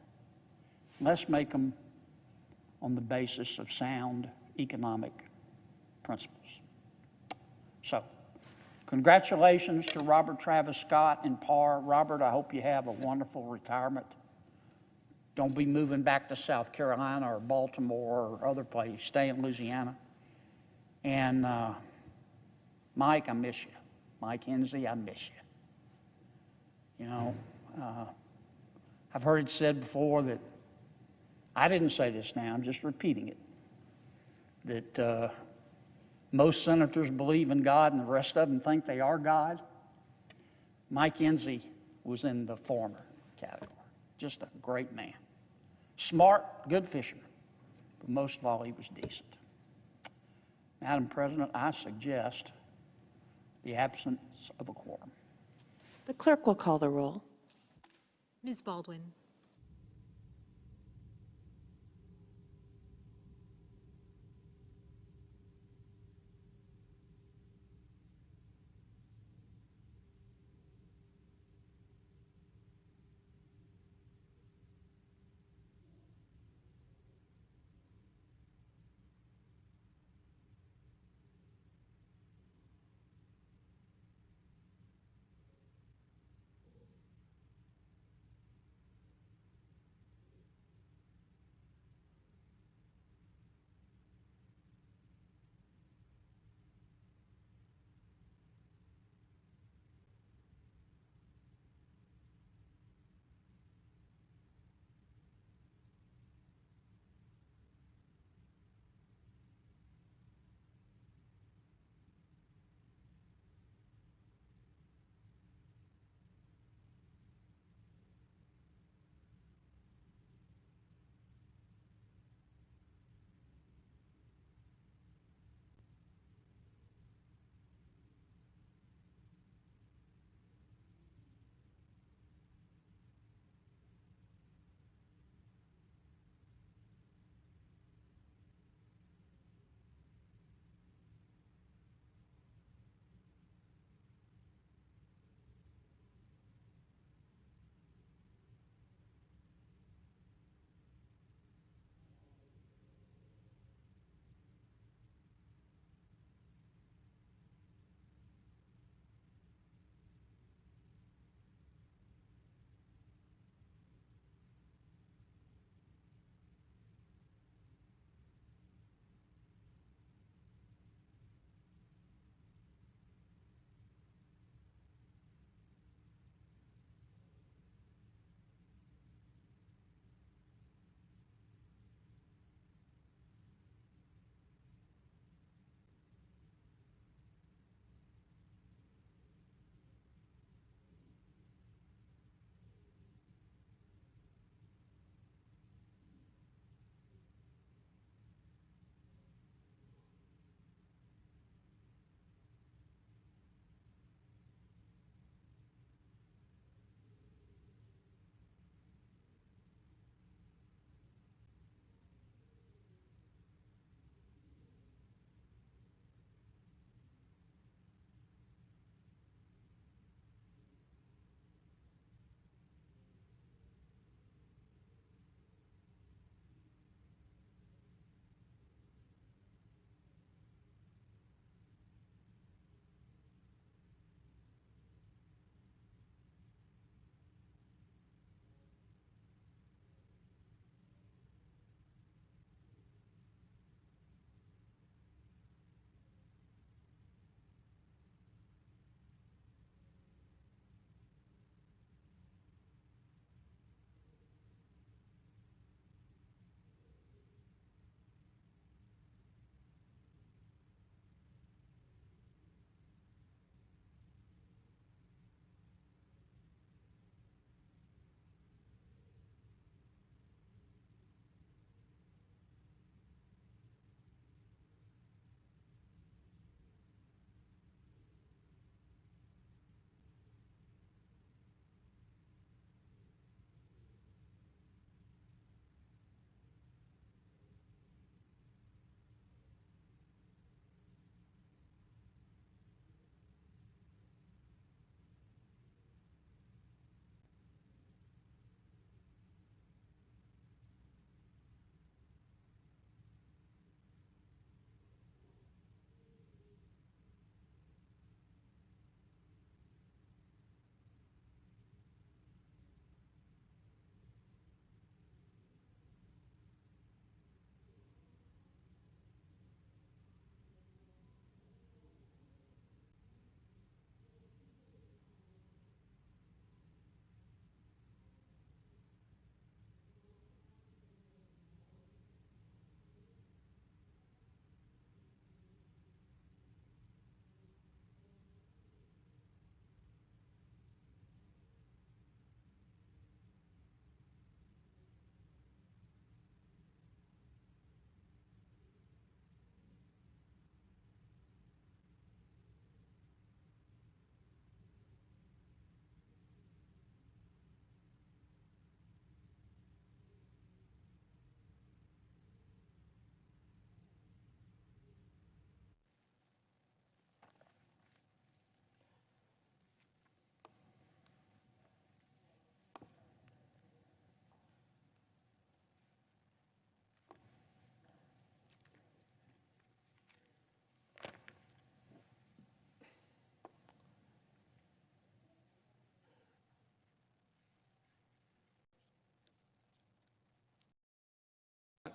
Let's make them on the basis of sound economic principles. So, congratulations to Robert Travis Scott and PAR. Robert, I hope you have a wonderful retirement. Don't be moving back to South Carolina or Baltimore or other place. Stay in Louisiana. And Mike, I miss you. Mike Hensey, I miss you. You know, I've heard it said before that, I didn't say this now, I'm just repeating it, that most senators believe in God and the rest of them think they are God. Mike Enzi was in the former category. Just a great man. Smart, good fisherman, but most of all, he was decent. Madam President, I suggest the absence of a quorum. The clerk will call the roll. Ms. Baldwin.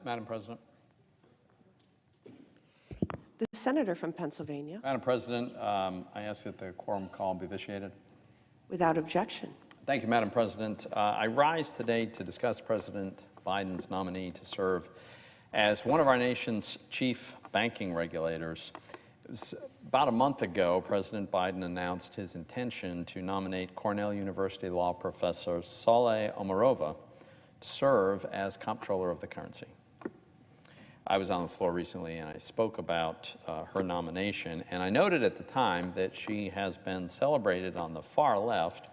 Madam President. The senator from Pennsylvania. Madam President, I ask that the quorum call be vitiated. Without objection. Thank you, Madam President. I rise today to discuss President Biden's nominee to serve as one of our nation's chief banking regulators. It was about a month ago, President Biden announced his intention to nominate Cornell University law professor Saule Omarova to serve as comptroller of the currency. I was on the floor recently and I spoke about her nomination, and I noted at the time that she has been celebrated on the far left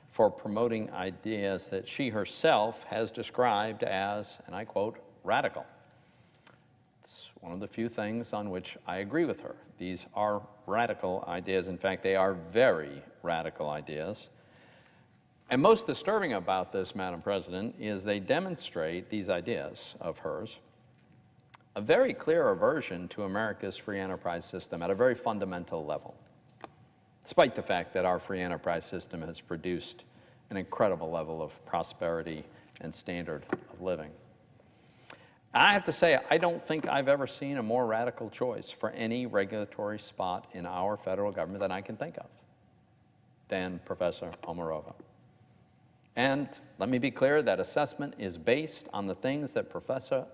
for promoting ideas that she herself has described as, and I quote, radical. It's one of the few things on which I agree with her. These are radical ideas. In fact, they are very radical ideas. And most disturbing about this, Madam President, is they demonstrate, these ideas of hers, a very clear aversion to America's free enterprise system at a very fundamental level, despite the fact that our free enterprise system has produced an incredible level of prosperity and standard of living. I have to say, I don't think I've ever seen a more radical choice for any regulatory spot in our federal government that I can think of than Professor Omarova. And let me be clear, that assessment is based on the things that Professor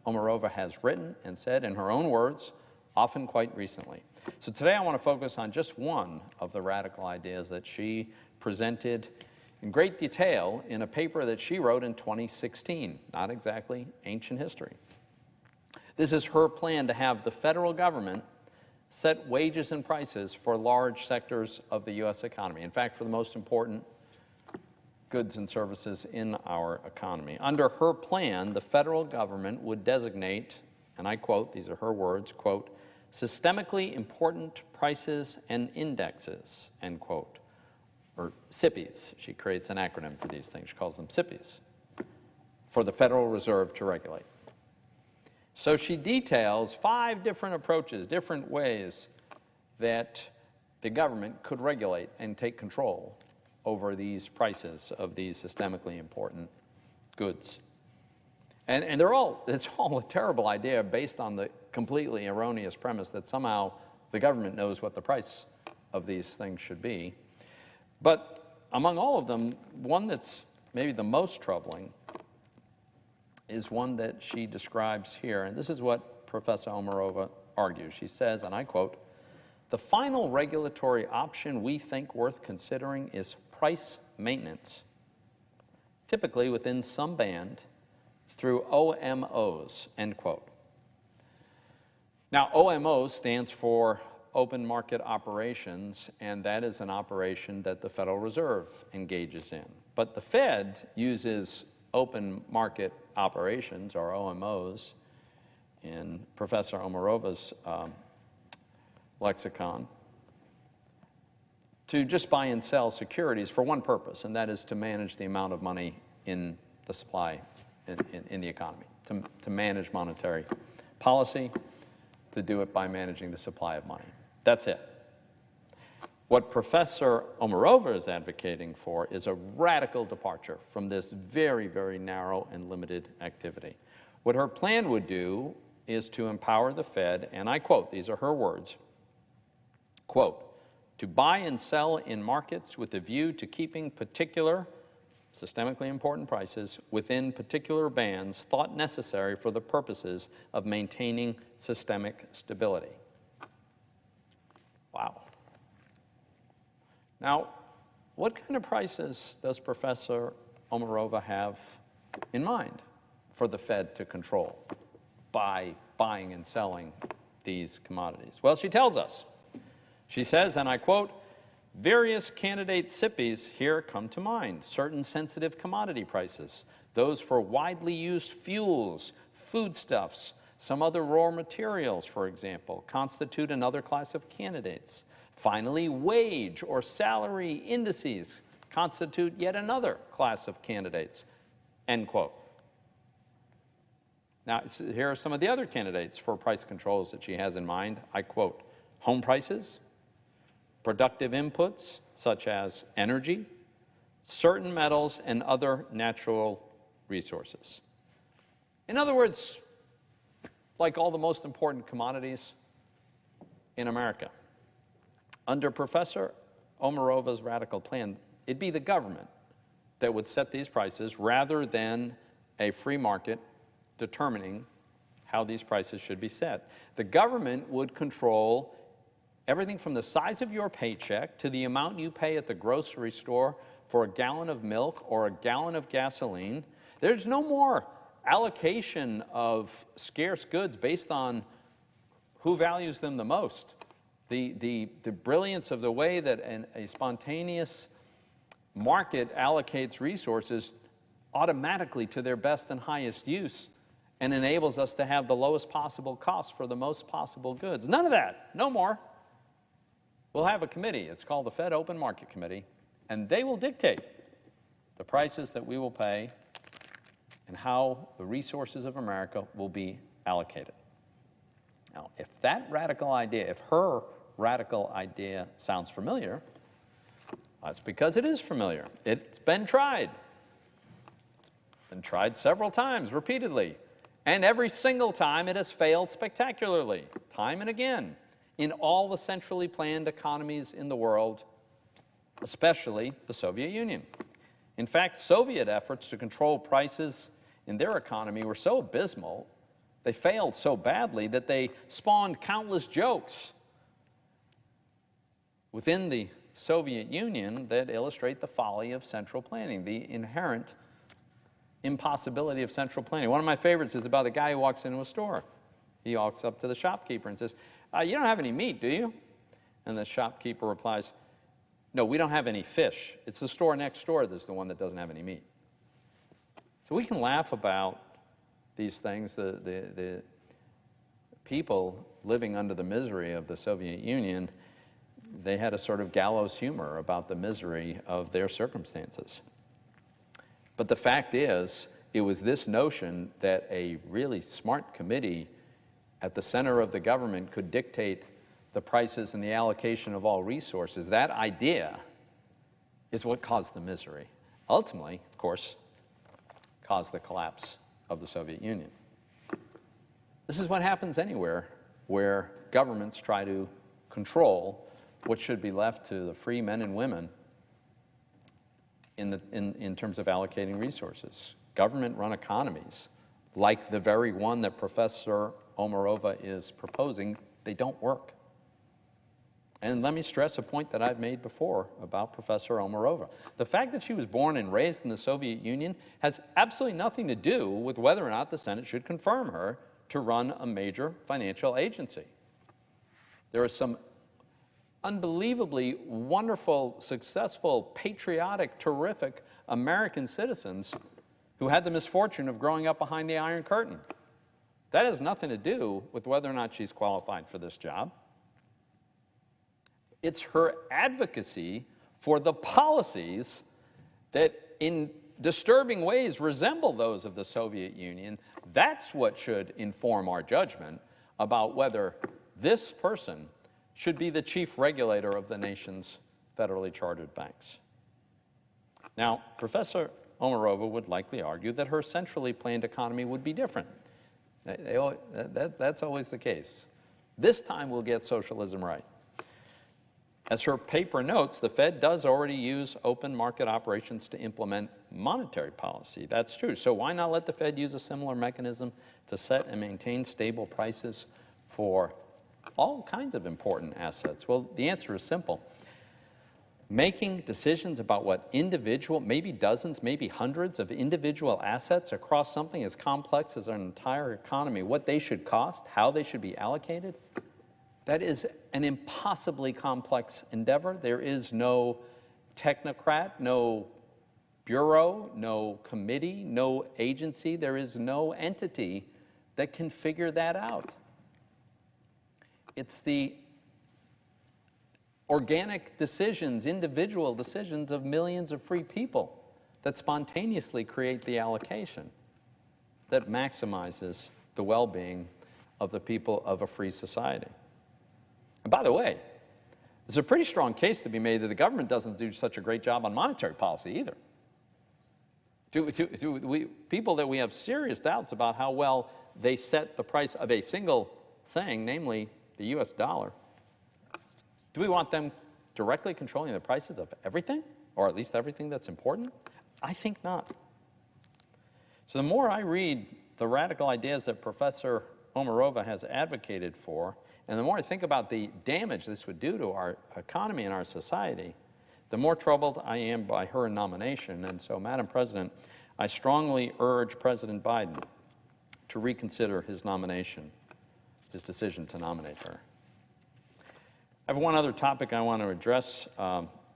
Omarova has written and said in her own words, often quite recently. So today I want to focus on just one of the radical ideas that she presented in great detail in a paper that she wrote in 2016, not exactly ancient history. This is her plan to have the federal government set wages and prices for large sectors of the U.S. economy. In fact, for the most important goods and services in our economy. Under her plan, the federal government would designate, and I quote, these are her words, quote, systemically important prices and indexes, end quote, or SIPIs. She creates an acronym for these things. She calls them SIPIs, for the Federal Reserve to regulate. So she details 5 different approaches, different ways that the government could regulate and take control over these prices of these systemically important goods. And it's all a terrible idea based on the completely erroneous premise that somehow the government knows what the price of these things should be. But among all of them, one that's maybe the most troubling is one that she describes here. And this is what Professor Omarova argues. She says, and I quote, "The final regulatory option we think worth considering is price maintenance, typically within some band through OMOs," end quote. Now, OMO stands for open market operations, and that is an operation that the Federal Reserve engages in. But the Fed uses open market operations, or OMOs, in Professor Omarova's lexicon, to just buy and sell securities for one purpose, and that is to manage the amount of money in the supply in the economy, to manage monetary policy, to do it by managing the supply of money. That's it. What Professor Omarova is advocating for is a radical departure from this very, very narrow and limited activity. What her plan would do is to empower the Fed, and I quote, these are her words, quote, "to buy and sell in markets with a view to keeping particular systemically important prices within particular bands thought necessary for the purposes of maintaining systemic stability." Wow. Now, what kind of prices does Professor Omarova have in mind for the Fed to control by buying and selling these commodities? Well, she tells us. She says, and I quote, "Various candidate SIPIs here come to mind. Certain sensitive commodity prices, those for widely used fuels, foodstuffs, some other raw materials, for example, constitute another class of candidates. Finally, wage or salary indices constitute yet another class of candidates," end quote. Now, here are some of the other candidates for price controls that she has in mind. I quote, "home prices, productive inputs such as energy, certain metals, and other natural resources." In other words, like all the most important commodities in America, under Professor Omarova's radical plan, it'd be the government that would set these prices rather than a free market determining how these prices should be set. The government would control everything from the size of your paycheck to the amount you pay at the grocery store for a gallon of milk or a gallon of gasoline. There's no more allocation of scarce goods based on who values them the most. The brilliance of the way that a spontaneous market allocates resources automatically to their best and highest use and enables us to have the lowest possible cost for the most possible goods. None of that, no more. We'll have a committee, it's called the Fed Open Market Committee, and they will dictate the prices that we will pay and how the resources of America will be allocated. Now, if that radical idea, if her radical idea sounds familiar, that's because it is familiar. It's been tried. It's been tried several times, repeatedly. And every single time it has failed spectacularly, time and again, in all the centrally planned economies in the world, especially the Soviet Union. In fact, Soviet efforts to control prices in their economy were so abysmal, they failed so badly that they spawned countless jokes within the Soviet Union that illustrate the folly of central planning, the inherent impossibility of central planning. One of my favorites is about a guy who walks into a store. He walks up to the shopkeeper and says, "You don't have any meat, do you?" And the shopkeeper replies, "No, we don't have any fish. It's the store next door that's the one that doesn't have any meat." So we can laugh about these things. The people living under the misery of the Soviet Union, they had a sort of gallows humor about the misery of their circumstances. But the fact is, it was this notion that a really smart committee at the center of the government could dictate the prices and the allocation of all resources. That idea is what caused the misery. Ultimately, of course, caused the collapse of the Soviet Union. This is what happens anywhere where governments try to control what should be left to the free men and women in terms of allocating resources. Government-run economies, like the very one that Professor Omarova is proposing, they don't work. And let me stress a point that I've made before about Professor Omarova. The fact that she was born and raised in the Soviet Union has absolutely nothing to do with whether or not the Senate should confirm her to run a major financial agency. There are some unbelievably wonderful, successful, patriotic, terrific American citizens who had the misfortune of growing up behind the Iron Curtain. That has nothing to do with whether or not she's qualified for this job. It's her advocacy for the policies that in disturbing ways resemble those of the Soviet Union. That's what should inform our judgment about whether this person should be the chief regulator of the nation's federally chartered banks. Now, Professor Omarova would likely argue that her centrally planned economy would be different. That's always the case. This time we'll get socialism right. As her paper notes, the Fed does already use open market operations to implement monetary policy. That's true. So why not let the Fed use a similar mechanism to set and maintain stable prices for all kinds of important assets? Well, the answer is simple. Making decisions about what individual, maybe dozens, maybe hundreds of individual assets across something as complex as an entire economy, what they should cost, how they should be allocated, that is an impossibly complex endeavor. There is no technocrat, no bureau, no committee, no agency. There is no entity that can figure that out. It's the organic decisions, individual decisions of millions of free people that spontaneously create the allocation that maximizes the well-being of the people of a free society. And by the way, there's a pretty strong case to be made that the government doesn't do such a great job on monetary policy either. People that we have serious doubts about how well they set the price of a single thing, namely the U.S. dollar. Do we want them directly controlling the prices of everything, or at least everything that's important? I think not. So the more I read the radical ideas that Professor Omarova has advocated for, and the more I think about the damage this would do to our economy and our society, the more troubled I am by her nomination. And so, Madam President, I strongly urge President Biden to reconsider his nomination, his decision to nominate her. I have one other topic I want to address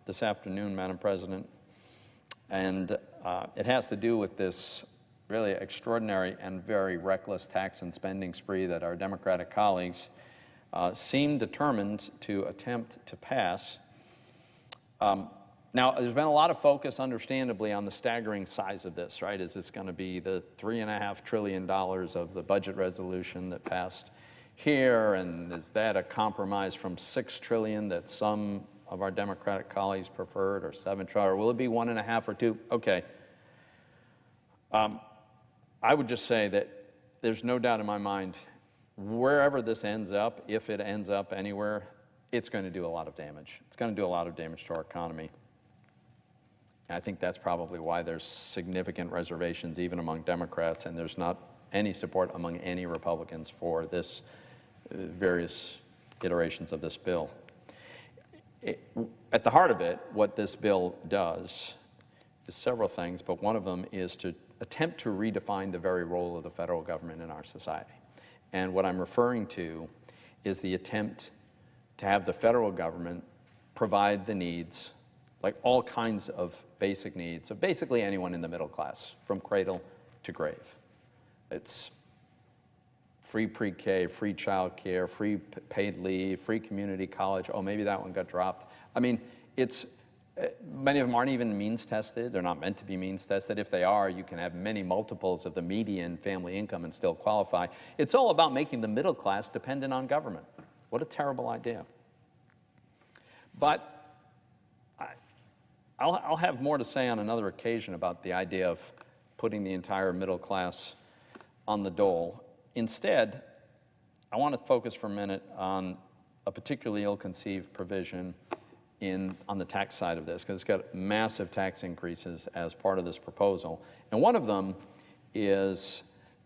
this afternoon, Madam President, and it has to do with this really extraordinary and very reckless tax and spending spree that our Democratic colleagues seem determined to attempt to pass. Now, there's been a lot of focus, understandably, on the staggering size of this, right? Is this going to be the $3.5 trillion of the budget resolution that passed here, and is that a compromise from $6 trillion that some of our Democratic colleagues preferred, or $7 trillion, or will it be 1.5 or 2? Okay. I would just say that there's no doubt in my mind, wherever this ends up, if it ends up anywhere, it's going to do a lot of damage. It's going to do a lot of damage to our economy. And I think that's probably why there's significant reservations even among Democrats, and there's not any support among any Republicans for this various iterations of this bill. At the heart of it, what this bill does is several things, but one of them is to attempt to redefine the very role of the federal government in our society. And what I'm referring to is the attempt to have the federal government provide the needs, like all kinds of basic needs of basically anyone in the middle class, from cradle to grave. It's free pre-K, free child care, free paid leave, free community college. Oh, maybe that one got dropped. I mean, many of them aren't even means tested. They're not meant to be means tested. If they are, you can have many multiples of the median family income and still qualify. It's all about making the middle class dependent on government. What a terrible idea. But I'll have more to say on another occasion about the idea of putting the entire middle class on the dole. Instead, I want to focus for a minute on a particularly ill-conceived provision on the tax side of this, because it's got massive tax increases as part of this proposal. And one of them is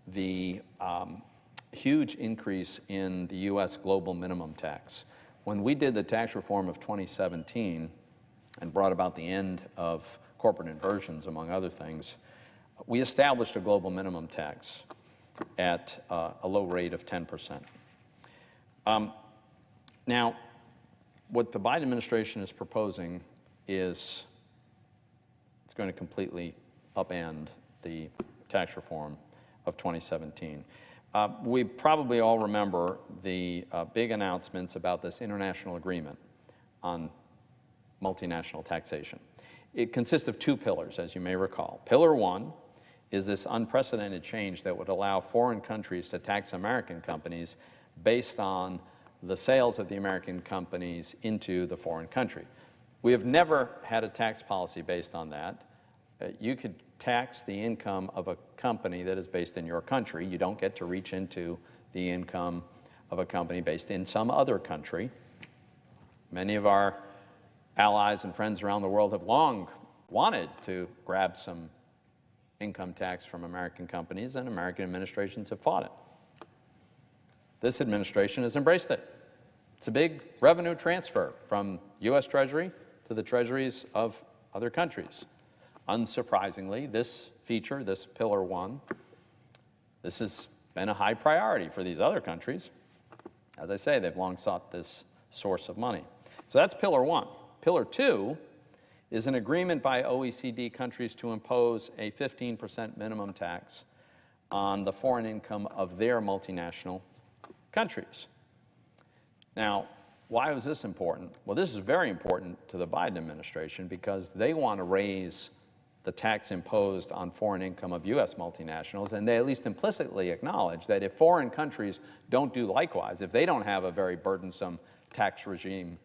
the huge increase in the U.S. global minimum tax. When we did the tax reform of 2017 and brought about the end of corporate inversions, among other things, we established a global minimum tax at a low rate of 10%. Now, what the Biden administration is proposing is it's going to completely upend the tax reform of 2017. We probably all remember the big announcements about this international agreement on multinational taxation. It consists of two pillars, as you may recall. Pillar one is this unprecedented change that would allow foreign countries to tax American companies based on the sales of the American companies into the foreign country. We have never had a tax policy based on that. You could tax the income of a company that is based in your country. You don't get to reach into the income of a company based in some other country. Many of our allies and friends around the world have long wanted to grab some income tax from American companies, and American administrations have fought it. This administration has embraced it. It's a big revenue transfer from U.S. Treasury to the treasuries of other countries. Unsurprisingly, this feature, this Pillar 1, this has been a high priority for these other countries. As I say, they've long sought this source of money. So that's Pillar 1. Pillar 2 is an agreement by OECD countries to impose a 15% minimum tax on the foreign income of their multinational countries. Now, why was this important? Well, this is very important to the Biden administration because they want to raise the tax imposed on foreign income of U.S. multinationals, and they at least implicitly acknowledge that if foreign countries don't do likewise, if they don't have a very burdensome tax regime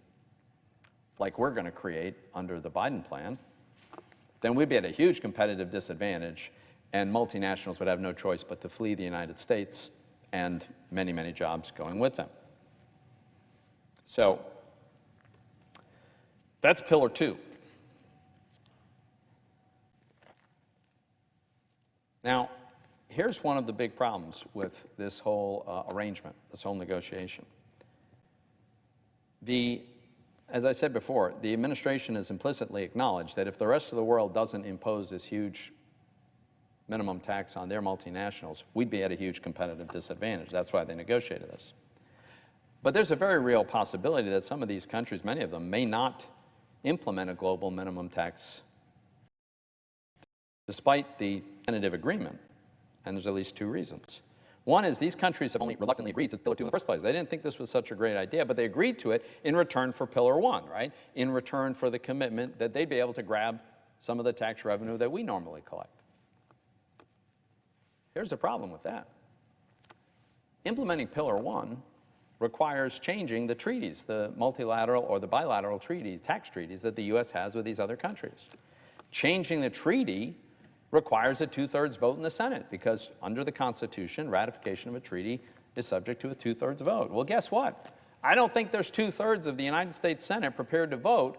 like we're going to create under the Biden plan, then we'd be at a huge competitive disadvantage, and multinationals would have no choice but to flee the United States, and many, many jobs going with them. So that's pillar 2. Now, here's one of the big problems with this whole arrangement, this whole negotiation. As I said before, the administration has implicitly acknowledged that if the rest of the world doesn't impose this huge minimum tax on their multinationals, we'd be at a huge competitive disadvantage. That's why they negotiated this. But there's a very real possibility that some of these countries, many of them, may not implement a global minimum tax despite the tentative agreement. And there's at least 2 reasons. One is these countries have only reluctantly agreed to Pillar 2 in the first place. They didn't think this was such a great idea, but they agreed to it in return for Pillar 1, right? In return for the commitment that they'd be able to grab some of the tax revenue that we normally collect. Here's the problem with that. Implementing Pillar 1 requires changing the treaties, the multilateral or the bilateral treaties, tax treaties that the U.S. has with these other countries. Changing the treaty requires a 2/3 vote in the Senate, because under the Constitution, ratification of a treaty is subject to a 2/3 vote. Well, guess what? I don't think there's 2/3 of the United States Senate prepared to vote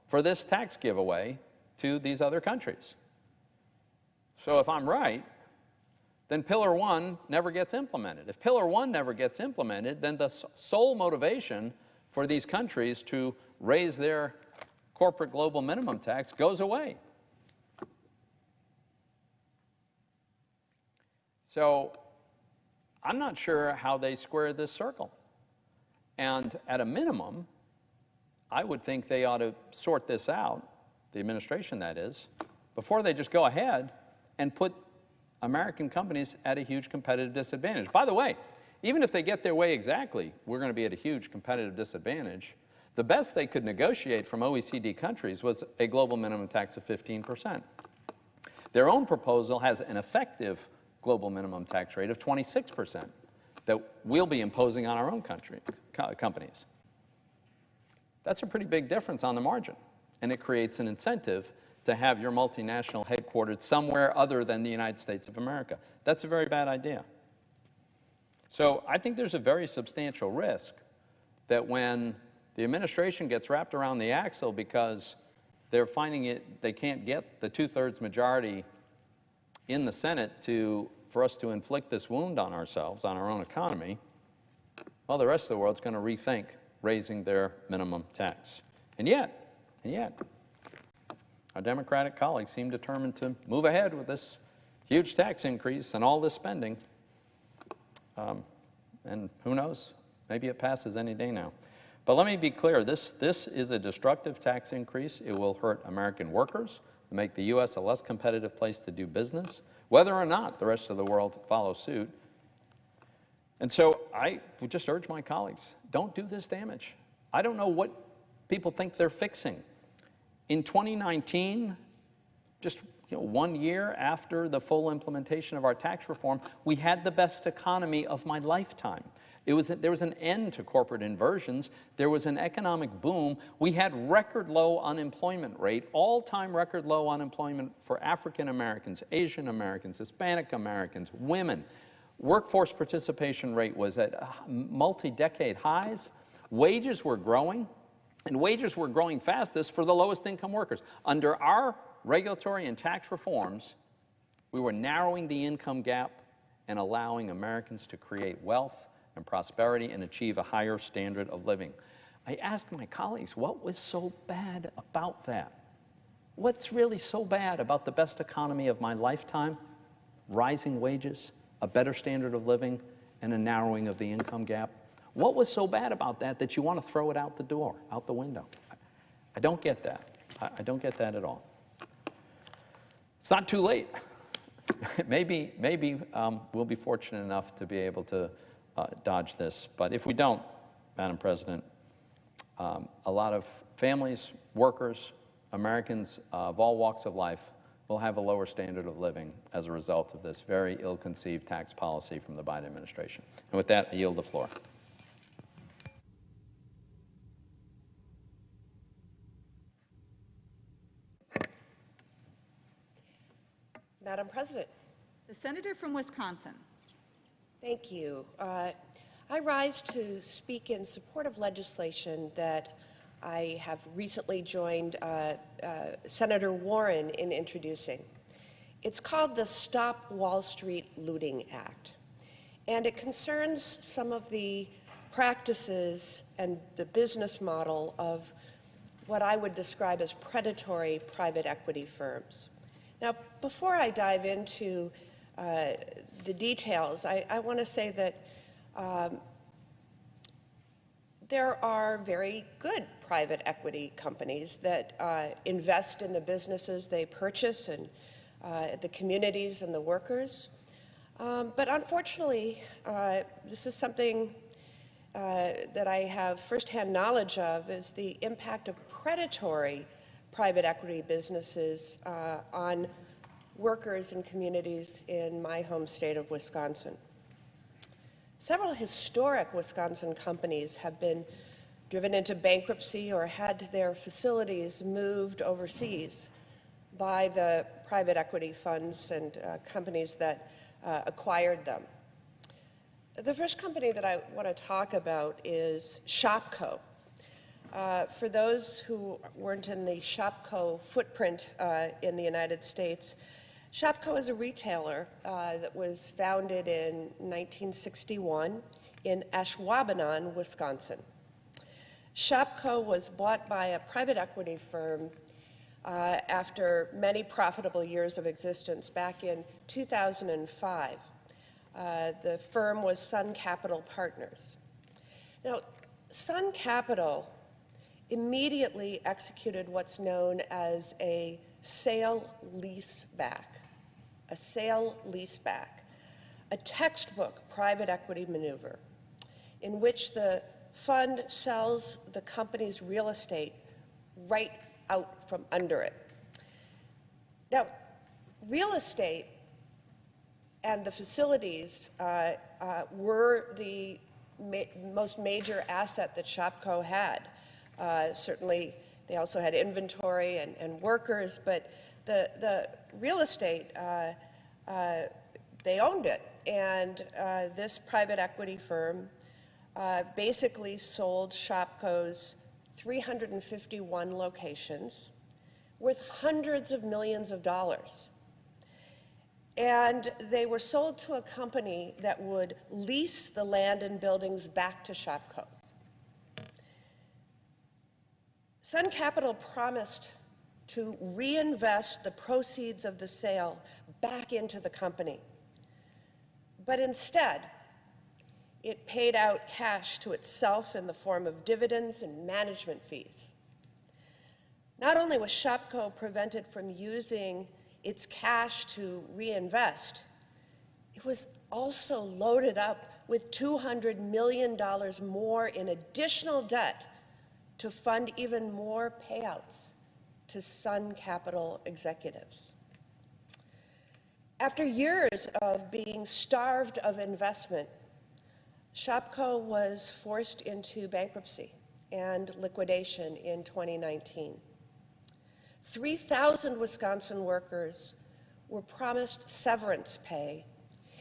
for this tax giveaway to these other countries. So if I'm right, then Pillar 1 never gets implemented. If Pillar 1 never gets implemented, then the sole motivation for these countries to raise their corporate global minimum tax goes away. So I'm not sure how they square this circle. And at a minimum, I would think they ought to sort this out, the administration that is, before they just go ahead and put American companies at a huge competitive disadvantage. By the way, even if they get their way exactly, we're going to be at a huge competitive disadvantage. The best they could negotiate from OECD countries was a global minimum tax of 15%. Their own proposal has an effective global minimum tax rate of 26% that we'll be imposing on our own companies. That's a pretty big difference on the margin, and it creates an incentive to have your multinational headquartered somewhere other than the United States of America. That's a very bad idea. So I think there's a very substantial risk that when the administration gets wrapped around the axle because they're finding they can't get the 2/3 majority in the Senate for us to inflict this wound on ourselves, on our own economy, well, the rest of the world's going to rethink raising their minimum tax. And yet, our Democratic colleagues seem determined to move ahead with this huge tax increase and all this spending. And who knows? Maybe it passes any day now. But let me be clear, this is a destructive tax increase. It will hurt American workers, make the U.S. a less competitive place to do business, whether or not the rest of the world follows suit. And so I would just urge my colleagues, don't do this damage. I don't know what people think they're fixing. In 2019, just 1 year after the full implementation of our tax reform, we had the best economy of my lifetime. There was an end to corporate inversions. There was an economic boom. We had record low unemployment rate, all-time record low unemployment for African Americans, Asian Americans, Hispanic Americans, women. Workforce participation rate was at multi-decade highs. Wages were growing, and wages were growing fastest for the lowest income workers. Under our regulatory and tax reforms, we were narrowing the income gap and allowing Americans to create wealth and prosperity and achieve a higher standard of living. I asked my colleagues, what was so bad about that? What's really so bad about the best economy of my lifetime? Rising wages, a better standard of living, and a narrowing of the income gap. What was so bad about that that you want to throw it out the door, out the window? I don't get that. I don't get that at all. It's not too late. maybe we'll be fortunate enough to be able to dodge this. But if we don't, Madam President, a lot of families, workers, Americans of all walks of life will have a lower standard of living as a result of this very ill-conceived tax policy from the Biden administration. And with that, I yield the floor. Madam President. The senator from Wisconsin. Thank you. I rise to speak in support of legislation that I have recently joined Senator Warren in introducing. It's called the Stop Wall Street Looting Act, and it concerns some of the practices and the business model of what I would describe as predatory private equity firms. Now, before I dive into the details, I want to say that there are very good private equity companies that invest in the businesses they purchase and the communities and the workers. But unfortunately, this is something that I have firsthand knowledge of, is the impact of predatory private equity businesses on workers and communities in my home state of Wisconsin. Several historic Wisconsin companies have been driven into bankruptcy or had their facilities moved overseas by the private equity funds and companies that acquired them. The first company that I want to talk about is Shopko. For those who weren't in the Shopko footprint in the United States, Shopko is a retailer that was founded in 1961 in Ashwaubenon, Wisconsin. Shopko was bought by a private equity firm after many profitable years of existence back in 2005. The firm was Sun Capital Partners. Now, Sun Capital immediately executed what's known as a sale-leaseback, a textbook private equity maneuver in which the fund sells the company's real estate right out from under it. Now, real estate and the facilities were the most major asset that Shopko had. Certainly, they also had inventory and workers, but the real estate, they owned it. And this private equity firm basically sold Shopko's 351 locations worth hundreds of millions of dollars. And they were sold to a company that would lease the land and buildings back to Shopko. Sun Capital promised to reinvest the proceeds of the sale back into the company. But instead, it paid out cash to itself in the form of dividends and management fees. Not only was Shopko prevented from using its cash to reinvest, it was also loaded up with $200 million more in additional debt to fund even more payouts to Sun Capital executives. After years of being starved of investment, Shopko was forced into bankruptcy and liquidation in 2019. 3,000 Wisconsin workers were promised severance pay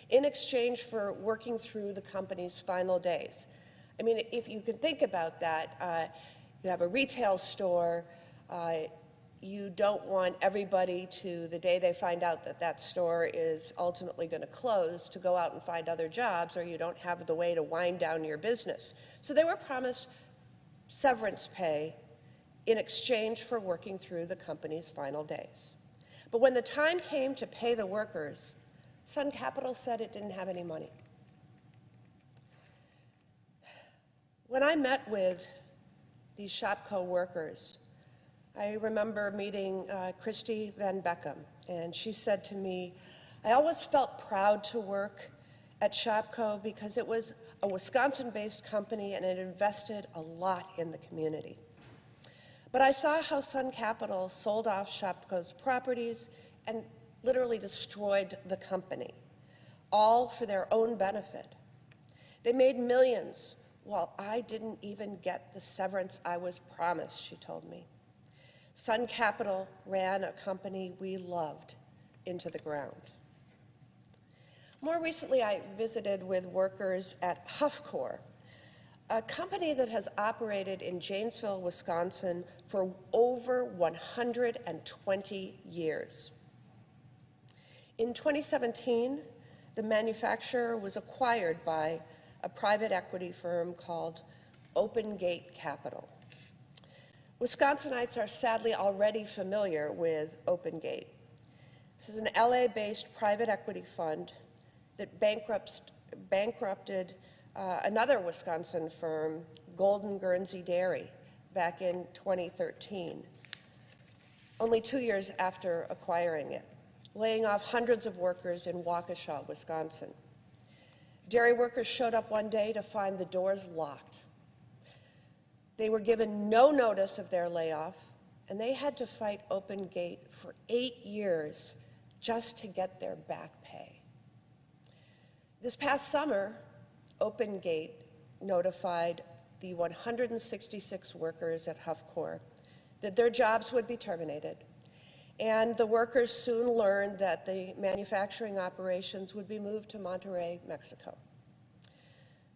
in exchange for working through the company's final days. I mean, if you can think about that, you have a retail store, you don't want everybody to, the day they find out that that store is ultimately going to close, to go out and find other jobs, or you don't have the way to wind down your business. So they were promised severance pay in exchange for working through the company's final days. But when the time came to pay the workers, Sun Capital said it didn't have any money. When I met with these Shopko workers, I remember meeting Christy Van Beckham, and she said to me, I always felt proud to work at Shopko because it was a Wisconsin-based company and it invested a lot in the community. But I saw how Sun Capital sold off Shopko's properties and literally destroyed the company, all for their own benefit. They made millions while I didn't even get the severance I was promised, she told me. Sun Capital ran a company we loved into the ground. More recently, I visited with workers at Huffcore, a company that has operated in Janesville, Wisconsin for over 120 years. In 2017, the manufacturer was acquired by a private equity firm called Open Gate Capital. Wisconsinites are sadly already familiar with Open Gate. This is an LA-based private equity fund that bankrupted another Wisconsin firm, Golden Guernsey Dairy, back in 2013, only 2 years after acquiring it, laying off hundreds of workers in Waukesha, Wisconsin. Dairy workers showed up one day to find the doors locked. They were given no notice of their layoff, and they had to fight Open Gate for 8 years just to get their back pay. This past summer, Open Gate notified the 166 workers at Huffcore that their jobs would be terminated, and the workers soon learned that the manufacturing operations would be moved to Monterrey, Mexico.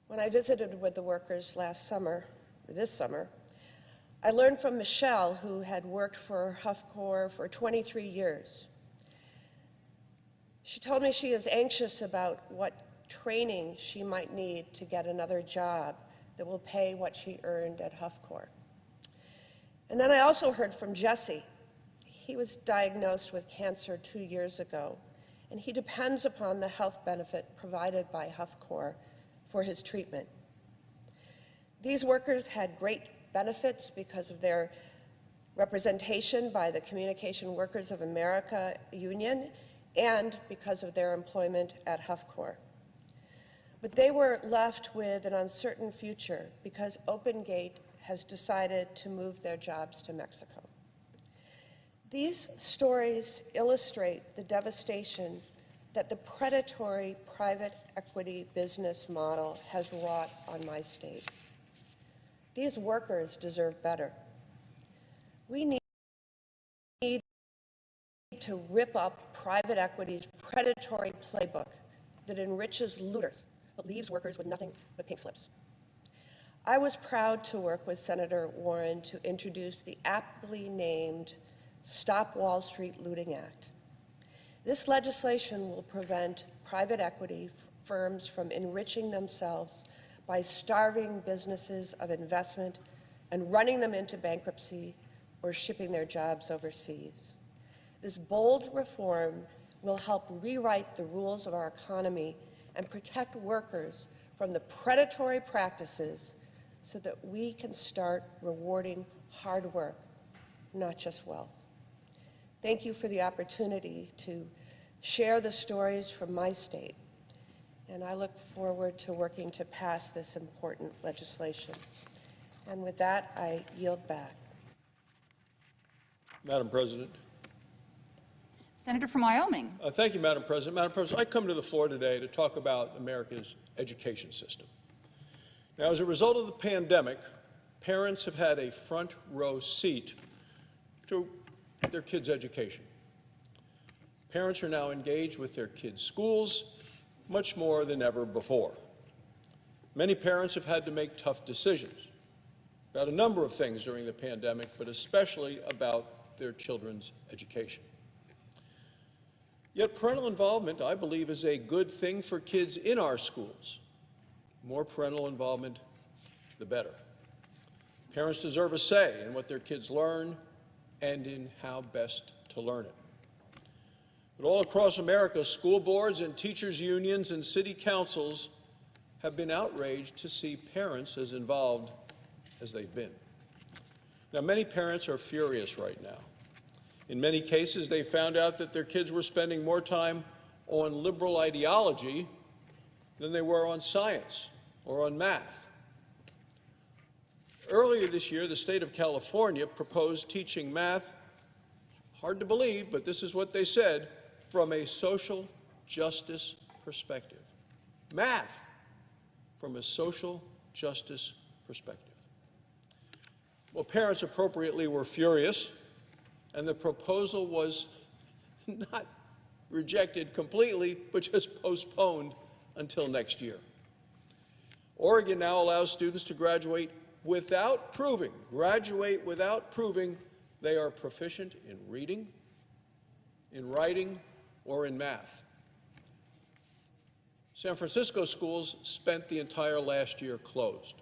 When I visited with the workers this summer, I learned from Michelle, who had worked for Huffcore for 23 years. She told me she is anxious about what training she might need to get another job that will pay what she earned at Huffcore. And then I also heard from Jesse. He was diagnosed with cancer 2 years ago, and he depends upon the health benefit provided by Huffcore for his treatment. These workers had great benefits because of their representation by the Communication Workers of America Union and because of their employment at Huffcore. But they were left with an uncertain future because Open Gate has decided to move their jobs to Mexico. These stories illustrate the devastation that the predatory private equity business model has wrought on my state. These workers deserve better. We need to rip up private equity's predatory playbook that enriches looters but leaves workers with nothing but pink slips. I was proud to work with Senator Warren to introduce the aptly named Stop Wall Street Looting Act. This legislation will prevent private equity firms from enriching themselves by starving businesses of investment and running them into bankruptcy or shipping their jobs overseas. This bold reform will help rewrite the rules of our economy and protect workers from the predatory practices so that we can start rewarding hard work, not just wealth. Thank you for the opportunity to share the stories from my state, and I look forward to working to pass this important legislation. And with that, I yield back. Madam President. Senator from Wyoming. Thank you, Madam President. Madam President, I come to the floor today to talk about America's education system. Now, as a result of the pandemic, parents have had a front row seat to their kids' education. Parents are now engaged with their kids' schools much more than ever before. Many parents have had to make tough decisions about a number of things during the pandemic, but especially about their children's education. Yet parental involvement, I believe, is a good thing for kids in our schools. More parental involvement, the better. Parents deserve a say in what their kids learn and in how best to learn it. But all across America, school boards and teachers' unions and city councils have been outraged to see parents as involved as they've been. Now, many parents are furious right now. In many cases, they found out that their kids were spending more time on liberal ideology than they were on science or on math. Earlier this year, the state of California proposed teaching math, hard to believe, but this is what they said, from a social justice perspective. Math from a social justice perspective. Well, parents appropriately were furious, and the proposal was not rejected completely, but just postponed until next year. Oregon now allows students to graduate without proving they are proficient in reading, in writing, or in math. San Francisco schools spent the entire last year closed.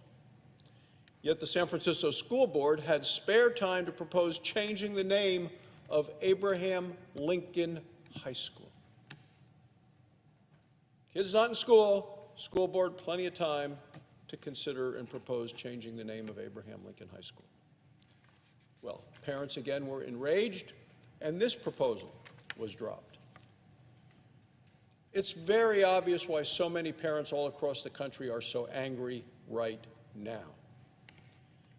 Yet the San Francisco School Board had spare time to propose changing the name of Abraham Lincoln High School. Kids not in school, school board plenty of time to consider and propose changing the name of Abraham Lincoln High School. Well, parents again were enraged, and this proposal was dropped. It's very obvious why so many parents all across the country are so angry right now.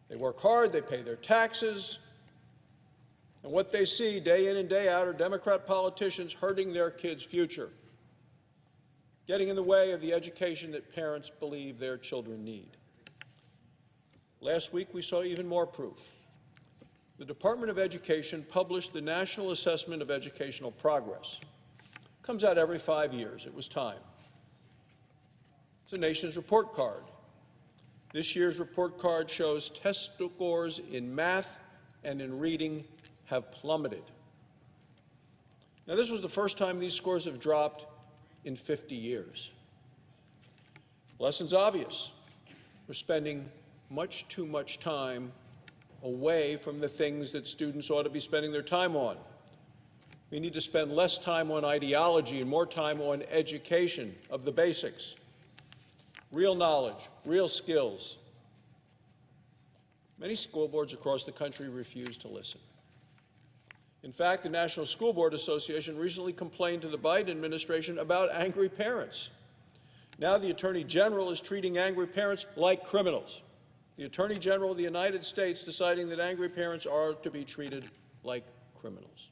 They work hard, they pay their taxes, and what they see day in and day out are Democrat politicians hurting their kids' future, getting in the way of the education that parents believe their children need. Last week, we saw even more proof. The Department of Education published the National Assessment of Educational Progress. It comes out every 5 years. It was time. It's the nation's report card. This year's report card shows test scores in math and in reading have plummeted. Now, this was the first time these scores have dropped in 50 years. Lesson's obvious. We're spending much too much time away from the things that students ought to be spending their time on. We need to spend less time on ideology and more time on education of the basics. Real knowledge, real skills. Many school boards across the country refuse to listen. In fact, the National School Board Association recently complained to the Biden administration about angry parents. Now the Attorney General is treating angry parents like criminals. The Attorney General of the United States deciding that angry parents are to be treated like criminals.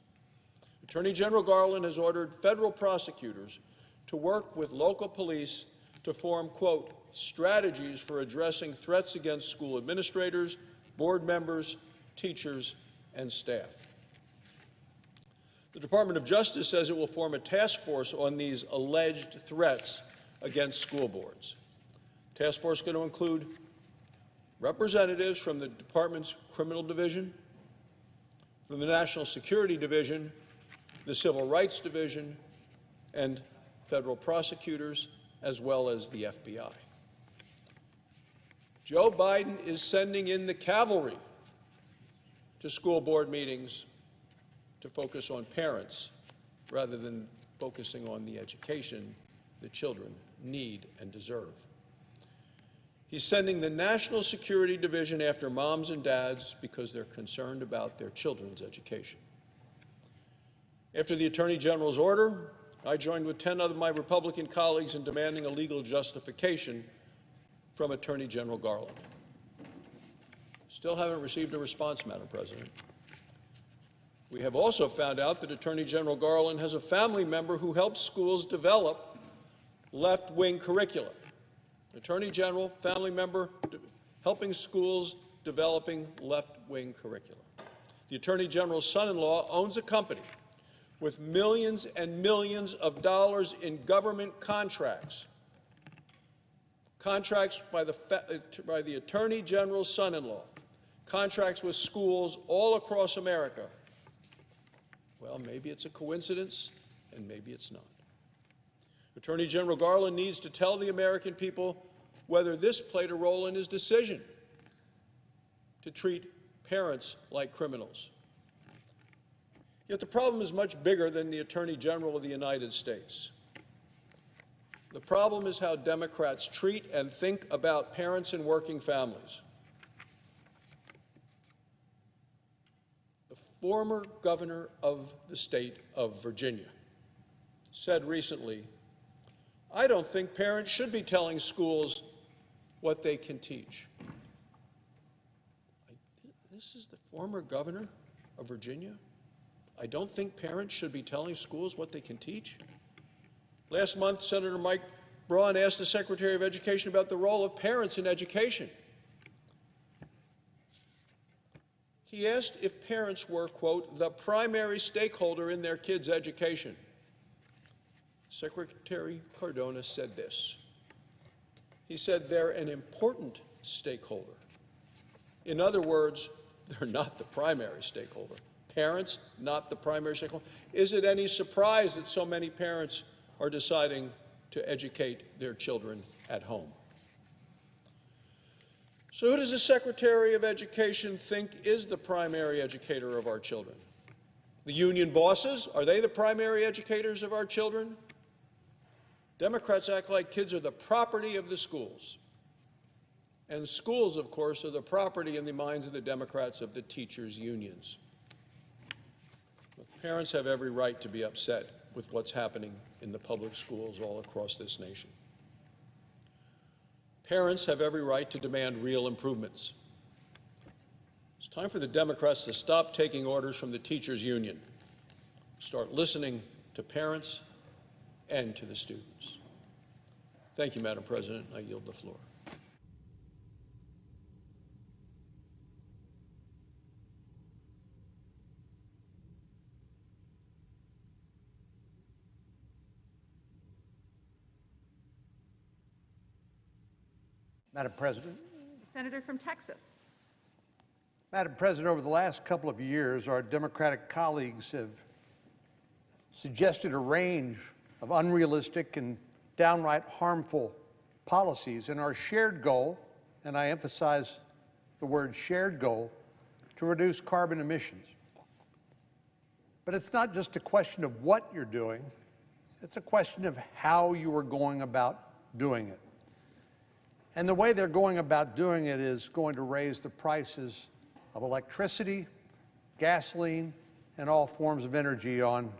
Attorney General Garland has ordered federal prosecutors to work with local police to form, quote, strategies for addressing threats against school administrators, board members, teachers, and staff. The Department of Justice says it will form a task force on these alleged threats against school boards. The task force is going to include representatives from the department's criminal division, from the National Security Division, the Civil Rights Division, and federal prosecutors, as well as the FBI. Joe Biden is sending in the cavalry to school board meetings to focus on parents rather than focusing on the education that children need and deserve. He's sending the National Security Division after moms and dads because they're concerned about their children's education. After the Attorney General's order, I joined with 10 of my Republican colleagues in demanding a legal justification from Attorney General Garland. Still haven't received a response, Madam President. We have also found out that Attorney General Garland has a family member who helps schools develop left-wing curricula. Attorney General, family member, helping schools developing left-wing curricula. The Attorney General's son-in-law owns a company with millions and millions of dollars in government contracts. Contracts by the Attorney General's son-in-law. Contracts with schools all across America. Well, maybe it's a coincidence, and maybe it's not. Attorney General Garland needs to tell the American people whether this played a role in his decision to treat parents like criminals. Yet the problem is much bigger than the Attorney General of the United States. The problem is how Democrats treat and think about parents and working families. The former governor of the state of Virginia said recently, "I don't think parents should be telling schools what they can teach." This is the former governor of Virginia? I don't think parents should be telling schools what they can teach? Last month, Senator Mike Braun asked the Secretary of Education about the role of parents in education. He asked if parents were, quote, the primary stakeholder in their kids' education. Secretary Cardona said this. He said they're an important stakeholder. In other words, they're not the primary stakeholder. Parents, not the primary stakeholder. Is it any surprise that so many parents are deciding to educate their children at home? So who does the Secretary of Education think is the primary educator of our children? The union bosses, are they the primary educators of our children? Democrats act like kids are the property of the schools. And schools, of course, are the property in the minds of the Democrats of the teachers' unions. But parents have every right to be upset with what's happening in the public schools all across this nation. Parents have every right to demand real improvements. It's time for the Democrats to stop taking orders from the teachers' union, start listening to parents and to the students. Thank you, Madam President. I yield the floor. Madam President. Senator from Texas. Madam President, over the last couple of years, our Democratic colleagues have suggested a range of unrealistic and downright harmful policies, and our shared goal, and I emphasize the word shared goal, to reduce carbon emissions. But it's not just a question of what you're doing, it's a question of how you are going about doing it. And the way they're going about doing it is going to raise the prices of electricity, gasoline, and all forms of energy on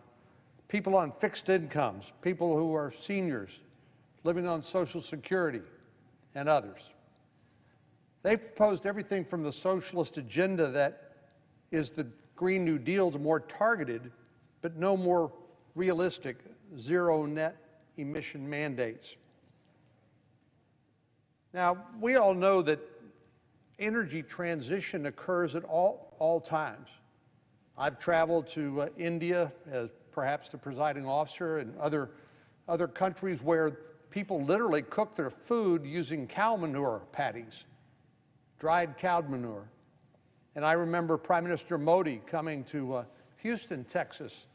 people on fixed incomes, people who are seniors, living on Social Security, and others. They've proposed everything from the socialist agenda that is the Green New Deal to more targeted, but no more realistic, zero net emission mandates. Now, we all know that energy transition occurs at all times. I've traveled to India as perhaps the presiding officer, and other countries where people literally cook their food using cow manure patties, dried cow manure. And I remember Prime Minister Modi coming to Houston, Texas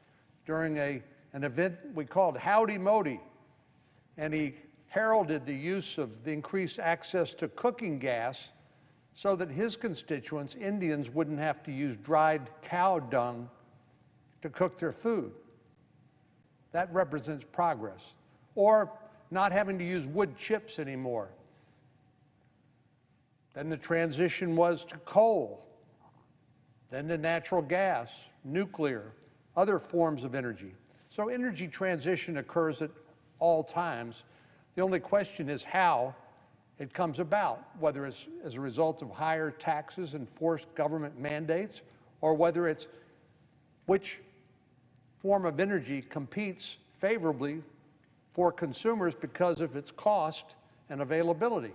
during an event we called Howdy Modi, and he heralded the use of the increased access to cooking gas so that his constituents, Indians, wouldn't have to use dried cow dung to cook their food. That represents progress. Or not having to use wood chips anymore. Then the transition was to coal, then to natural gas, nuclear, other forms of energy. So energy transition occurs at all times. The only question is how it comes about, whether it's as a result of higher taxes and forced government mandates, or whether it's which form of energy competes favorably for consumers because of its cost and availability.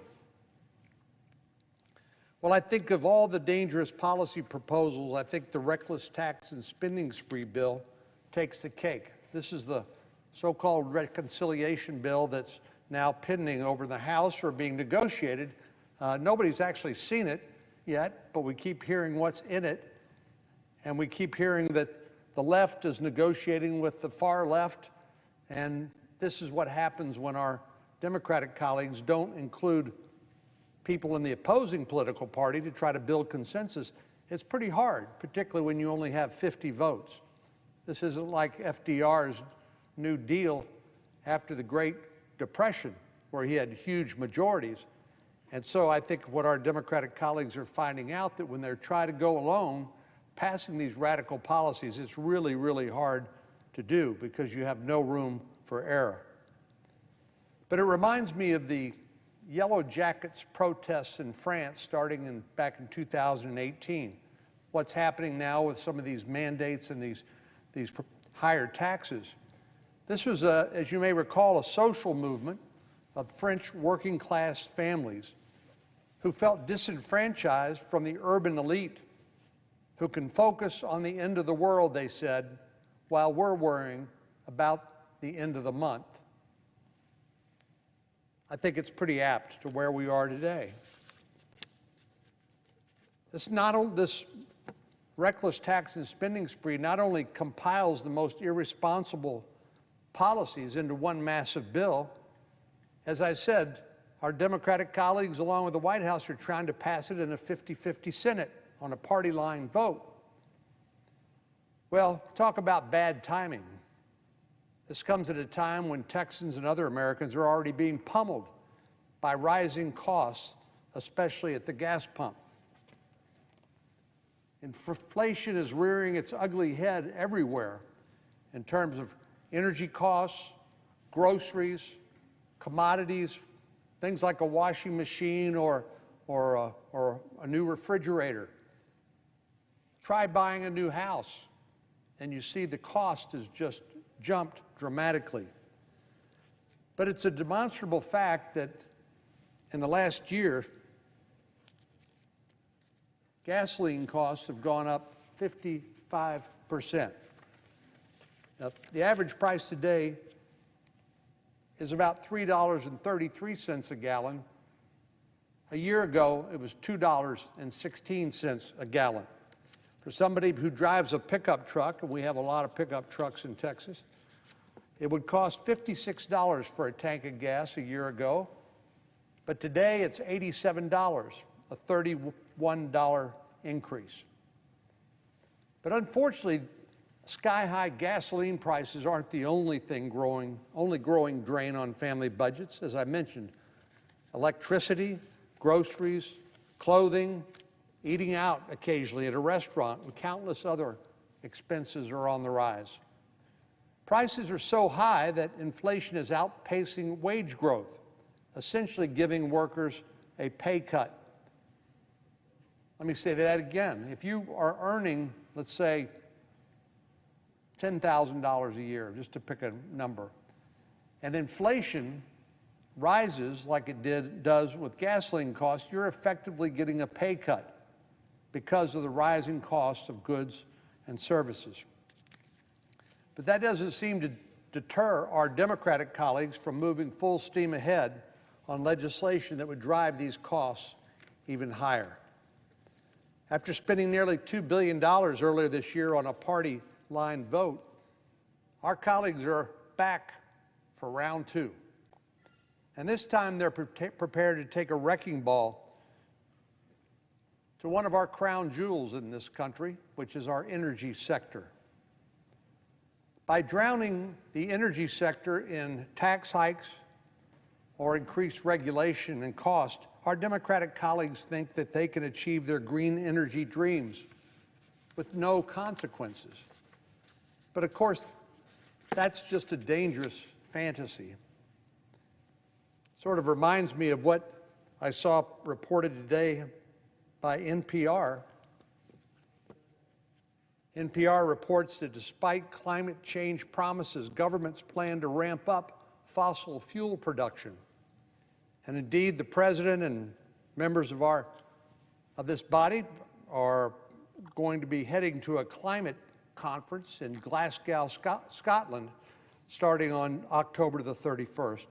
Well, I think of all the dangerous policy proposals, I think the reckless tax and spending spree bill takes the cake. This is the so-called reconciliation bill that's now pending over the House or being negotiated. Nobody's actually seen it yet, but we keep hearing what's in it, and we keep hearing that the left is negotiating with the far left, and this is what happens when our Democratic colleagues don't include people in the opposing political party to try to build consensus. It's pretty hard, particularly when you only have 50 votes. This isn't like FDR's New Deal after the Great Depression, where he had huge majorities. And so I think what our Democratic colleagues are finding out, that when they're trying to go alone, passing these radical policies, it's really, really hard to do because you have no room for error. But it reminds me of the Yellow Jackets protests in France starting back in 2018. What's happening now with some of these mandates and these higher taxes. This was, as you may recall, a social movement of French working class families who felt disenfranchised from the urban elite, who can focus on the end of the world, they said, while we're worrying about the end of the month, I think it's pretty apt to where we are today. This reckless tax and spending spree not only compiles the most irresponsible policies into one massive bill, as I said, our Democratic colleagues, along with the White House, are trying to pass it in a 50-50 Senate on a party line vote. Well, talk about bad timing. This comes at a time when Texans and other Americans are already being pummeled by rising costs, especially at the gas pump. Inflation is rearing its ugly head everywhere in terms of energy costs, groceries, commodities, things like a washing machine or a new refrigerator. Try buying a new house, and you see the cost has just jumped dramatically. But it's a demonstrable fact that in the last year, gasoline costs have gone up 55%. Now, the average price today is about $3.33 a gallon. A year ago, it was $2.16 a gallon. For somebody who drives a pickup truck, and we have a lot of pickup trucks in Texas, it would cost $56 for a tank of gas a year ago, but today it's $87, a $31 increase. But unfortunately, sky-high gasoline prices aren't the only growing drain on family budgets. As I mentioned, electricity, groceries, clothing, eating out occasionally at a restaurant, and countless other expenses are on the rise. Prices are so high that inflation is outpacing wage growth, essentially giving workers a pay cut. Let me say that again. If you are earning, let's say, $10,000 a year, just to pick a number, and inflation rises like it does with gasoline costs, you're effectively getting a pay cut because of the rising costs of goods and services. But that doesn't seem to deter our Democratic colleagues from moving full steam ahead on legislation that would drive these costs even higher. After spending nearly $2 billion earlier this year on a party line vote, our colleagues are back for round two. And this time they're prepared to take a wrecking ball to one of our crown jewels in this country, which is our energy sector. By drowning the energy sector in tax hikes or increased regulation and cost, our Democratic colleagues think that they can achieve their green energy dreams with no consequences. But of course, that's just a dangerous fantasy. Sort of reminds me of what I saw reported today by NPR. NPR reports that despite climate change promises, governments plan to ramp up fossil fuel production. And indeed, the president and members of this body are going to be heading to a climate conference in Glasgow, Scotland, starting on October the 31st.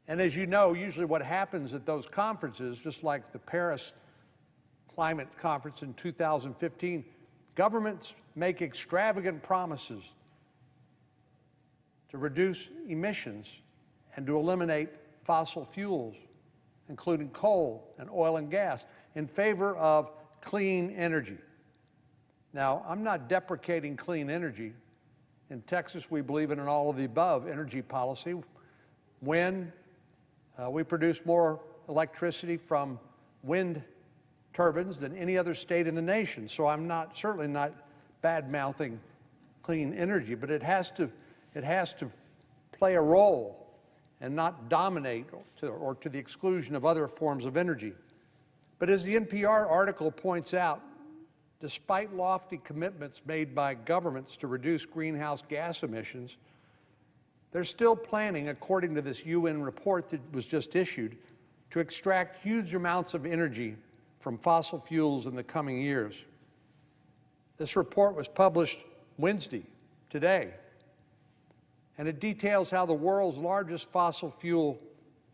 And as you know, usually what happens at those conferences, just like the Paris Climate Conference in 2015, governments make extravagant promises to reduce emissions and to eliminate fossil fuels, including coal and oil and gas, in favor of clean energy. Now, I'm not deprecating clean energy. In Texas, we believe in an all of the above energy policy. Wind, we produce more electricity from wind turbines than any other state in the nation. So I'm certainly not bad-mouthing clean energy, but it has to play a role and not dominate or to the exclusion of other forms of energy. But as the NPR article points out, despite lofty commitments made by governments to reduce greenhouse gas emissions, they're still planning, according to this UN report that was just issued, to extract huge amounts of energy from fossil fuels in the coming years. This report was published Wednesday, today. and it details how the world's largest fossil fuel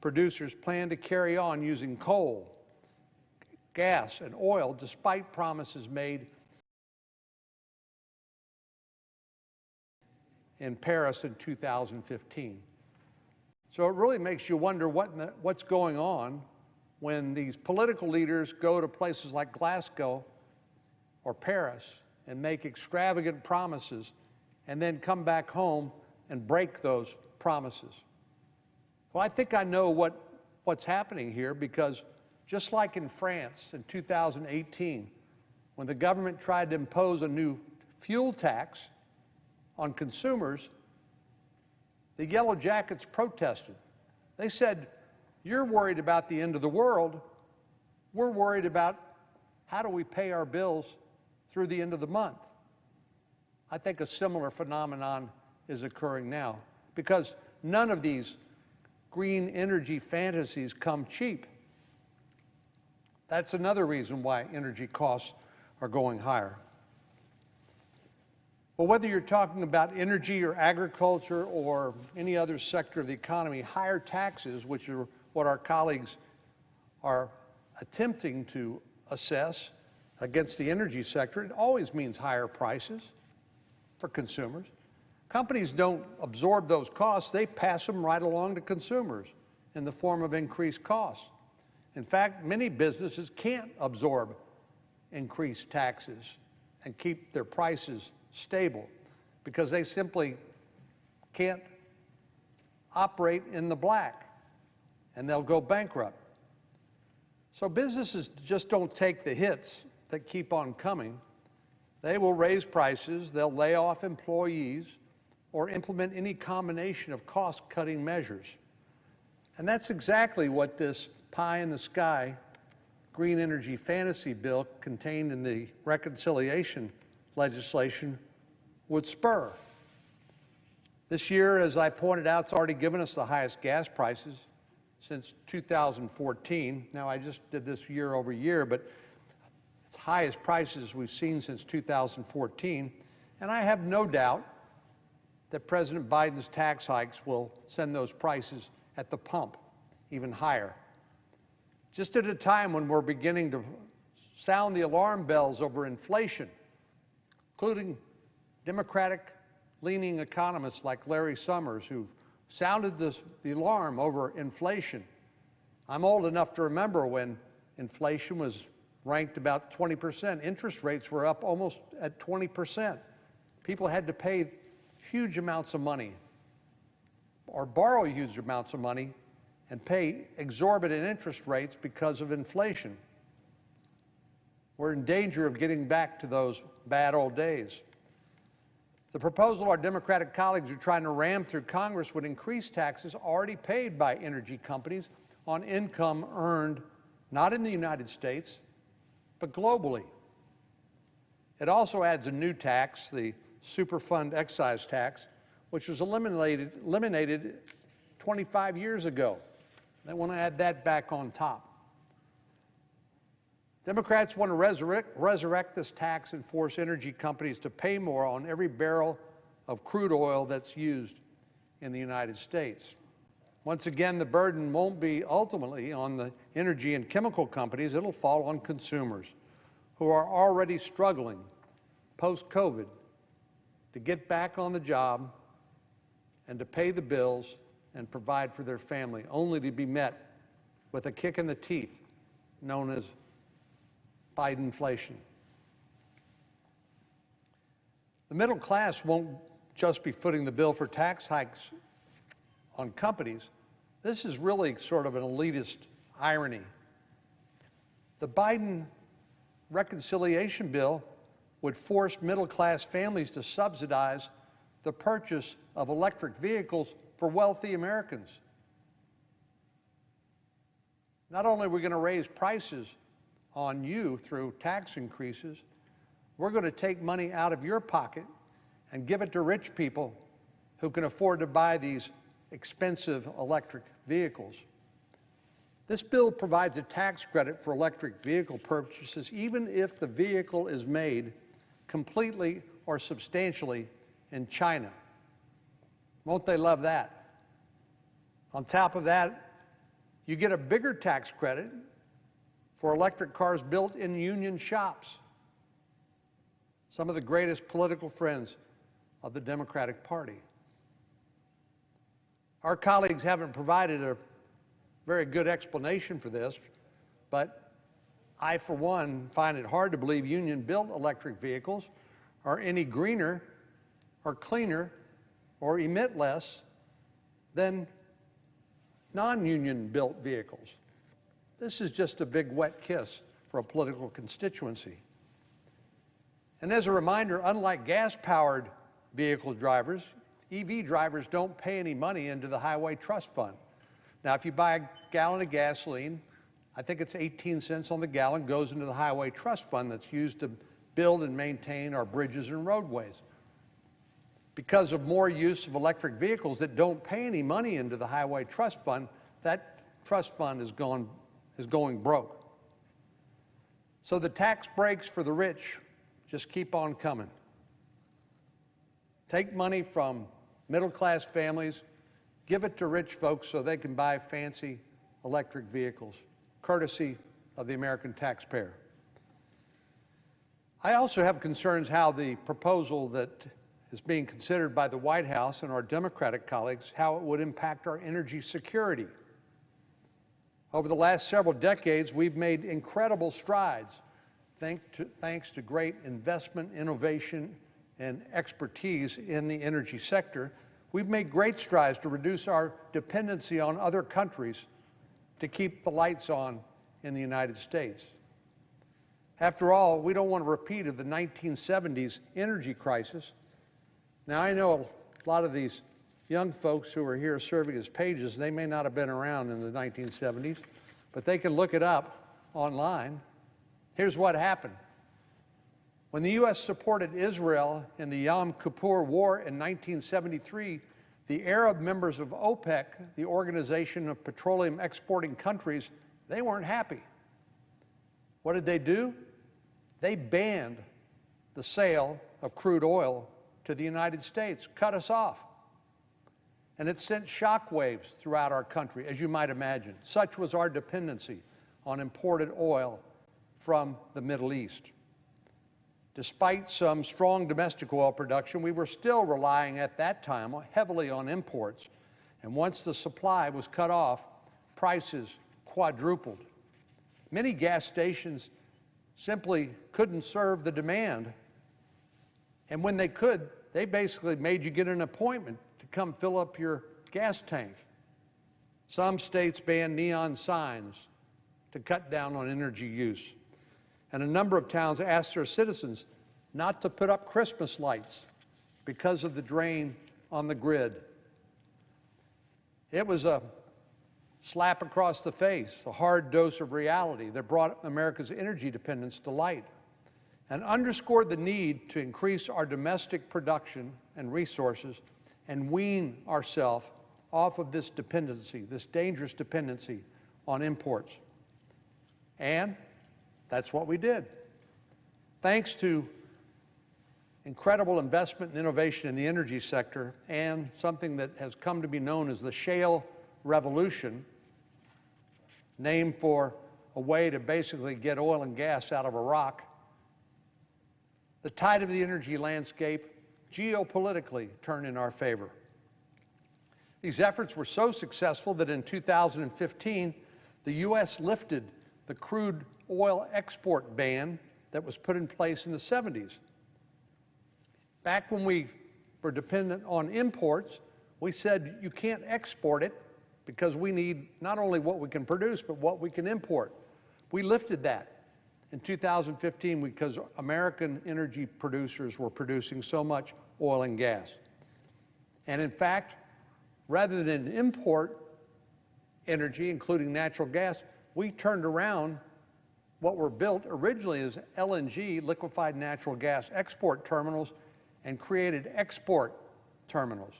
producers plan to carry on using coal, gas, and oil despite promises made in Paris in 2015. So it really makes you wonder what's going on when these political leaders go to places like Glasgow or Paris and make extravagant promises and then come back home and break those promises. Well, I think I know what's happening here, because just like in France in 2018, when the government tried to impose a new fuel tax on consumers, the Yellow Jackets protested. They said, "You're worried about the end of the world. We're worried about how do we pay our bills through the end of the month." I think a similar phenomenon is occurring now, because none of these green energy fantasies come cheap. That's another reason why energy costs are going higher. Well, whether you're talking about energy or agriculture or any other sector of the economy, higher taxes, which are what our colleagues are attempting to assess against the energy sector, it always means higher prices for consumers. Companies don't absorb those costs, they pass them right along to consumers in the form of increased costs. In fact, many businesses can't absorb increased taxes and keep their prices stable because they simply can't operate in the black, and they'll go bankrupt. So businesses just don't take the hits that keep on coming. They will raise prices, they'll lay off employees, or implement any combination of cost-cutting measures. And that's exactly what this pie-in-the-sky green energy fantasy bill contained in the reconciliation legislation would spur. This year, as I pointed out, it's already given us the highest gas prices since 2014. Now, I just did this year over year, but it's highest prices we've seen since 2014. And I have no doubt that President Biden's tax hikes will send those prices at the pump even higher. Just at a time when we're beginning to sound the alarm bells over inflation, including Democratic-leaning economists like Larry Summers, who've sounded the alarm over inflation. I'm old enough to remember when inflation was ranked about 20%. Interest rates were up almost at 20%. People had to pay huge amounts of money or borrow huge amounts of money and pay exorbitant interest rates because of inflation. We're in danger of getting back to those bad old days. The proposal our Democratic colleagues are trying to ram through Congress would increase taxes already paid by energy companies on income earned not in the United States, but globally. It also adds a new tax, the Superfund excise tax, which was eliminated 25 years ago. They want to add that back on top. Democrats want to resurrect this tax and force energy companies to pay more on every barrel of crude oil that's used in the United States. Once again, the burden won't be ultimately on the energy and chemical companies. It'll fall on consumers who are already struggling post-COVID to get back on the job and to pay the bills and provide for their family, only to be met with a kick in the teeth known as Bidenflation. The middle class won't just be footing the bill for tax hikes on companies. This is really sort of an elitist irony. The Biden reconciliation bill would force middle-class families to subsidize the purchase of electric vehicles for wealthy Americans. Not only are we going to raise prices on you through tax increases, we're going to take money out of your pocket and give it to rich people who can afford to buy these expensive electric vehicles. This bill provides a tax credit for electric vehicle purchases even if the vehicle is made completely or substantially in China. Won't they love that? On top of that, you get a bigger tax credit for electric cars built in union shops. Some of the greatest political friends of the Democratic Party. Our colleagues haven't provided a very good explanation for this, but I, for one, find it hard to believe union-built electric vehicles are any greener or cleaner or emit less than non-union built vehicles. This is just a big wet kiss for a political constituency. And as a reminder, unlike gas-powered vehicle drivers, EV drivers don't pay any money into the Highway Trust Fund. Now, if you buy a gallon of gasoline, I think it's 18 cents on the gallon goes into the Highway Trust Fund that's used to build and maintain our bridges and roadways. Because of more use of electric vehicles that don't pay any money into the Highway Trust Fund, that trust fund is going broke. So the tax breaks for the rich just keep on coming. Take money from middle-class families, give it to rich folks so they can buy fancy electric vehicles, courtesy of the American taxpayer. I also have concerns how the proposal that is being considered by the White House and our Democratic colleagues, how it would impact our energy security. Over the last several decades, we've made incredible strides thanks to great investment, innovation, and expertise in the energy sector. We've made great strides to reduce our dependency on other countries to keep the lights on in the United States. After all, we don't want a repeat of the 1970s energy crisis. Now, I know a lot of these young folks who are here serving as pages, they may not have been around in the 1970s, but they can look it up online. Here's what happened. When the U.S. supported Israel in the Yom Kippur War in 1973, the Arab members of OPEC, the Organization of Petroleum Exporting Countries, they weren't happy. What did they do? They banned the sale of crude oil to the United States, cut us off. And it sent shockwaves throughout our country, as you might imagine. Such was our dependency on imported oil from the Middle East. Despite some strong domestic oil production, we were still relying at that time heavily on imports. And once the supply was cut off, prices quadrupled. Many gas stations simply couldn't serve the demand. And when they could, they basically made you get an appointment to come fill up your gas tank. Some states banned neon signs to cut down on energy use. And a number of towns asked their citizens not to put up Christmas lights because of the drain on the grid. It was a slap across the face, a hard dose of reality that brought America's energy dependence to light and underscored the need to increase our domestic production and resources and wean ourselves off of this dependency, this dangerous dependency on imports. And that's what we did. Thanks to incredible investment and innovation in the energy sector and something that has come to be known as the shale revolution, named for a way to basically get oil and gas out of a rock, the tide of the energy landscape geopolitically turned in our favor. These efforts were so successful that in 2015, the U.S. lifted the crude oil export ban that was put in place in the 70s. Back when we were dependent on imports, we said you can't export it because we need not only what we can produce, but what we can import. We lifted that in 2015 because American energy producers were producing so much oil and gas. And in fact, rather than import energy, including natural gas, we turned around what were built originally as LNG, liquefied natural gas export terminals, and created export terminals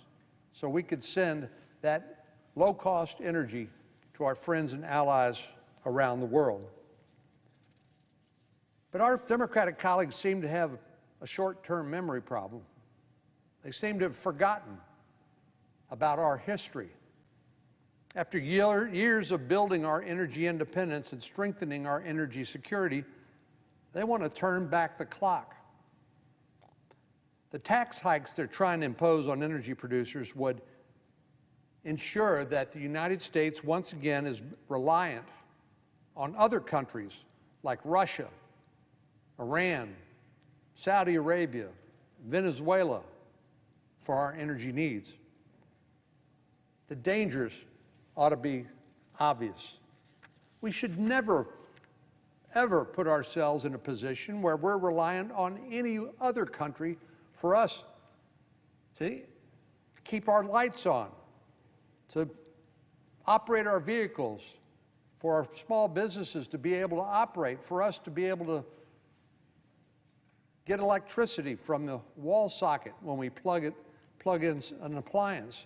so we could send that low-cost energy to our friends and allies around the world. But our Democratic colleagues seem to have a short-term memory problem. They seem to have forgotten about our history. After years of building our energy independence and strengthening our energy security, they want to turn back the clock. The tax hikes they're trying to impose on energy producers would ensure that the United States once again is reliant on other countries like Russia, Iran, Saudi Arabia, Venezuela for our energy needs. The dangers ought to be obvious. We should never, ever put ourselves in a position where we're reliant on any other country for us to keep our lights on, to operate our vehicles, for our small businesses to be able to operate, for us to be able to get electricity from the wall socket when we plug in an appliance.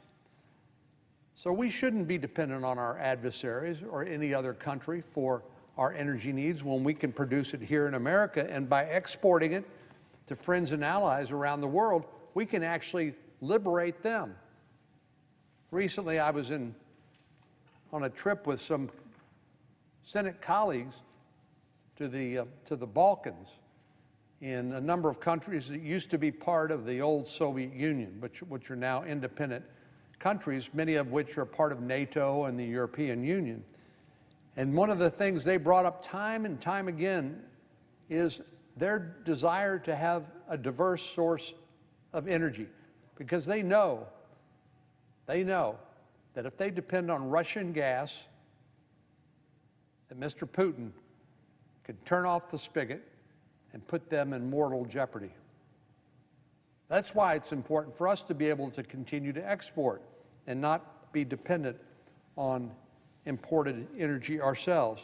So we shouldn't be dependent on our adversaries or any other country for our energy needs when we can produce it here in America, and by exporting it to friends and allies around the world, we can actually liberate them. Recently, I was on a trip with some Senate colleagues to the Balkans, in a number of countries that used to be part of the old Soviet Union, which are now independent countries, many of which are part of NATO and the European Union. And one of the things they brought up time and time again is their desire to have a diverse source of energy, because they know that if they depend on Russian gas, that Mr. Putin could turn off the spigot and put them in mortal jeopardy. That's why it's important for us to be able to continue to export and not be dependent on imported energy ourselves.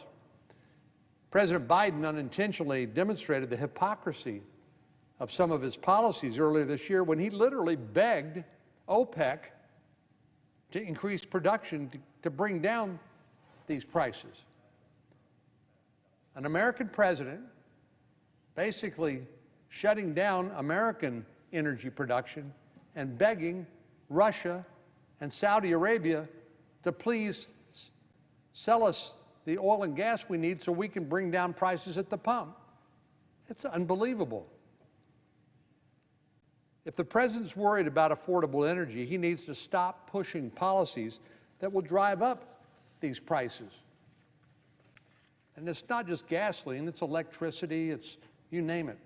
President Biden unintentionally demonstrated the hypocrisy of some of his policies earlier this year when he literally begged OPEC to increase production to bring down these prices. An American president basically shutting down American energy production and begging Russia and Saudi Arabia to please sell us the oil and gas we need so we can bring down prices at the pump. It's unbelievable. If the president's worried about affordable energy, he needs to stop pushing policies that will drive up these prices. And it's not just gasoline, it's electricity, it's you name it.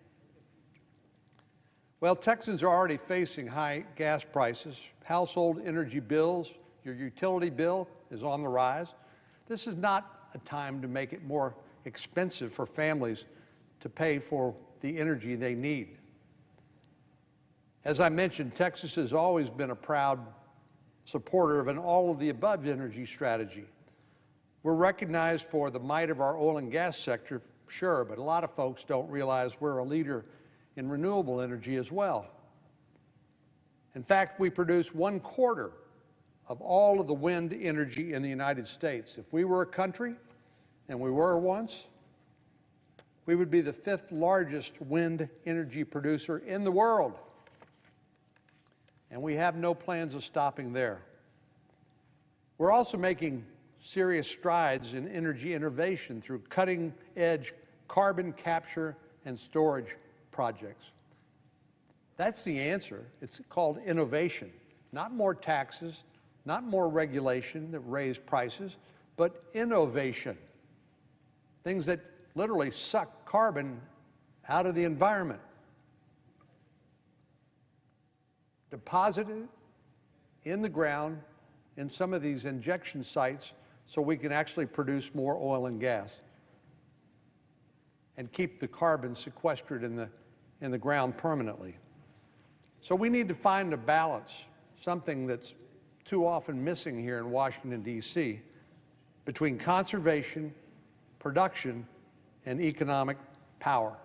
Well, Texans are already facing high gas prices. Household energy bills, your utility bill is on the rise. This is not a time to make it more expensive for families to pay for the energy they need. As I mentioned, Texas has always been a proud supporter of an all-of-the-above energy strategy. We're recognized for the might of our oil and gas sector, sure, but a lot of folks don't realize we're a leader in renewable energy as well. In fact, we produce 1/4 of all of the wind energy in the United States. If we were a country, and we were once, we would be the 5th largest wind energy producer in the world. And we have no plans of stopping there. We're also making serious strides in energy innovation through cutting-edge carbon capture and storage projects. That's the answer. It's called innovation. Not more taxes, not more regulation that raise prices, but innovation. Things that literally suck carbon out of the environment. Deposited in the ground in some of these injection sites so we can actually produce more oil and gas and keep the carbon sequestered in the ground permanently. So we need to find a balance, something that's too often missing here in Washington, D.C., between conservation, production, and economic power.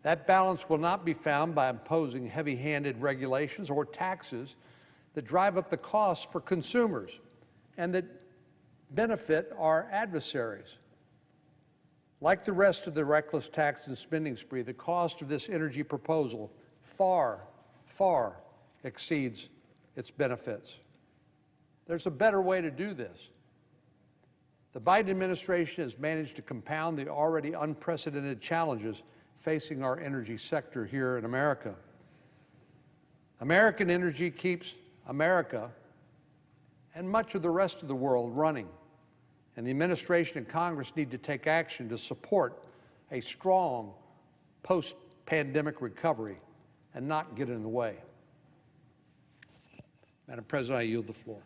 That balance will not be found by imposing heavy-handed regulations or taxes that drive up the costs for consumers and that benefit our adversaries. Like the rest of the reckless tax and spending spree, the cost of this energy proposal far, far exceeds its benefits. There's a better way to do this. The Biden administration has managed to compound the already unprecedented challenges facing our energy sector here in America. American energy keeps America and much of the rest of the world running, and the administration and Congress need to take action to support a strong post-pandemic recovery and not get in the way. Madam President, I yield the floor.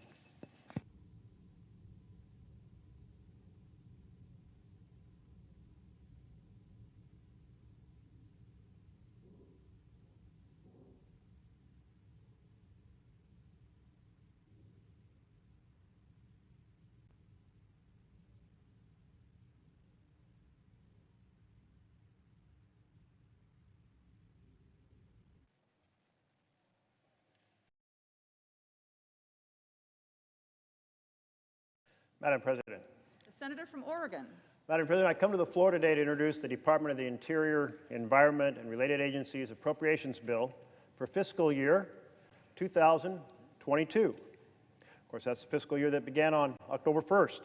Madam President. The senator from Oregon. Madam President, I come to the floor today to introduce the Department of the Interior, Environment, and Related Agencies Appropriations Bill for fiscal year 2022. Of course, that's the fiscal year that began on October 1st.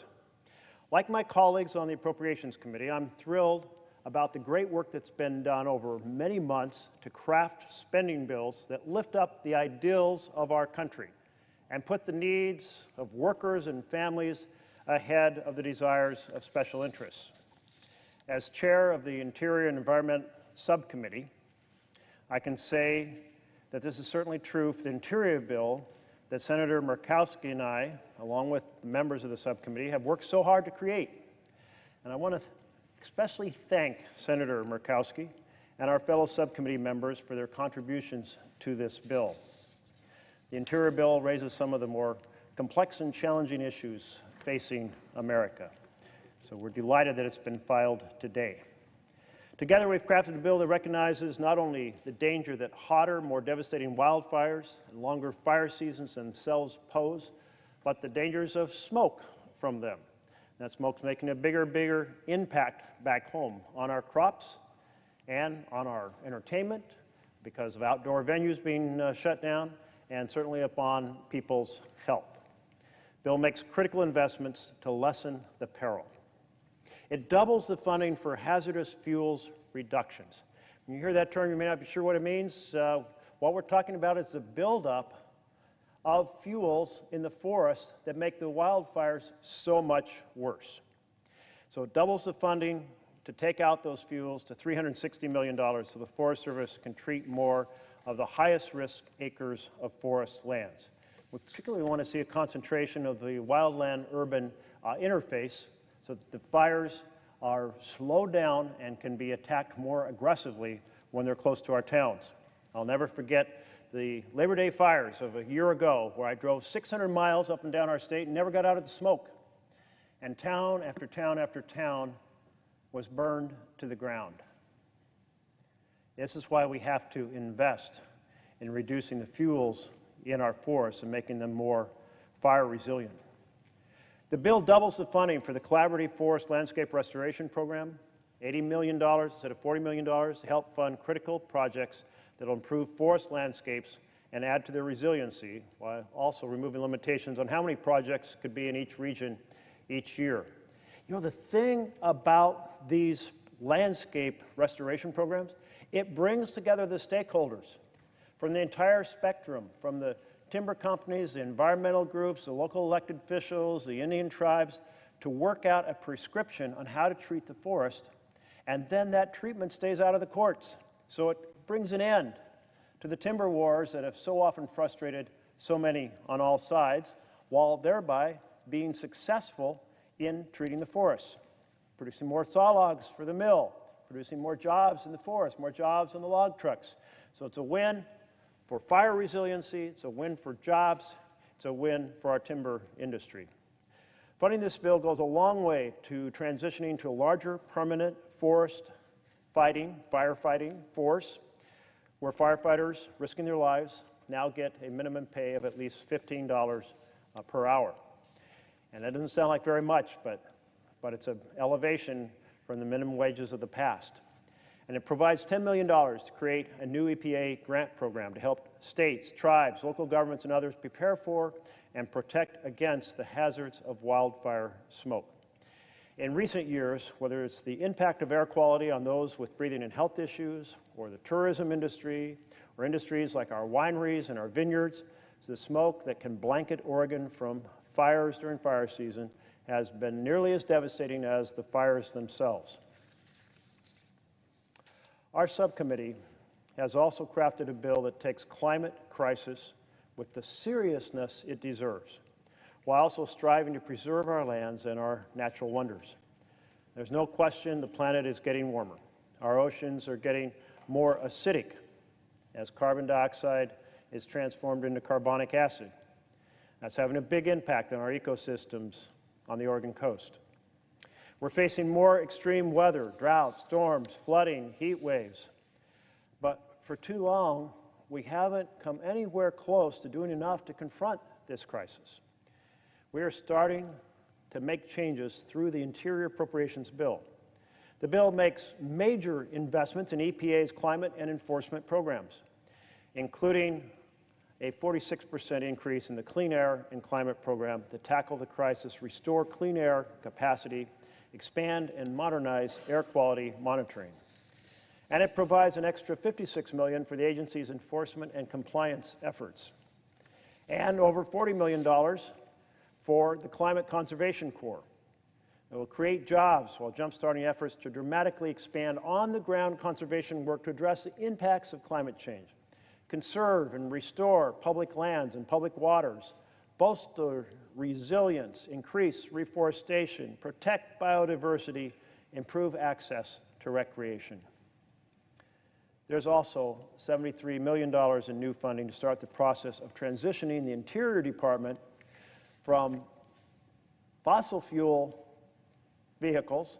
Like my colleagues on the Appropriations Committee, I'm thrilled about the great work that's been done over many months to craft spending bills that lift up the ideals of our country and put the needs of workers and families ahead of the desires of special interests. As chair of the Interior and Environment Subcommittee, I can say that this is certainly true for the Interior bill that Senator Murkowski and I, along with the members of the subcommittee, have worked so hard to create. And I want to especially thank Senator Murkowski and our fellow subcommittee members for their contributions to this bill. The Interior bill raises some of the more complex and challenging issues facing America. So we're delighted that it's been filed today. Together, we've crafted a bill that recognizes not only the danger that hotter, more devastating wildfires and longer fire seasons themselves pose, but the dangers of smoke from them. That smoke's making a bigger impact back home on our crops and on our entertainment because of outdoor venues being shut down, and certainly upon people's health. Bill makes critical investments to lessen the peril. It doubles the funding for hazardous fuels reductions. When you hear that term, you may not be sure what it means. What we're talking about is the buildup of fuels in the forest that make the wildfires so much worse. So it doubles the funding to take out those fuels to $360 million so the Forest Service can treat more of the highest risk acres of forest lands. We particularly want to see a concentration of the wildland-urban interface so that the fires are slowed down and can be attacked more aggressively when they're close to our towns. I'll never forget the Labor Day fires of a year ago where I drove 600 miles up and down our state and never got out of the smoke. And town after town after town was burned to the ground. This is why we have to invest in reducing the fuels in our forests and making them more fire resilient. The bill doubles the funding for the Collaborative Forest Landscape Restoration Program, $80 million instead of $40 million to help fund critical projects that will improve forest landscapes and add to their resiliency, while also removing limitations on how many projects could be in each region each year. You know, the thing about these landscape restoration programs, it brings together the stakeholders from the entire spectrum, from the timber companies, the environmental groups, the local elected officials, the Indian tribes, to work out a prescription on how to treat the forest, and then that treatment stays out of the courts. So it brings an end to the timber wars that have so often frustrated so many on all sides, while thereby being successful in treating the forests, producing more saw logs for the mill, producing more jobs in the forest, more jobs on the log trucks. So it's a win for fire resiliency, it's a win for jobs, it's a win for our timber industry. Funding this bill goes a long way to transitioning to a larger permanent forest firefighting force, where firefighters risking their lives now get a minimum pay of at least $15 per hour. And that doesn't sound like very much, but it's an elevation from the minimum wages of the past. And it provides $10 million to create a new EPA grant program to help states, tribes, local governments, and others prepare for and protect against the hazards of wildfire smoke. In recent years, whether it's the impact of air quality on those with breathing and health issues, or the tourism industry, or industries like our wineries and our vineyards, the smoke that can blanket Oregon from fires during fire season has been nearly as devastating as the fires themselves. Our subcommittee has also crafted a bill that takes climate crisis with the seriousness it deserves, while also striving to preserve our lands and our natural wonders. There's no question the planet is getting warmer. Our oceans are getting more acidic as carbon dioxide is transformed into carbonic acid. That's having a big impact on our ecosystems on the Oregon coast. We're facing more extreme weather, droughts, storms, flooding, heat waves. But for too long, we haven't come anywhere close to doing enough to confront this crisis. We are starting to make changes through the Interior Appropriations Bill. The bill makes major investments in EPA's climate and enforcement programs, including a 46% increase in the Clean Air and Climate Program to tackle the crisis, restore clean air capacity, expand and modernize air quality monitoring. And it provides an extra $56 million for the agency's enforcement and compliance efforts, and over $40 million for the Climate Conservation Corps. It will create jobs while jumpstarting efforts to dramatically expand on-the-ground conservation work to address the impacts of climate change, conserve and restore public lands and public waters, bolster resilience, increase reforestation, protect biodiversity, improve access to recreation. There's also $73 million in new funding to start the process of transitioning the Interior Department from fossil fuel vehicles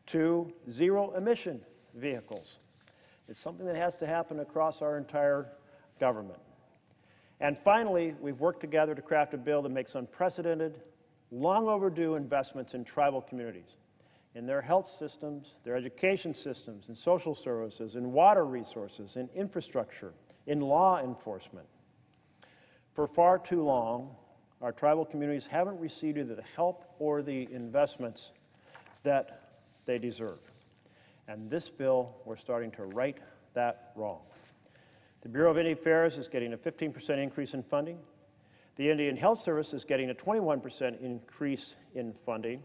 to zero-emission vehicles. It's something that has to happen across our entire government. And finally, we've worked together to craft a bill that makes unprecedented, long overdue investments in tribal communities, in their health systems, their education systems, in social services, in water resources, in infrastructure, in law enforcement. For far too long, our tribal communities haven't received either the help or the investments that they deserve. And this bill, we're starting to right that wrong. The Bureau of Indian Affairs is getting a 15% increase in funding. The Indian Health Service is getting a 21% increase in funding.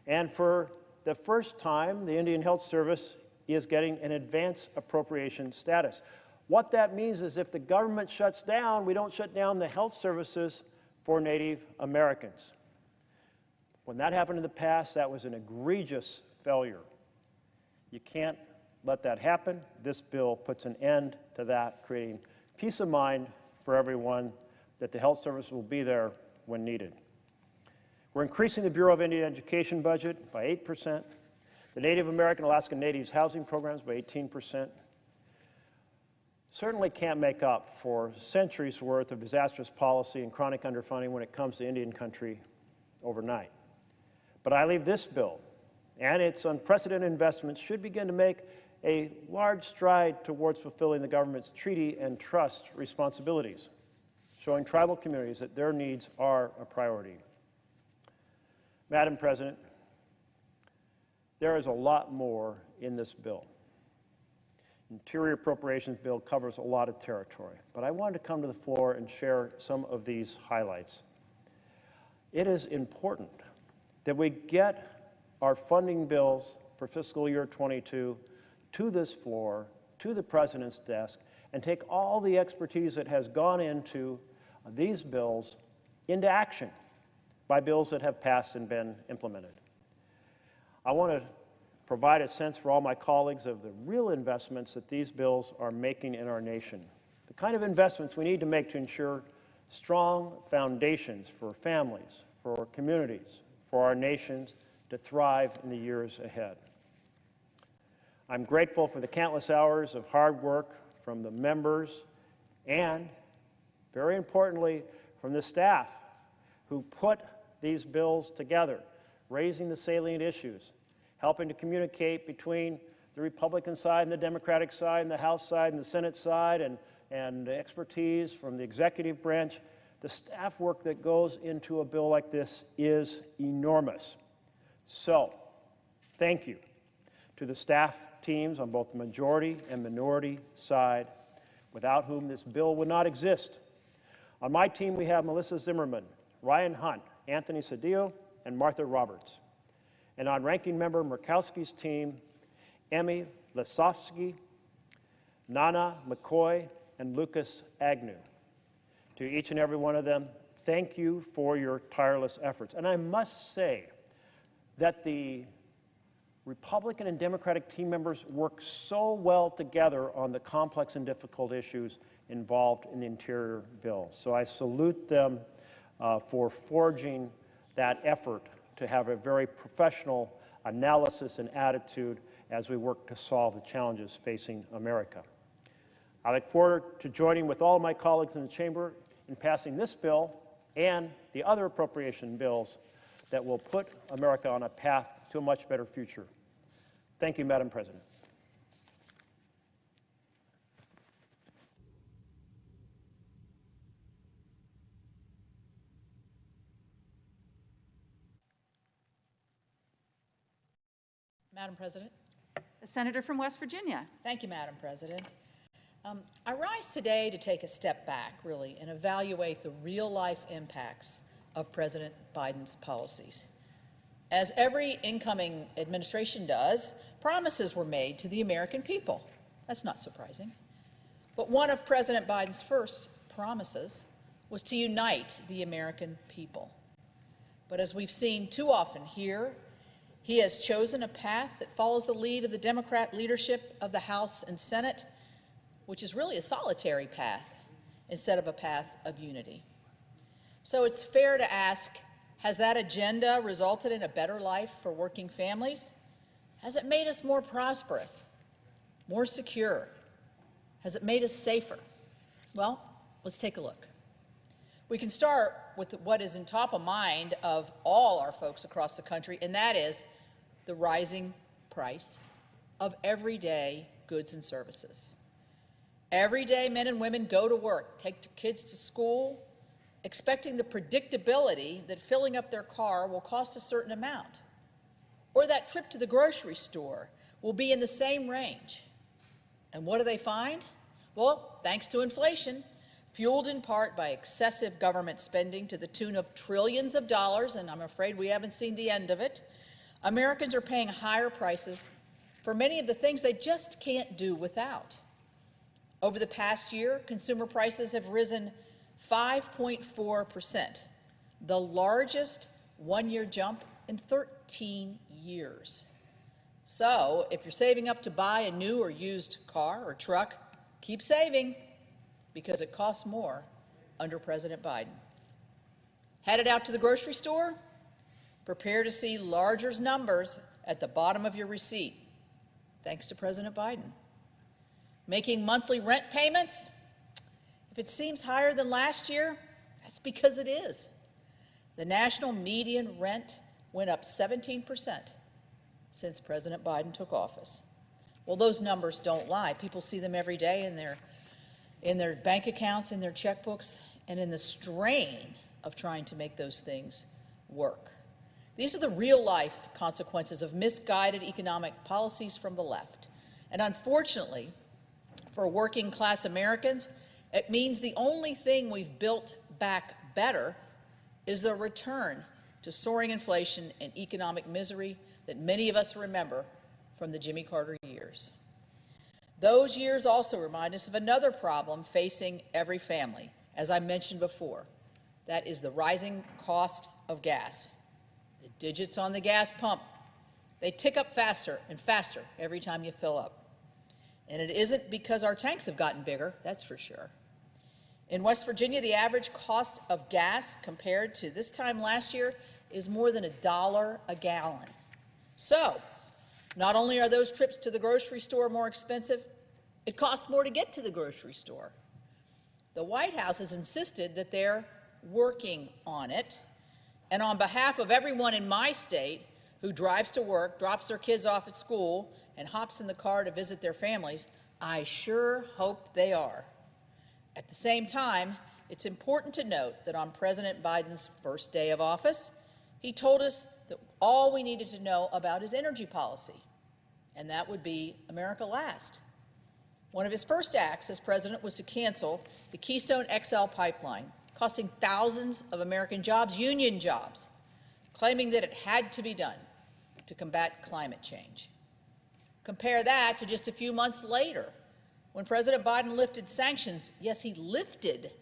And for the first time, the Indian Health Service is getting an advance appropriation status. What that means is if the government shuts down, we don't shut down the health services for Native Americans. When that happened in the past, that was an egregious failure. You can't let that happen. This bill puts an end to that, creating peace of mind for everyone that the health service will be there when needed. We're increasing the Bureau of Indian Education budget by 8%, the Native American Alaska Natives housing programs by 18%. Certainly can't make up for centuries worth of disastrous policy and chronic underfunding when it comes to Indian country overnight. But I believe this bill and its unprecedented investments should begin to make a large stride towards fulfilling the government's treaty and trust responsibilities, showing tribal communities that their needs are a priority. Madam President, there is a lot more in this bill. Interior Appropriations Bill covers a lot of territory, but I wanted to come to the floor and share some of these highlights. It is important that we get our funding bills for fiscal year 22 to this floor, to the President's desk, and take all the expertise that has gone into these bills into action by bills that have passed and been implemented. I want to provide a sense for all my colleagues of the real investments that these bills are making in our nation, the kind of investments we need to make to ensure strong foundations for families, for communities, for our nations to thrive in the years ahead. I'm grateful for the countless hours of hard work from the members and, very importantly, from the staff who put these bills together, raising the salient issues, helping to communicate between the Republican side and the Democratic side and the House side and the Senate side and expertise from the executive branch The staff work that goes into a bill like this is enormous. So, thank you to the staff teams on both the majority and minority side, without whom this bill would not exist. On my team, we have Melissa Zimmerman, Ryan Hunt, Anthony Cedillo, and Martha Roberts. And on Ranking Member Murkowski's team, Emmy Lesofsky, Nana McCoy, and Lucas Agnew. To each and every one of them, thank you for your tireless efforts. And I must say that the Republican and Democratic team members work so well together on the complex and difficult issues involved in the Interior bill. So I salute them for forging that effort to have a very professional analysis and attitude as we work to solve the challenges facing America. I look forward to joining with all of my colleagues in the chamber in passing this bill and the other appropriation bills that will put America on a path to a much better future. Thank you, Madam President. Madam President. The Senator from West Virginia. Thank you, Madam President. I rise today to take a step back, really, and evaluate the real-life impacts of President Biden's policies. As every incoming administration does, promises were made to the American people. That's not surprising. But one of President Biden's first promises was to unite the American people. But as we've seen too often here, he has chosen a path that follows the lead of the Democrat leadership of the House and Senate, which is really a solitary path instead of a path of unity. So it's fair to ask, has that agenda resulted in a better life for working families? Has it made us more prosperous, more secure? Has it made us safer? Well, let's take a look. We can start with what is in top of mind of all our folks across the country, and that is the rising price of everyday goods and services. Every day, men and women go to work, take their kids to school, expecting the predictability that filling up their car will cost a certain amount, or that trip to the grocery store will be in the same range. And what do they find? Well, thanks to inflation, fueled in part by excessive government spending to the tune of trillions of dollars, and I'm afraid we haven't seen the end of it, Americans are paying higher prices for many of the things they just can't do without. Over the past year, consumer prices have risen 5.4%, the largest one-year jump in 13 years. So, if you're saving up to buy a new or used car or truck, keep saving, because it costs more under President Biden. Headed out to the grocery store? Prepare to see larger numbers at the bottom of your receipt, thanks to President Biden. Making monthly rent payments? If it seems higher than last year, that's because it is. The national median rent went up 17% since President Biden took office. Well, those numbers don't lie. People see them every day in their bank accounts, in their checkbooks, and in the strain of trying to make those things work. These are the real-life consequences of misguided economic policies from the left. And unfortunately, for working-class Americans, it means the only thing we've built back better is the return to soaring inflation and economic misery that many of us remember from the Jimmy Carter years. Those years also remind us of another problem facing every family, as I mentioned before. That is the rising cost of gas. The digits on the gas pump, they tick up faster and faster every time you fill up. And it isn't because our tanks have gotten bigger, that's for sure. In West Virginia, the average cost of gas compared to this time last year is more than $1 a gallon. So, not only are those trips to the grocery store more expensive, it costs more to get to the grocery store. The White House has insisted that they're working on it, and on behalf of everyone in my state who drives to work, drops their kids off at school, and hops in the car to visit their families, I sure hope they are. At the same time, it's important to note that on President Biden's first day of office, he told us that all we needed to know about his energy policy, and that would be America Last. One of his first acts as president was to cancel the Keystone XL pipeline, costing thousands of American jobs, union jobs, claiming that it had to be done to combat climate change. Compare that to just a few months later, when President Biden lifted sanctions. Yes, he lifted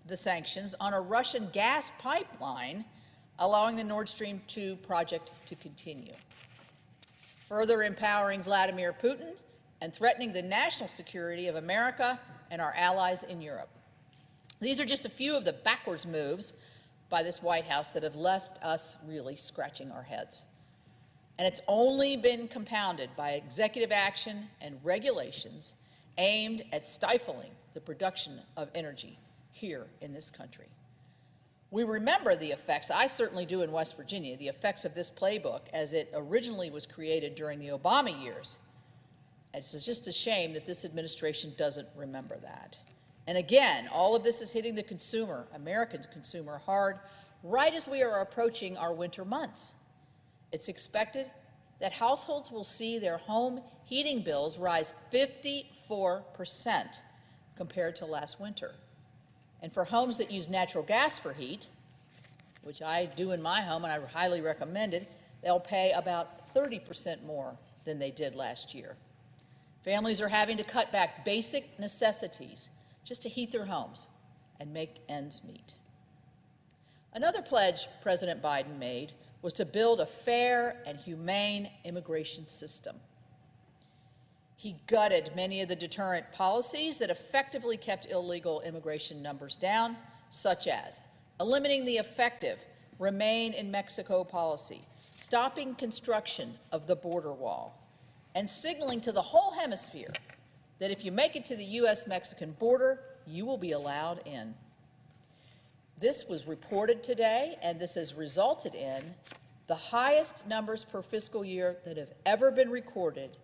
the sanctions on a Russian gas pipeline, allowing the Nord Stream 2 project to continue, further empowering Vladimir Putin and threatening the national security of America and our allies in Europe. These are just a few of the backwards moves by this White House that have left us really scratching our heads. And it's only been compounded by executive action and regulations aimed at stifling the production of energy here in this country. We remember the effects, I certainly do in West Virginia, the effects of this playbook as it originally was created during the Obama years. It's just a shame that this administration doesn't remember that. And again, all of this is hitting the consumer, American consumer, hard, right as we are approaching our winter months. It's expected that households will see their home heating bills rise 54% compared to last winter. And for homes that use natural gas for heat, which I do in my home and I highly recommend it, they'll pay about 30% more than they did last year. Families are having to cut back basic necessities just to heat their homes and make ends meet. Another pledge President Biden made was to build a fair and humane immigration system. He gutted many of the deterrent policies that effectively kept illegal immigration numbers down, such as eliminating the effective Remain in Mexico policy, stopping construction of the border wall, and signaling to the whole hemisphere that if you make it to the U.S.-Mexican border, you will be allowed in. This was reported today, and this has resulted in the highest numbers per fiscal year that have ever been recorded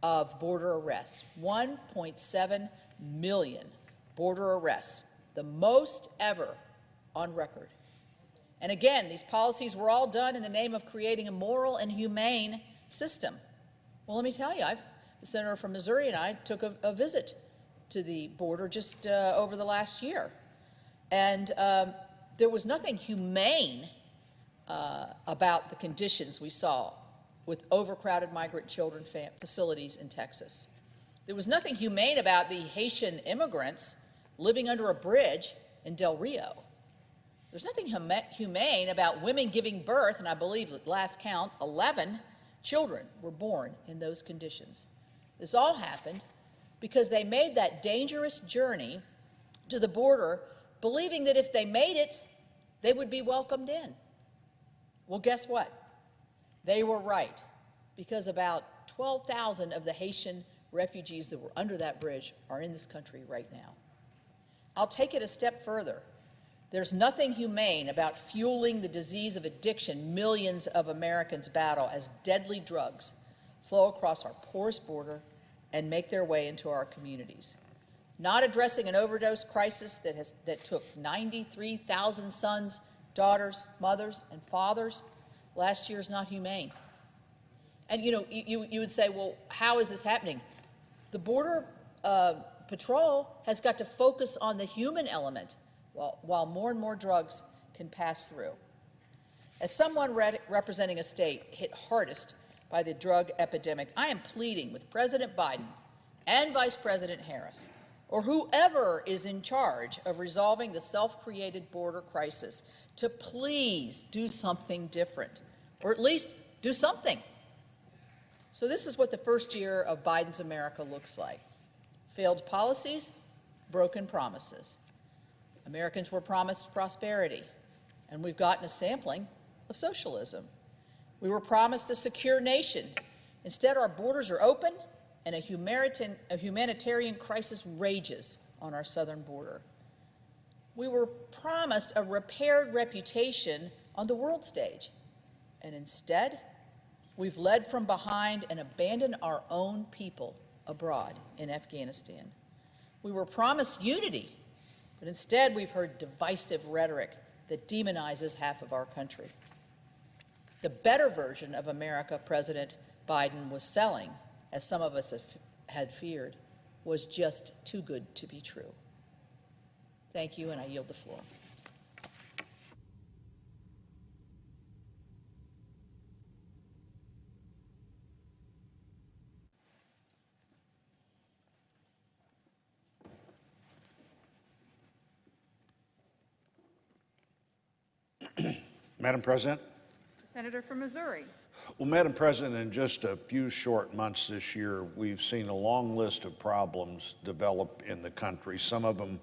of border arrests, 1.7 million border arrests, the most ever on record. And again, these policies were all done in the name of creating a moral and humane system. Well, let me tell you, the senator from Missouri and I took a visit to the border just over the last year. And there was nothing humane about the conditions we saw with overcrowded migrant children facilities in Texas. There was nothing humane about the Haitian immigrants living under a bridge in Del Rio. There's nothing humane about women giving birth, and I believe at last count, 11 children were born in those conditions. This all happened because they made that dangerous journey to the border, believing that if they made it, they would be welcomed in. Well, guess what? They were right, because about 12,000 of the Haitian refugees that were under that bridge are in this country right now. I'll take it a step further. There's nothing humane about fueling the disease of addiction millions of Americans battle as deadly drugs flow across our porous border and make their way into our communities. Not addressing an overdose crisis that took 93,000 sons, daughters, mothers, and fathers last year is not humane. And you know, you would say, well, how is this happening? The Border Patrol has got to focus on the human element while more and more drugs can pass through. As someone representing a state hit hardest by the drug epidemic, I am pleading with President Biden and Vice President Harris, or whoever is in charge of resolving the self-created border crisis, to please do something different, or at least do something. So this is what the first year of Biden's America looks like. Failed policies, broken promises. Americans were promised prosperity, and we've gotten a sampling of socialism. We were promised a secure nation. Instead, our borders are open, and a humanitarian crisis rages on our southern border. We were promised a repaired reputation on the world stage, and instead, we've led from behind and abandoned our own people abroad in Afghanistan. We were promised unity, But instead, we've heard divisive rhetoric that demonizes half of our country. The better version of America President Biden was selling, as some of us had feared, was just too good to be true. Thank you, and I yield the floor. Madam President. Senator from Missouri. Well, Madam President, in just a few short months this year, we've seen a long list of problems develop in the country. Some of them,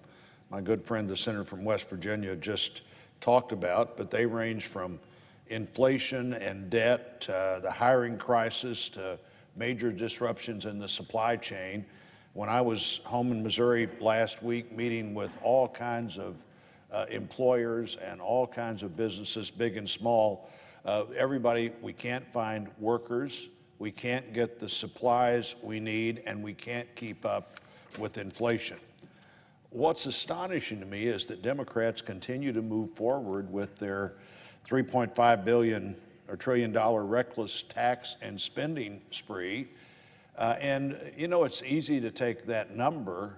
my good friend, the senator from West Virginia, just talked about, but they range from inflation and debt, the hiring crisis, to major disruptions in the supply chain. When I was home in Missouri last week meeting with all kinds of employers and all kinds of businesses, big and small, everybody, we can't find workers, we can't get the supplies we need, and we can't keep up with inflation. What's astonishing to me is that Democrats continue to move forward with their $3.5 billion or $1 trillion reckless tax and spending spree. And you know, it's easy to take that number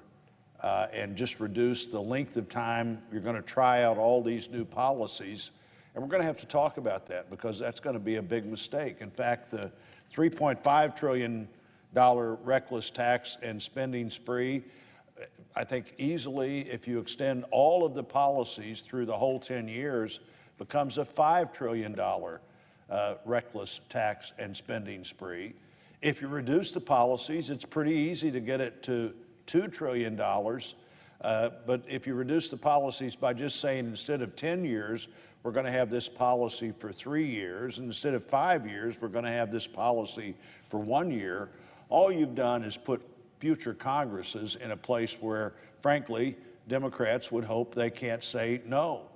and just reduce the length of time you're going to try out all these new policies. And we're going to have to talk about that because that's going to be a big mistake. In fact, the $3.5 trillion reckless tax and spending spree, I think easily, if you extend all of the policies through the whole 10 years, becomes a $5 trillion reckless tax and spending spree. If you reduce the policies, it's pretty easy to get it to $2 trillion. But if you reduce the policies by just saying instead of 10 years, we're going to have this policy for 3 years, and instead of 5 years, we're going to have this policy for 1 year, all you've done is put future Congresses in a place where, frankly, Democrats would hope they can't say no.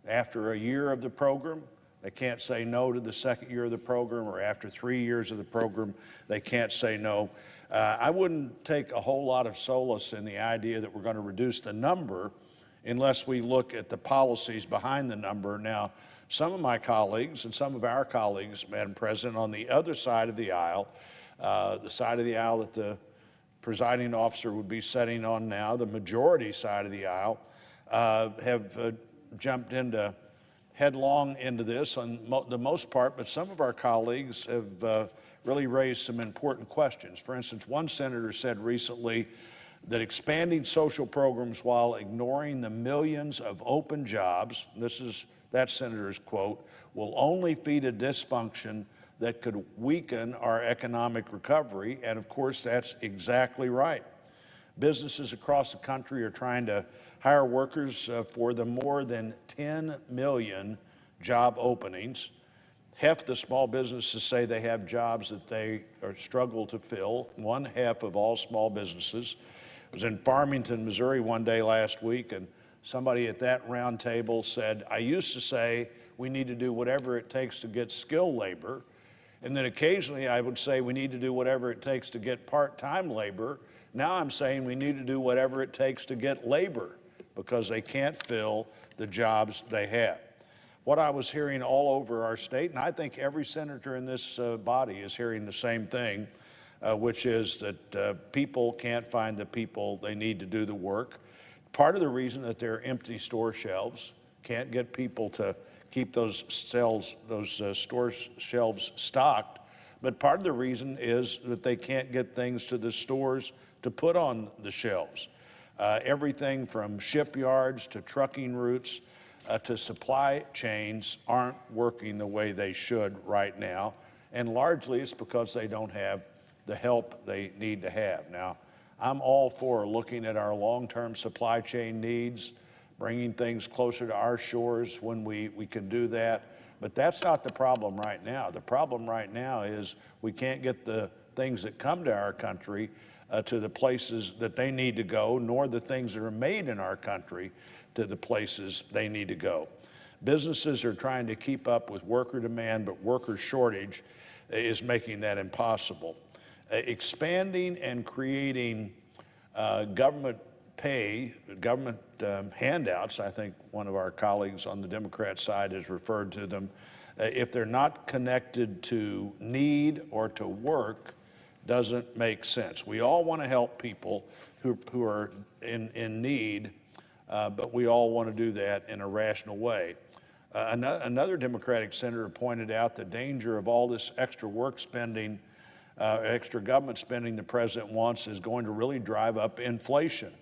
After a year of the program, they can't say no to the second year of the program, or after 3 years of the program, they can't say no. I wouldn't take a whole lot of solace in the idea that we're going to reduce the number unless we look at the policies behind the number. Now, some of my colleagues and some of our colleagues, Madam President, on the other side of the aisle, the side of the aisle that the presiding officer would be sitting on now, the majority side of the aisle, have jumped headlong into this on the most part, but some of our colleagues have really raised some important questions. For instance, one senator said recently that expanding social programs while ignoring the millions of open jobs, this is that senator's quote, will only feed a dysfunction that could weaken our economic recovery. And of course, that's exactly right. Businesses across the country are trying to hire workers for the more than 10 million job openings. Half the small businesses say they have jobs that they struggle to fill. 1/2 of all small businesses. I was in Farmington, Missouri one day last week, and somebody at that round table said, I used to say we need to do whatever it takes to get skilled labor, and then occasionally I would say we need to do whatever it takes to get part-time labor. Now I'm saying we need to do whatever it takes to get labor because they can't fill the jobs they have. What I was hearing all over our state, and I think every senator in this body is hearing the same thing, which is that people can't find the people they need to do the work. Part of the reason that there are empty store shelves, can't get people to keep those store shelves stocked, but part of the reason is that they can't get things to the stores to put on the shelves. Everything from shipyards to trucking routes to supply chains aren't working the way they should right now, and largely it's because they don't have the help they need to have. Now, I'm all for looking at our long-term supply chain needs, bringing things closer to our shores when we can do that, but that's not the problem right now. The problem right now is we can't get the things that come to our country to the places that they need to go, nor the things that are made in our country to the places they need to go. Businesses are trying to keep up with worker demand, but worker shortage is making that impossible. Expanding and creating government pay, government handouts, I think one of our colleagues on the Democrat side has referred to them, if they're not connected to need or to work, doesn't make sense. We all want to help people who are in need, but we all want to do that in a rational way. Another Democratic senator pointed out the danger of all this extra work spending, extra government spending the president wants is going to really drive up inflation.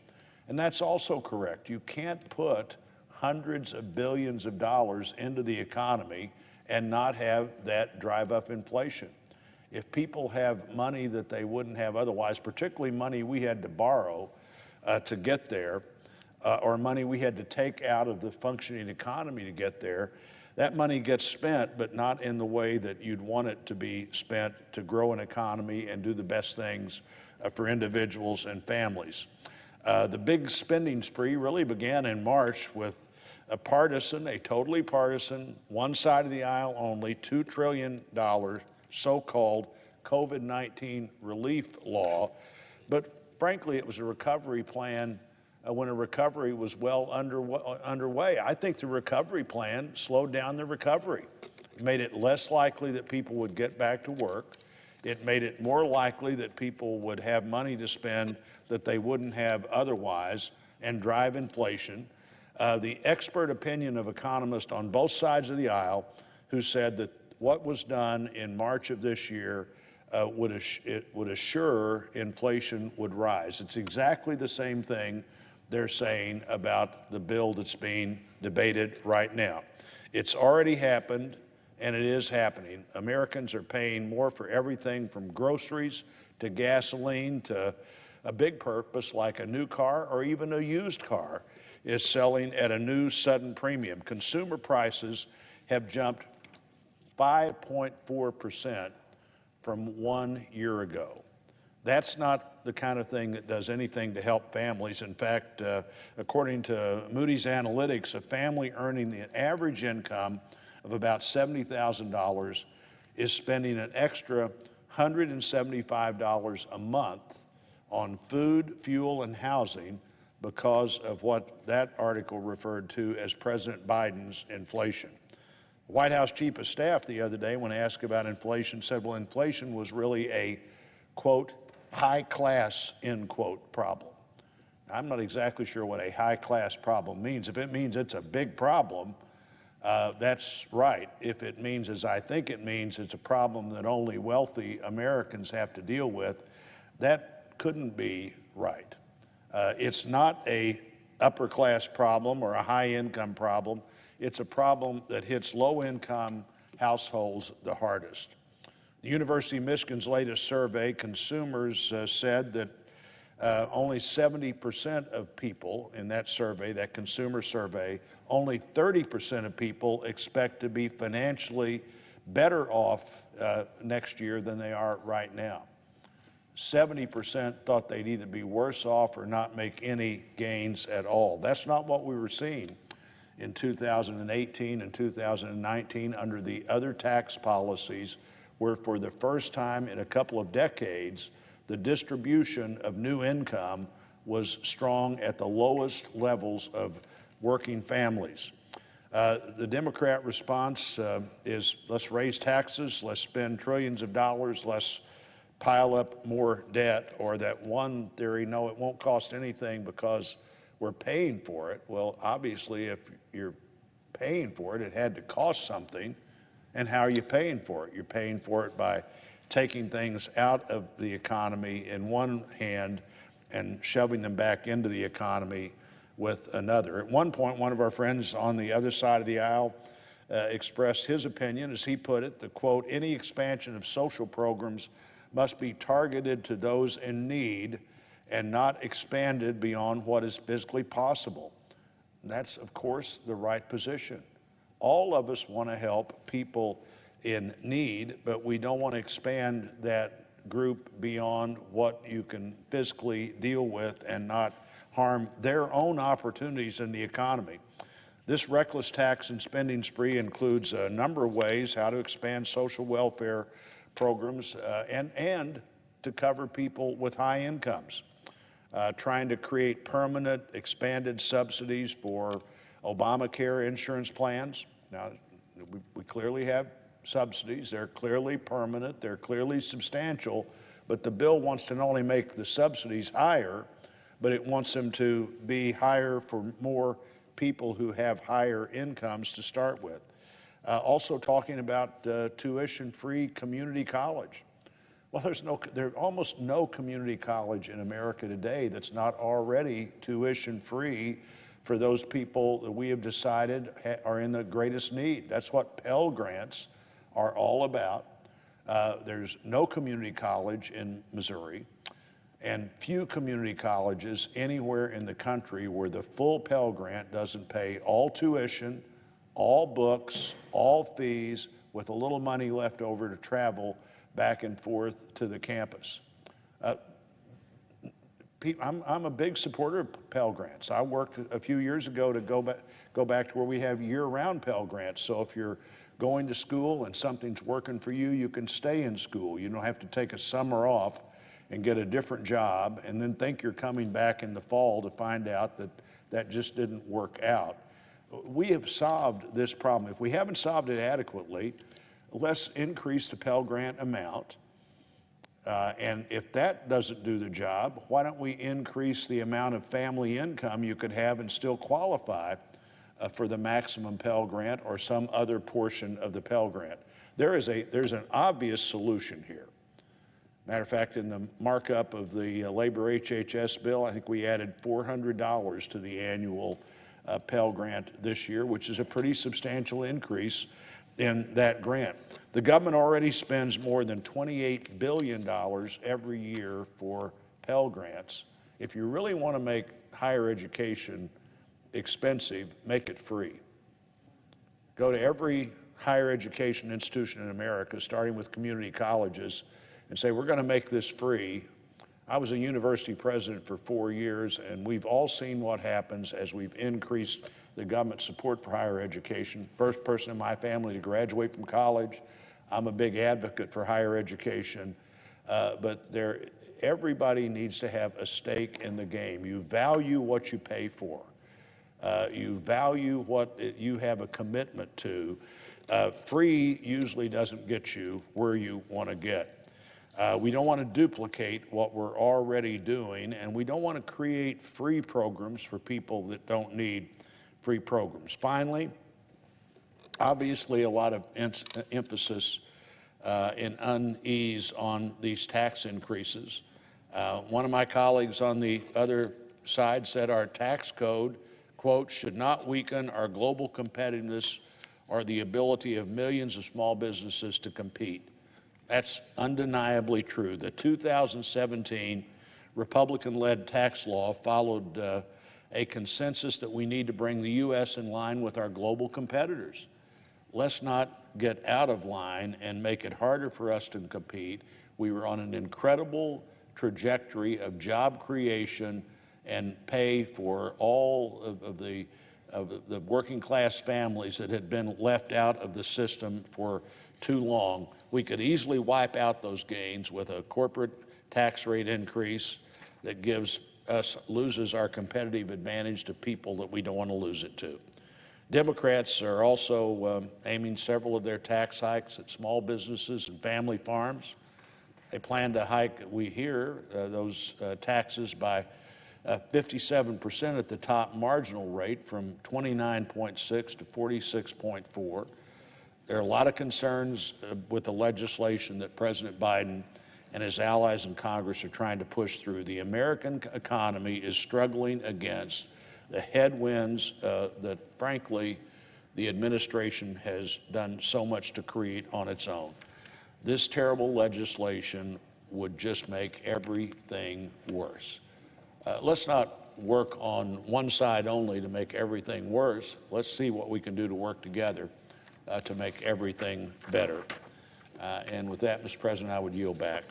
And that's also correct. You can't put hundreds of billions of dollars into the economy and not have that drive up inflation. If people have money that they wouldn't have otherwise, particularly money we had to borrow to get there, or money we had to take out of the functioning economy to get there, that money gets spent, but not in the way that you'd want it to be spent to grow an economy and do the best things for individuals and families. The big spending spree really began in March with a totally partisan, one side of the aisle only, $2 trillion so-called COVID-19 relief law. But frankly, it was a recovery plan when a recovery was well underway. I think the recovery plan slowed down the recovery. It made it less likely that people would get back to work. It made it more likely that people would have money to spend that they wouldn't have otherwise and drive inflation. The expert opinion of economists on both sides of the aisle who said that what was done in March of this year would assure inflation would rise. It's exactly the same thing they're saying about the bill that's being debated right now. It's already happened, and it is happening. Americans are paying more for everything from groceries to gasoline to a big purpose like a new car or even a used car is selling at a new sudden premium. Consumer prices have jumped 5.4% from 1 year ago. That's not the kind of thing that does anything to help families. In fact, according to Moody's Analytics, a family earning the average income of about $70,000 is spending an extra $175 a month on food, fuel, and housing because of what that article referred to as President Biden's inflation. The White House Chief of Staff the other day, when asked about inflation, said, well, inflation was really a, quote, high class, end quote, problem. I'm not exactly sure what a high class problem means. If it means it's a big problem, that's right. If it means, as I think it means, it's a problem that only wealthy Americans have to deal with, that couldn't be right. It's not a upper class problem or a high income problem. It's a problem that hits low income households the hardest. The University of Michigan's latest survey, consumers said that only 70% of people in that survey, that consumer survey, only 30% of people expect to be financially better off next year than they are right now. 70% thought they'd either be worse off or not make any gains at all. That's not what we were seeing in 2018 and 2019 under the other tax policies, where for the first time in a couple of decades, the distribution of new income was strong at the lowest levels of working families. The Democrat response is let's raise taxes, let's spend trillions of dollars, let's pile up more debt, or that one theory, no, it won't cost anything because we're paying for it. Well, obviously, if you're paying for it, it had to cost something. And how are you paying for it? You're paying for it by taking things out of the economy in one hand and shoving them back into the economy with another. At one point, one of our friends on the other side of the aisle expressed his opinion, as he put it, that, quote, any expansion of social programs must be targeted to those in need and not expanded beyond what is physically possible. And that's, of course, the right position. All of us want to help people in need, but we don't want to expand that group beyond what you can physically deal with and not harm their own opportunities in the economy. This reckless tax and spending spree includes a number of ways how to expand social welfare programs and to cover people with high incomes. trying to create permanent expanded subsidies for Obamacare insurance plans. Now, we clearly have subsidies. They're clearly permanent. They're clearly substantial. But the bill wants to not only make the subsidies higher, but it wants them to be higher for more people who have higher incomes to start with. Also talking about tuition-free community college. Well, there's almost no community college in America today that's not already tuition-free for those people that we have decided are in the greatest need. That's what Pell Grants are all about. There's no community college in Missouri, and few community colleges anywhere in the country where the full Pell Grant doesn't pay all tuition, all books, all fees, with a little money left over to travel back and forth to the campus. I'm a big supporter of Pell Grants. I worked a few years ago to go back to where we have year-round Pell Grants. So if you're going to school and something's working for you, you can stay in school. You don't have to take a summer off and get a different job and then think you're coming back in the fall to find out that that just didn't work out. We have solved this problem. If we haven't solved it adequately, let's increase the Pell Grant amount. And if that doesn't do the job, why don't we increase the amount of family income you could have and still qualify for the maximum Pell Grant or some other portion of the Pell Grant? There's an obvious solution here. Matter of fact, in the markup of the labor HHS bill, I think we added $400 to the annual Pell Grant this year, which is a pretty substantial increase in that grant. The government already spends more than $28 billion every year for Pell Grants. If you really want to make higher education expensive, make it free. Go to every higher education institution in America, starting with community colleges, and say, we're going to make this free. I was a university president for 4 years, and we've all seen what happens as we've increased the government support for higher education. First person in my family to graduate from college. I'm a big advocate for higher education, but everybody needs to have a stake in the game. You value what you pay for. You value what you have a commitment to. Free usually doesn't get you where you want to get. We don't want to duplicate what we're already doing, and we don't want to create free programs for people that don't need free programs. Finally, obviously a lot of emphasis and unease on these tax increases. One of my colleagues on the other side said our tax code, quote, should not weaken our global competitiveness or the ability of millions of small businesses to compete. That's undeniably true. The 2017 Republican-led tax law followed a consensus that we need to bring the U.S. in line with our global competitors. Let's not get out of line and make it harder for us to compete. We were on an incredible trajectory of job creation and pay for all of the working class families that had been left out of the system for too long. We could easily wipe out those gains with a corporate tax rate increase that loses our competitive advantage to people that we don't want to lose it to. Democrats are also aiming several of their tax hikes at small businesses and family farms. They plan to hike, we hear, those taxes by 57% at the top marginal rate from 29.6 to 46.4. There are a lot of concerns with the legislation that President Biden and his allies in Congress are trying to push through. The American economy is struggling against the headwinds that, frankly, the administration has done so much to create on its own. This terrible legislation would just make everything worse. Let's not work on one side only to make everything worse. Let's see what we can do to work together to make everything better. And with that, Mr. President, I would yield back.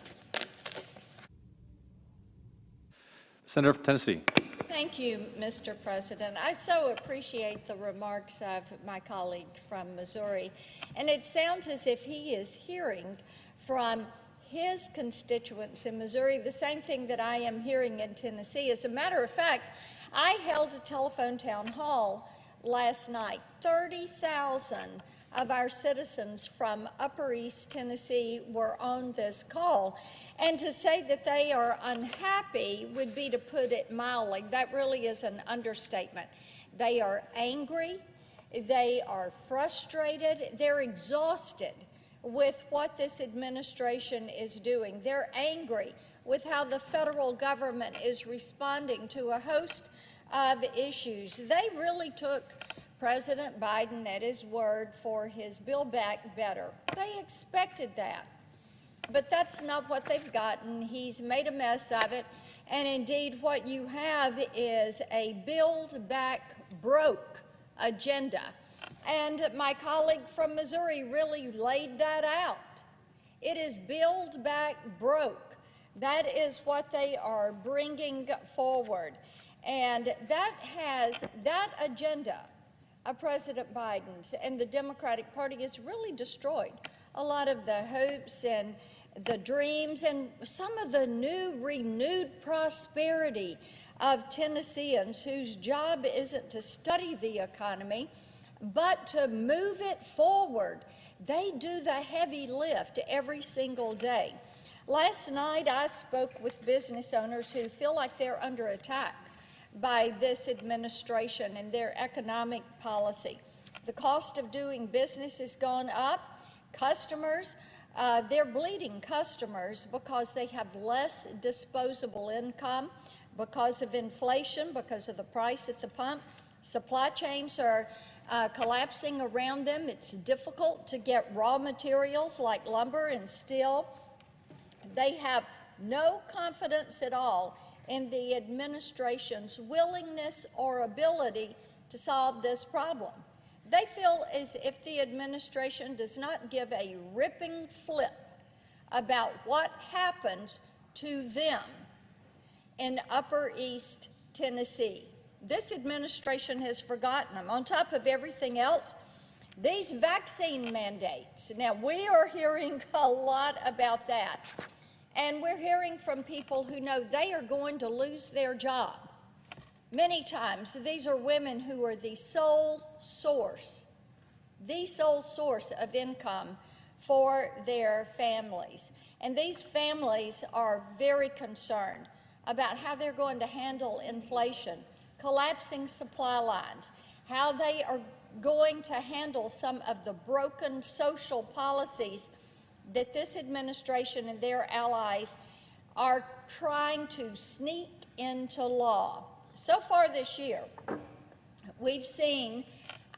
Senator from Tennessee. Thank you, Mr. President. I so appreciate the remarks of my colleague from Missouri. And it sounds as if he is hearing from his constituents in Missouri the same thing that I am hearing in Tennessee. As a matter of fact, I held a telephone town hall last night. 30,000 of our citizens from Upper East Tennessee were on this call. And to say that they are unhappy would be to put it mildly. That really is an understatement. They are angry, they are frustrated, they're exhausted with what this administration is doing. They're angry with how the federal government is responding to a host of issues. They really took President Biden at his word for his Build Back Better. They expected that. But that's not what they've gotten. He's made a mess of it. And indeed, what you have is a Build Back Broke agenda. And my colleague from Missouri really laid that out. It is Build Back Broke. That is what they are bringing forward. And that agenda of President Biden's and the Democratic Party has really destroyed a lot of the hopes and the dreams and some of the new renewed prosperity of Tennesseans whose job isn't to study the economy, but to move it forward. They do the heavy lift every single day. Last night, I spoke with business owners who feel like they're under attack by this administration and their economic policy. The cost of doing business has gone up. Customers, they're bleeding customers because they have less disposable income because of inflation, because of the price at the pump. Supply chains are collapsing around them. It's difficult to get raw materials like lumber and steel. They have no confidence at all in the administration's willingness or ability to solve this problem. They feel as if the administration does not give a ripping flip about what happens to them in Upper East Tennessee. This administration has forgotten them. On top of everything else, these vaccine mandates. Now, we are hearing a lot about that. And we're hearing from people who know they are going to lose their job. Many times, these are women who are the sole source of income for their families. And these families are very concerned about how they're going to handle inflation, collapsing supply lines, how they are going to handle some of the broken social policies that this administration and their allies are trying to sneak into law. So far this year, we've seen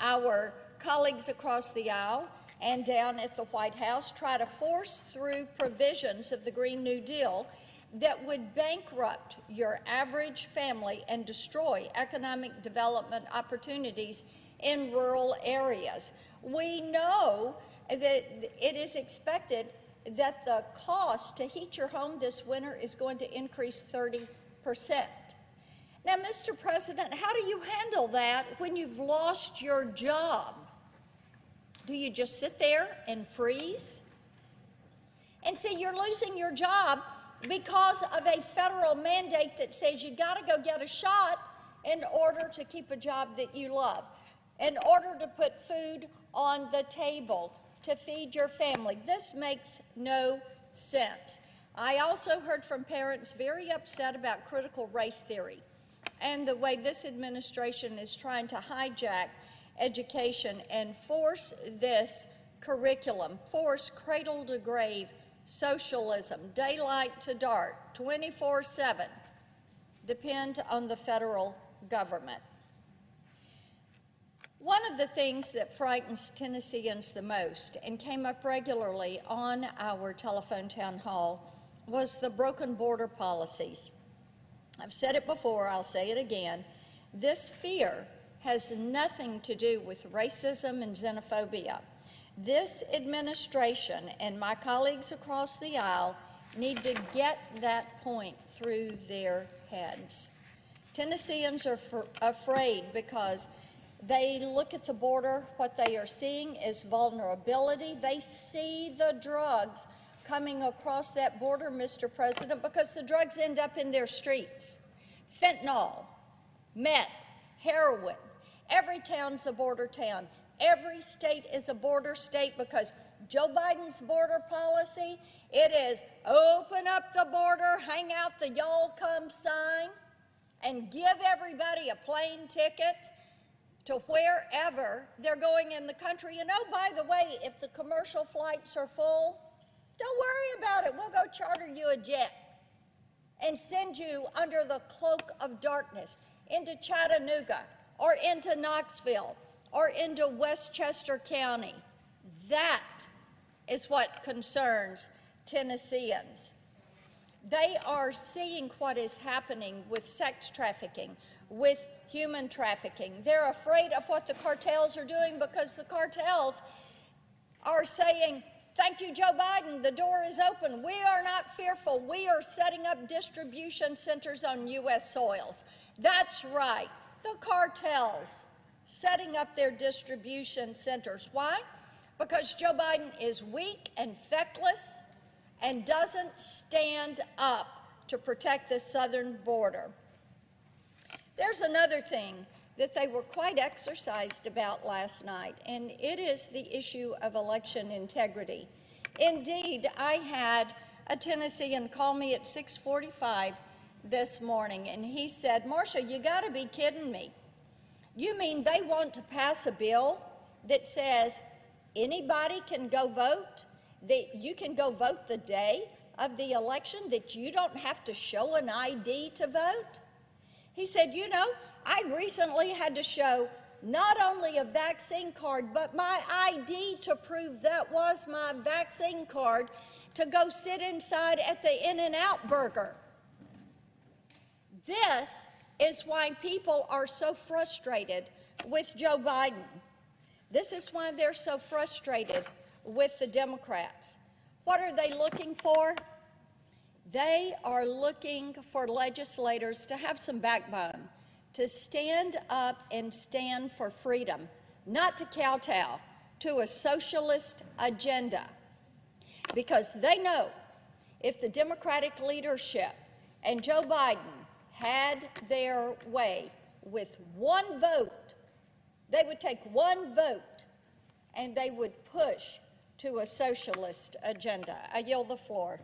our colleagues across the aisle and down at the White House try to force through provisions of the Green New Deal that would bankrupt your average family and destroy economic development opportunities in rural areas. We know that it is expected that the cost to heat your home this winter is going to increase 30%. Now, Mr. President, how do you handle that when you've lost your job? Do you just sit there and freeze? And see, you're losing your job because of a federal mandate that says you got to go get a shot in order to keep a job that you love, in order to put food on the table, to feed your family. This makes no sense. I also heard from parents very upset about critical race theory and the way this administration is trying to hijack education and force this curriculum, force cradle-to-grave socialism, daylight to dark, 24/7, depend on the federal government. One of the things that frightens Tennesseans the most and came up regularly on our telephone town hall was the broken border policies. I've said it before, I'll say it again. This fear has nothing to do with racism and xenophobia. This administration and my colleagues across the aisle need to get that point through their heads. Tennesseans are afraid because they look at the border, what they are seeing is vulnerability. They see the drugs coming across that border, Mr. President, because the drugs end up in their streets. Fentanyl, meth, heroin. Every town's a border town. Every state is a border state because Joe Biden's border policy, it is open up the border, hang out the y'all come sign, and give everybody a plane ticket to wherever they're going in the country. And oh, by the way, if the commercial flights are full, don't worry about it. We'll go charter you a jet and send you under the cloak of darkness into Chattanooga or into Knoxville or into Westchester County. That is what concerns Tennesseans. They are seeing what is happening with sex trafficking, with human trafficking. They're afraid of what the cartels are doing because the cartels are saying, thank you, Joe Biden, the door is open. We are not fearful. We are setting up distribution centers on U.S. soils. That's right, the cartels setting up their distribution centers. Why? Because Joe Biden is weak and feckless and doesn't stand up to protect the southern border. There's another thing that they were quite exercised about last night, and it is the issue of election integrity. Indeed, I had a Tennessean call me at 6:45 this morning, and he said, Marcia, you got to be kidding me. You mean they want to pass a bill that says anybody can go vote, that you can go vote the day of the election, that you don't have to show an ID to vote? He said, you know, I recently had to show not only a vaccine card, but my ID to prove that was my vaccine card to go sit inside at the In-N-Out Burger. This is why people are so frustrated with Joe Biden. This is why they're so frustrated with the Democrats. What are they looking for? They are looking for legislators to have some backbone, to stand up and stand for freedom, not to kowtow to a socialist agenda. Because they know if the Democratic leadership and Joe Biden had their way with one vote, they would take one vote and they would push to a socialist agenda. I yield the floor.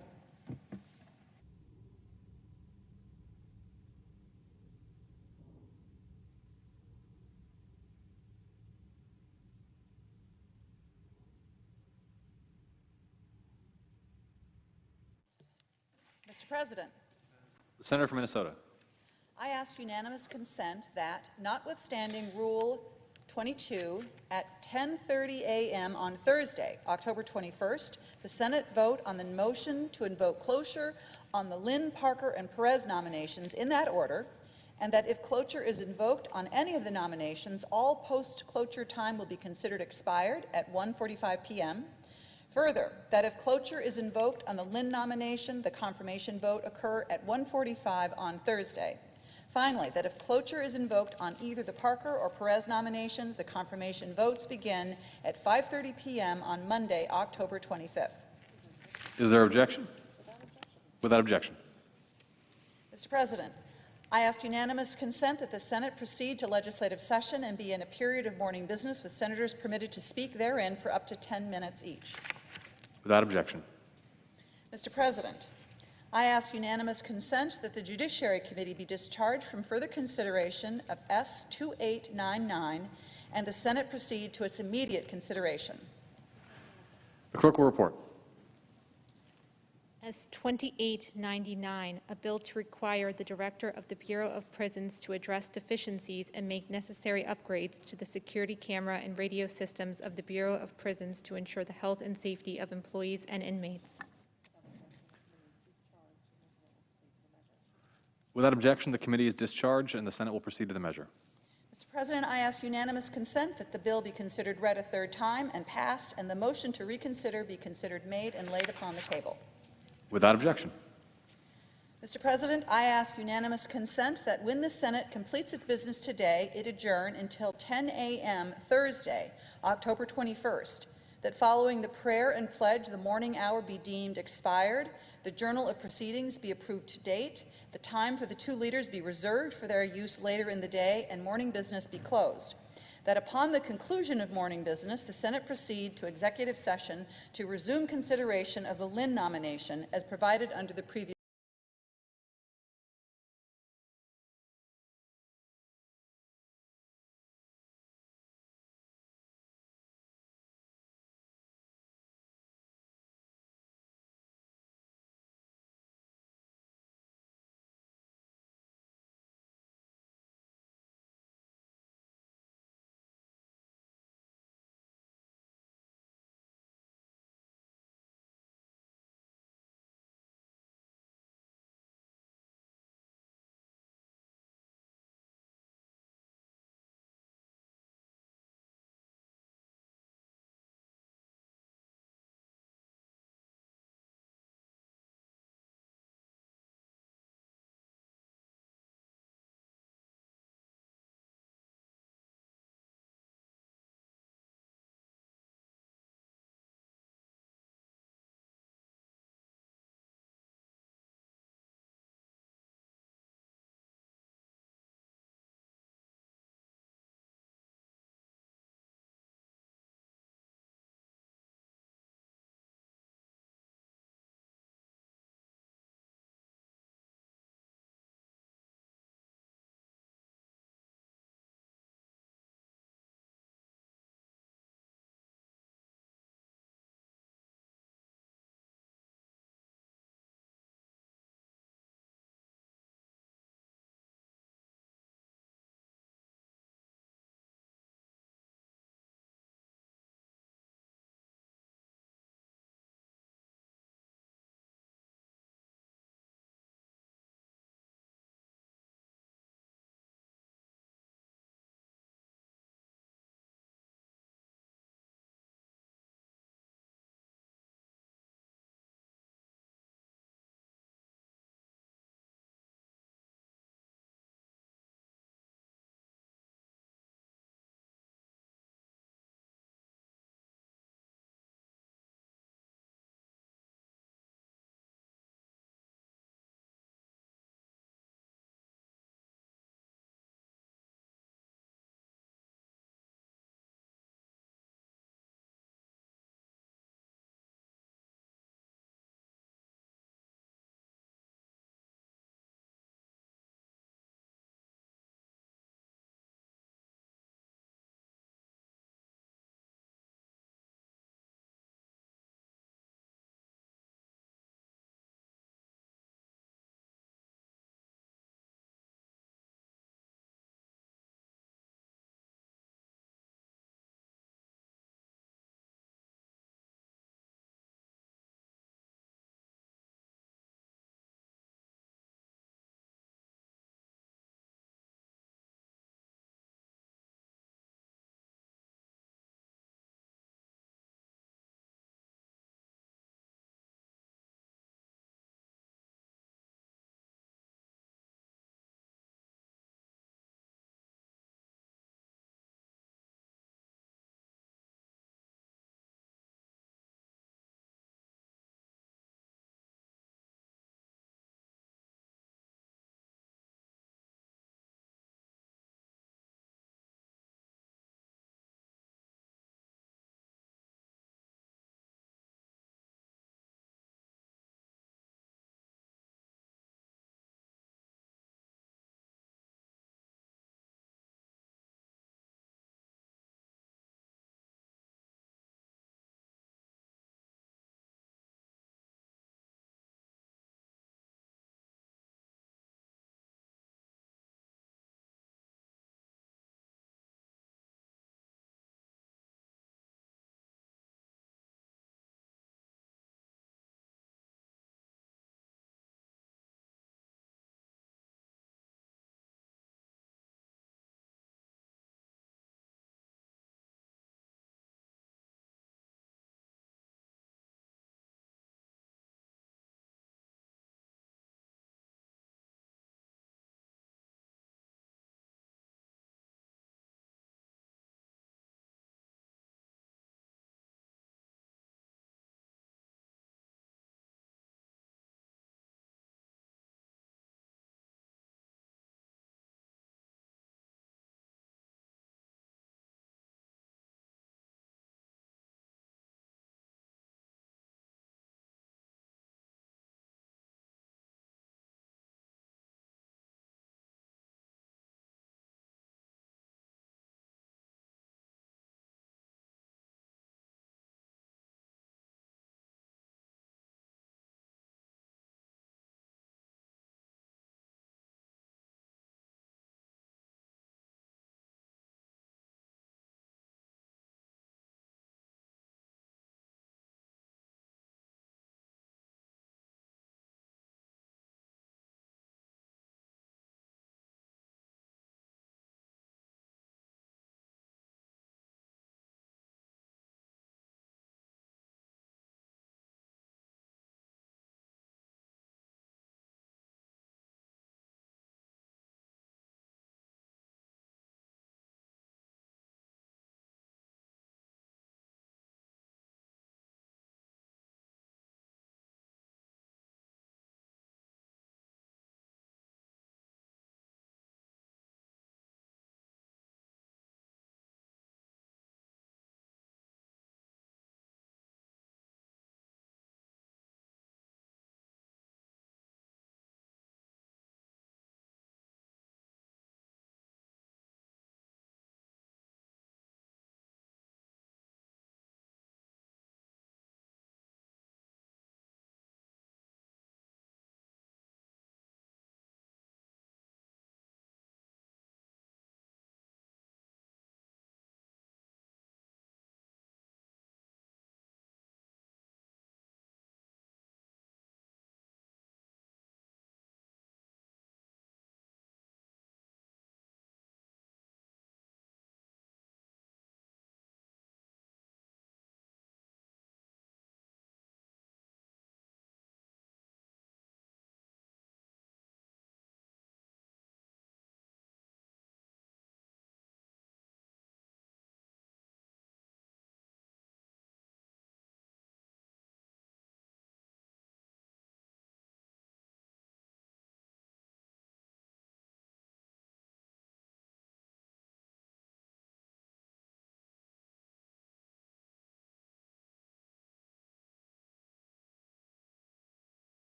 Mr. President, The Senator from Minnesota. I ask unanimous consent that, notwithstanding Rule 22, at 10:30 a.m. on Thursday, October 21st, the Senate vote on the motion to invoke cloture on the Lynn, Parker, and Perez nominations in that order, and that if cloture is invoked on any of the nominations, all post-cloture time will be considered expired at 1:45 p.m. Further, that if cloture is invoked on the Lynn nomination, the confirmation vote occur at 1:45 on Thursday. Finally, that if cloture is invoked on either the Parker or Perez nominations, the confirmation votes begin at 5:30 p.m. on Monday, October 25th. Is there objection? Without objection. Mr. President, I ask unanimous consent that the Senate proceed to legislative session and be in a period of morning business with senators permitted to speak therein for up to 10 minutes each. Without objection. Mr. President, I ask unanimous consent that the Judiciary Committee be discharged from further consideration of S-2899 and the Senate proceed to its immediate consideration. The clerk will report. S-2899, a bill to require the Director of the Bureau of Prisons to address deficiencies and make necessary upgrades to the security camera and radio systems of the Bureau of Prisons to ensure the health and safety of employees and inmates. Without objection, the committee is discharged and the Senate will proceed to the measure. Mr. President, I ask unanimous consent that the bill be considered read a third time and passed, and the motion to reconsider be considered made and laid upon the table. Without objection. Mr. President, I ask unanimous consent that when the Senate completes its business today, it adjourn until 10 a.m. Thursday, October 21st. that following the prayer and pledge, the morning hour be deemed expired, the journal of proceedings be approved to date, the time for the two leaders be reserved for their use later in the day, and morning business be closed. That upon the conclusion of morning business, the Senate proceed to executive session to resume consideration of the Lynn nomination as provided under the previous